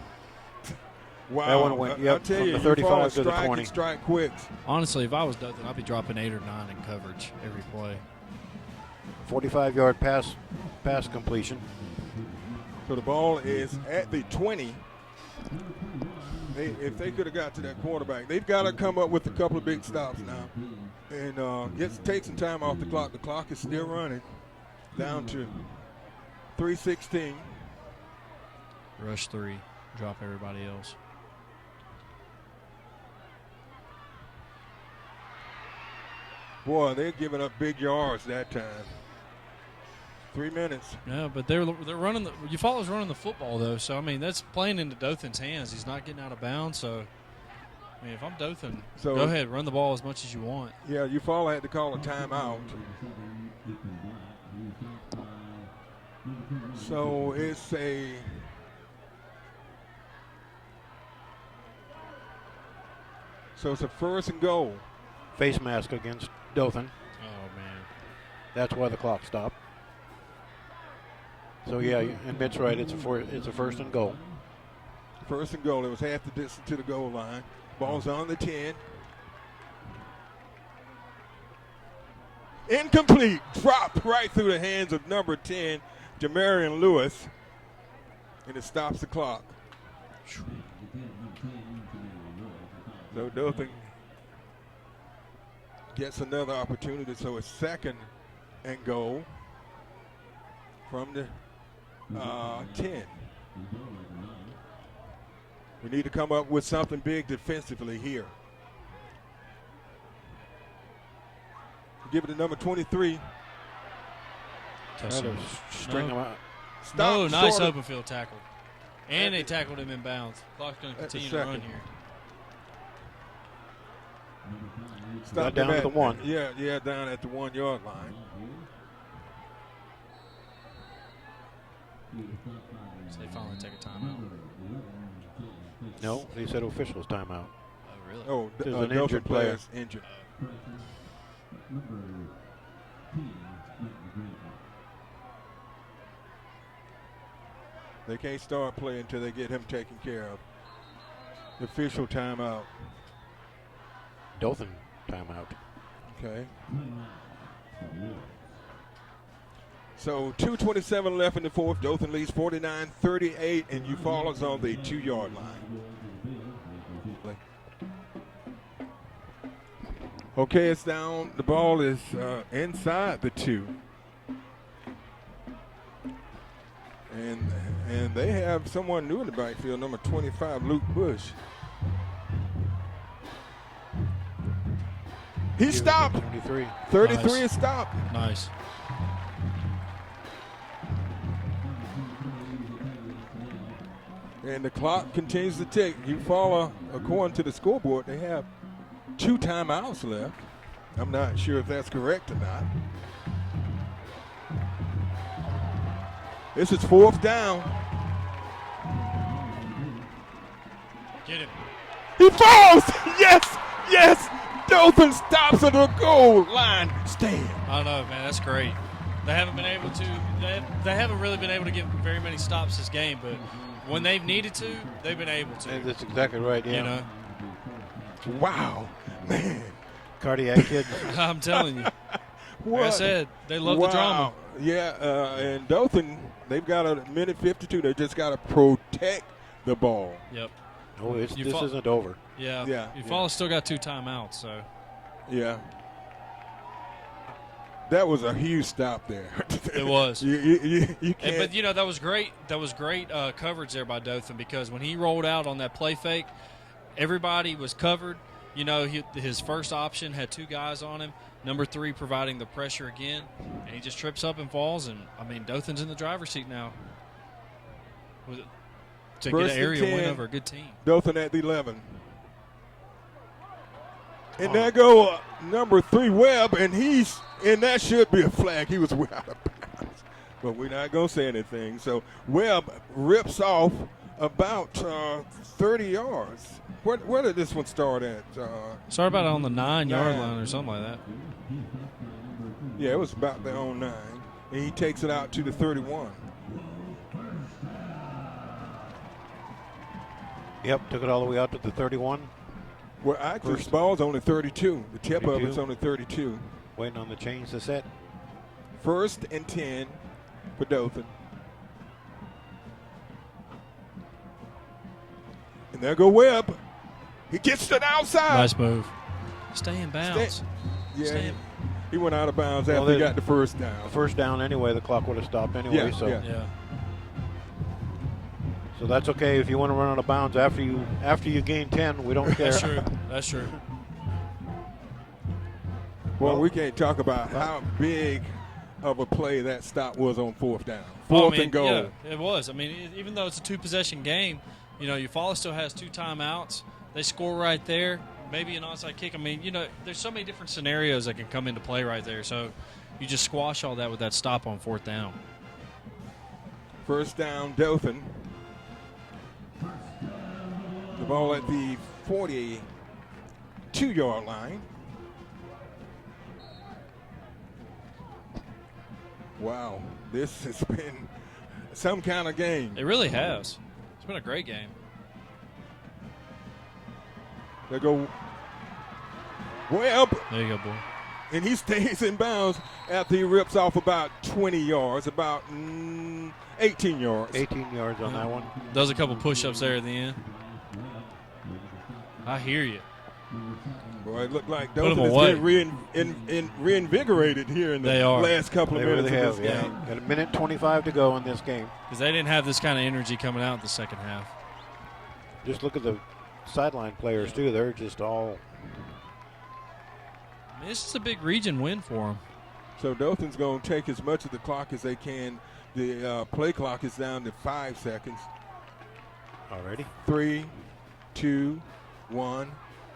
Wow. That one went, I'll tell from you, the 35 to the strike 20. and strike quick. Honestly, if I was Dothan, I'd be dropping 8 or 9 in coverage every play. 45-yard pass completion. So the ball is at the 20. If they could have got to that quarterback, they've got to come up with a couple of big stops now. And take some time off the clock. The clock is still running down to 3:16. Rush 3. Drop everybody else. Boy, they're giving up big yards that time. 3 minutes. Yeah, but they're running. Eufaula's running the football though, so I mean that's playing into Dothan's hands. He's not getting out of bounds, so I mean if I'm Dothan, go ahead, run the ball as much as you want. Yeah, Eufaula had to call a timeout. So it's a first and goal. Face mask against Dothan. Oh man, that's why the clock stopped. So yeah, and Mitt's right. It's a first and goal. First and goal. It was half the distance to the goal line. Ball's on the 10. Incomplete. Dropped right through the hands of number 10, Jamarian Lewis, and it stops the clock. So Dothan gets another opportunity. So it's second and goal from the 10. We need to come up with something big defensively here. Give it to number 23. String him out. No, nice open field tackle. And they tackled him in bounds. Clock's going to continue to run here. Stop down at the 1. Yeah, down at the 1 yard line. So they finally take a timeout. No, he said officials timeout. Oh, really? Oh, there's an injured player. Injured. They can't start playing until they get him taken care of. The official timeout. Dothan timeout. Okay. So 2:27 left in the fourth. Dothan leads 49-38, and Eufaula's on the 2-yard line. Okay, it's down. The ball is inside the 2. And they have someone new in the backfield, number 25, Luke Bush. He stopped. 33 is stopped. Nice. And the clock continues to tick. Eufaula, according to the scoreboard, they have 2 timeouts left. I'm not sure if that's correct or not. This is 4th down. Get him. He falls! Yes! Yes! Dothan stops at the goal line. Stand. I don't know, man. That's great. They haven't been able to. They haven't really been able to get very many stops this game, but when they've needed to, they've been able to. That's exactly right. Yeah. You know. Wow, man. Cardiac kid. I'm telling you. What? Like I said, they love the drama. Yeah, and Dothan, they've got a minute 52. They just got to protect the ball. Yep. Oh, this isn't over. Yeah. Yeah. Eufaula still got 2 timeouts, so. Yeah. That was a huge stop there. It was. You can't. But, that was great. That was great coverage there by Dothan, because when he rolled out on that play fake, everybody was covered. His first option had 2 guys on him. Number 3 providing the pressure again, and he just trips up and falls. And, Dothan's in the driver's seat now to get an area win over a good team. Dothan at the 11. And there go number 3, Webb, and that should be a flag. He was way out of bounds. But we're not going to say anything. So Webb rips off about 30 yards. Where did this one start at? Start about on the 9-yard line or something like that. Yeah, it was about their own 9. And he takes it out to the 31. Yep, took it all the way out to the 31. Well, actually, the ball's only 32. The tip of it's only 32. Waiting on the change to set. 1st and 10 for Dothan. And there go Webb. He gets to the outside. Nice move. Stay in bounds. He went out of bounds after he got the first down. First down anyway, the clock would have stopped anyway. Yeah. So that's okay if you want to run out of bounds after you gain 10. We don't care. That's true. Well, we can't talk about how big of a play that stop was on 4th down. 4th and goal. Yeah, it was. Even though it's a 2-possession game, Eufaula still has 2 timeouts. They score right there. Maybe an onside kick. There's so many different scenarios that can come into play right there. So you just squash all that with that stop on 4th down. 1st down, Dothan. The ball at the 42-yard line. Wow, this has been some kind of game. It really has. It's been a great game. They go Webb. There you go, boy. And he stays in bounds after he rips off about 20 yards, about 18 yards. 18 yards on that one. Does a couple push-ups there at the end. I hear you. Boy, it looked like Dothan is getting reinvigorated here in the last couple of minutes of this game. Got a minute 25 to go in this game. Because they didn't have this kind of energy coming out in the second half. Just look at the sideline players, too. They're just all... This is a big region win for them. So Dothan's going to take as much of the clock as they can. The play clock is down to 5 seconds. Already? 3, 2, 1.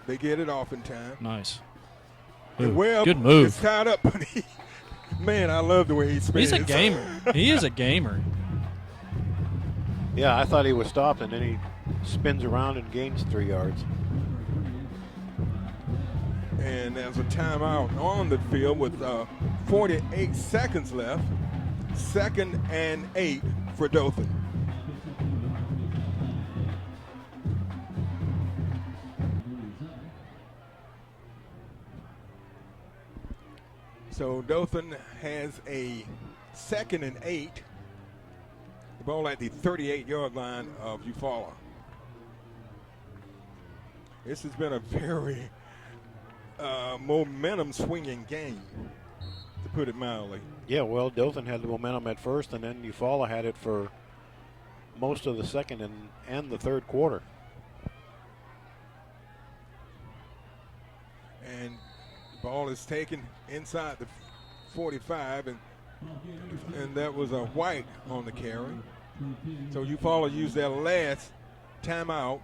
They get it off in time. Nice. Webb good move. Is tied up, but man, I love the way he spins. He's a gamer. He is a gamer. Yeah, I thought he was stopped, and then he spins around and gains 3 yards. And there's a timeout on the field with 48 seconds left. 2nd and 8 for Dothan. So Dothan has a 2nd and 8. The ball at the 38-yard line of Eufaula. This has been a very momentum swinging game, to put it mildly. Yeah, well, Dothan had the momentum at first, and then Eufaula had it for most of the second and the third quarter. And the ball is taken inside the 45, and that was a White on the carry. So Eufaula used their last timeout.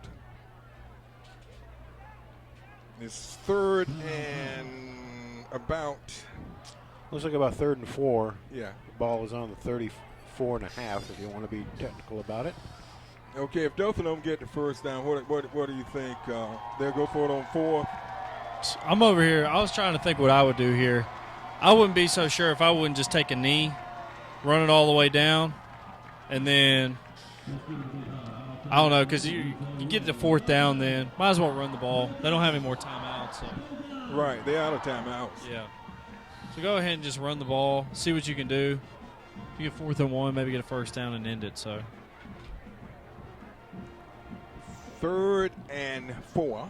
It's 3rd and about. Looks like about 3rd and 4. Yeah. The ball is on the 34 and a half, if you want to be technical about it. Okay, if Dothan don't get the first down, what do you think? They'll go for it on 4th? I'm over here. I was trying to think what I would do here. I wouldn't be so sure if I wouldn't just take a knee, run it all the way down, and then I don't know, because you get to 4th down, then might as well run the ball. They don't have any more timeouts. So. Right, they're out of timeouts. Yeah. So go ahead and just run the ball, see what you can do. If you get 4th and 1, maybe get a first down and end it. So 3rd and 4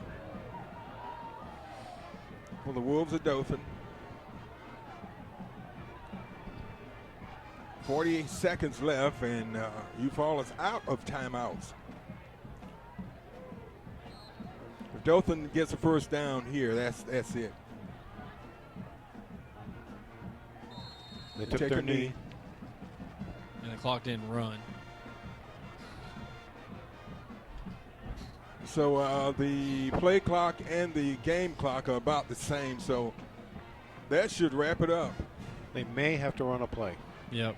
for the Wolves of Dothan. 48 seconds left, and Eufaula's out of timeouts. If Dothan gets a first down here, that's it. They took Take their a knee. and the clock didn't run. So the play clock and the game clock are about the same, so that should wrap it up. They may have to run a play. Yep.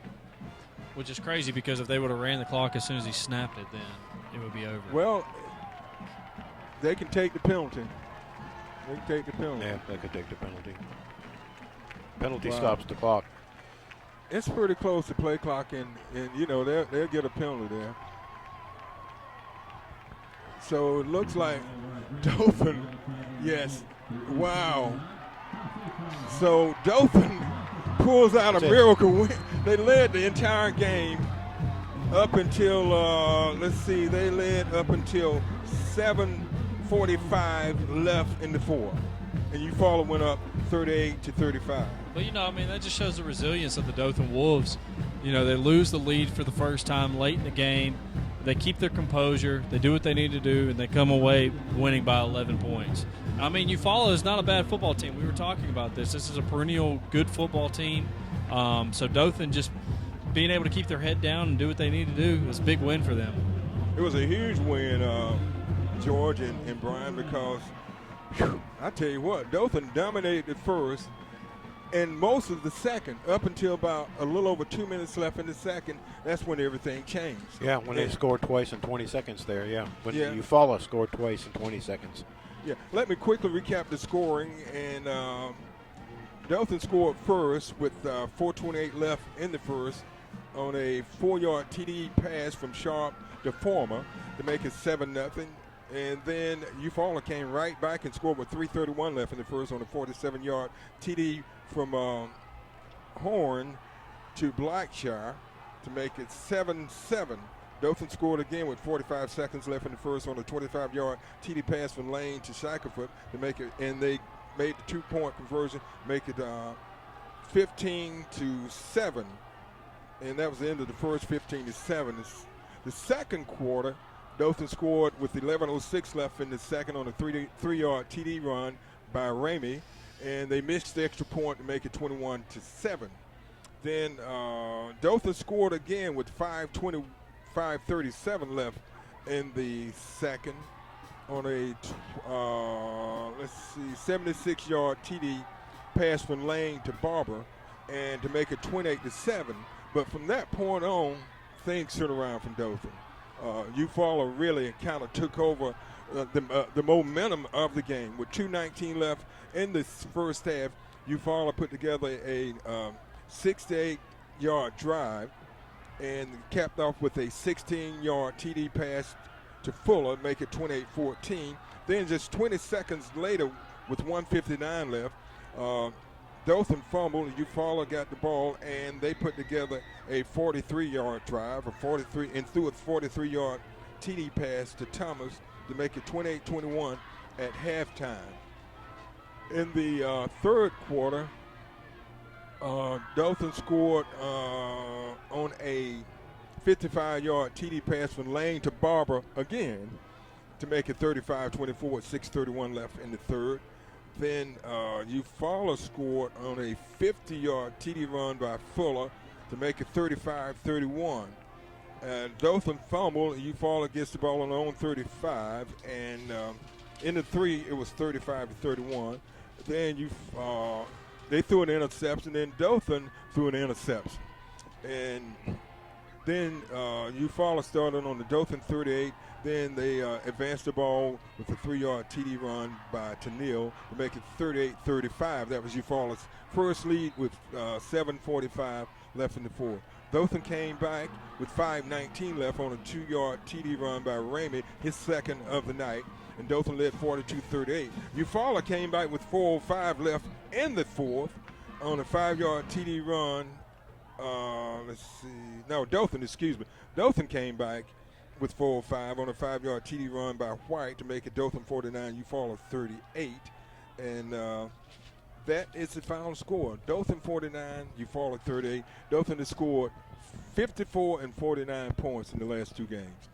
Which is crazy because if they would have ran the clock as soon as he snapped it, then it would be over. Well, they can take the penalty. They can take the penalty. Yeah, they could take the penalty. Penalty Wow. stops the clock. It's pretty close to play clock, and you know, they'll get a penalty there. So it looks like Dothan, yes, wow. So Dothan pulls out a miracle win. They led the entire game up until, they led up until 7:45 left in the 4th. And Eufaula went up 38-35. But, that just shows the resilience of the Dothan Wolves. They lose the lead for the first time late in the game. They keep their composure. They do what they need to do, and they come away winning by 11 points. Eufaula is not a bad football team. We were talking about this. This is a perennial good football team. So Dothan just being able to keep their head down and do what they need to do is a big win for them. It was a huge win, George and Brian, because I tell you what, Dothan dominated the first and most of the second, up until about a little over 2 minutes left in the second. That's when everything changed. Yeah, when they scored twice in 20 seconds there, yeah. When Yeah. Eufaula scored twice in 20 seconds. Yeah, let me quickly recap the scoring. And Dothan scored first with 4:28 left in the first on a 4-yard TD pass from Sharp to Former to make it 7-0. And then Eufaula came right back and scored with 3:31 left in the first on a 47-yard TD from Horn to Blackshire to make it 7-7. Dothan scored again with 45 seconds left in the first on a 25-yard TD pass from Lane to Shackelford to make it, and they made the 2-point conversion, make it 15-7. And that was the end of the first, 15-7. The second quarter, Dothan scored with 11:06 left in the second on a 3-yard TD run by Ramey, and they missed the extra point to make it 21-7. Then Dothan scored again with 5:37 left in the second on a 76-yard TD pass from Lane to Barber, and to make it 28-7. But from that point on, things turned around from Dothan. Eufaula really kind of took over the momentum of the game. With 2:19 left in the first half, Eufaula put together a 68-yard drive and capped off with a 16-yard TD pass to Fuller, make it 28-14. Then just 20 seconds later, with 1:59 left, Dothan fumbled, Eufaula got the ball, and they put together a 43-yard drive, and threw a 43-yard TD pass to Thomas to make it 28-21 at halftime. In the third quarter, Dothan scored on a 55-yard TD pass from Lane to Barber again to make it 35-24 with 6:31 left in the third. Then Eufaula scored on a 50-yard TD run by Fuller to make it 35-31. And Dothan fumbled. Eufaula gets the ball on their own 35. And in the three, it was 35-31. Then they threw an interception. Then Dothan threw an interception. And Then Eufaula started on the Dothan 38. Then they advanced the ball with a 3-yard TD run by Tennille to make it 38-35. That was Eufaula's first lead with 7:45 left in the fourth. Dothan came back with 5:19 left on a 2-yard TD run by Ramey, his second of the night, and Dothan led 42-38. Eufaula came back with 4:05 left in the fourth on a 5-yard TD run. Dothan came back with 4:05 on a 5-yard TD run by White to make it Dothan 49, Eufaula 38. And that is the final score. Dothan 49, Eufaula 38. Dothan has scored 54 and 49 points in the last 2 games.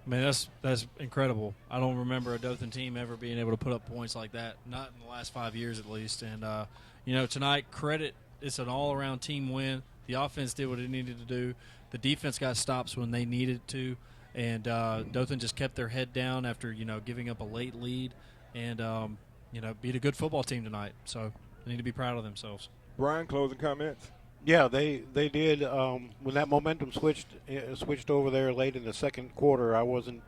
Man, that's incredible. I don't remember a Dothan team ever being able to put up points like that, not in the last 5 years at least. And, tonight, credit, it's an all-around team win. The offense did what it needed to do. The defense got stops when they needed to. And Dothan just kept their head down after, giving up a late lead and, beat a good football team tonight. So they need to be proud of themselves. Brian, closing comments? Yeah, they did. When that momentum switched over there late in the second quarter, I wasn't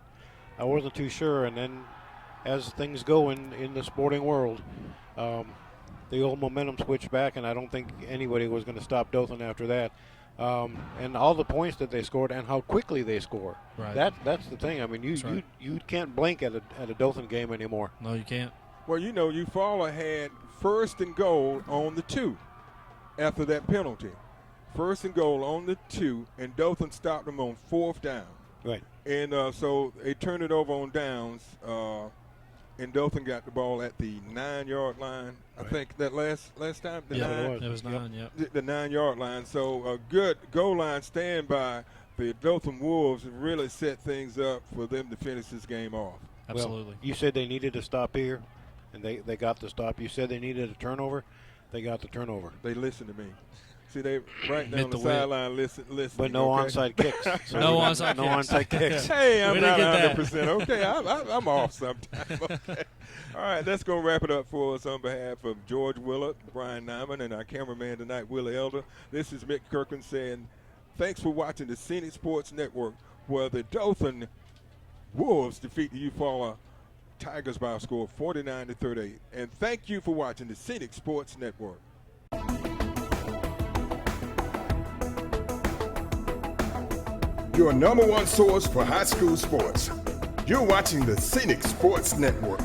too sure. And then as things go in the sporting world, the old momentum switched back, and I don't think anybody was going to stop Dothan after that. And all the points that they scored and how quickly they score. Right. That's the thing. I mean, you can't blink at a Dothan game anymore. No, you can't. Well, Eufaula had 1st and goal on the 2 after that penalty. 1st and goal on the 2, and Dothan stopped them on 4th down. Right. And so they turned it over on downs, and Dothan got the ball at the 9-yard line. Right. I think that last time. It was 9, yep. The 9-yard line. So a good goal line stand by the Dothan Wolves really set things up for them to finish this game off. Absolutely. Well, you said they needed to stop here, and they got the stop. You said they needed a turnover. They got the turnover. They listened to me. See, they right down Hit the the whip. sideline listen. But no onside kicks. So No onside kicks. Hey, I'm We not didn't get 100%. Okay, I'm off sometime. Okay. All right, that's going to wrap it up for us on behalf of George Willard, Brian Nyman, and our cameraman tonight, Willie Elder. This is Mick Kirkland saying thanks for watching the Scenic Sports Network, where the Dothan Wolves defeat the Eufaula Tigers by a score of 49-38. And thank you for watching the Scenic Sports Network. Your #1 source for high school sports. You're watching the Scenic Sports Network.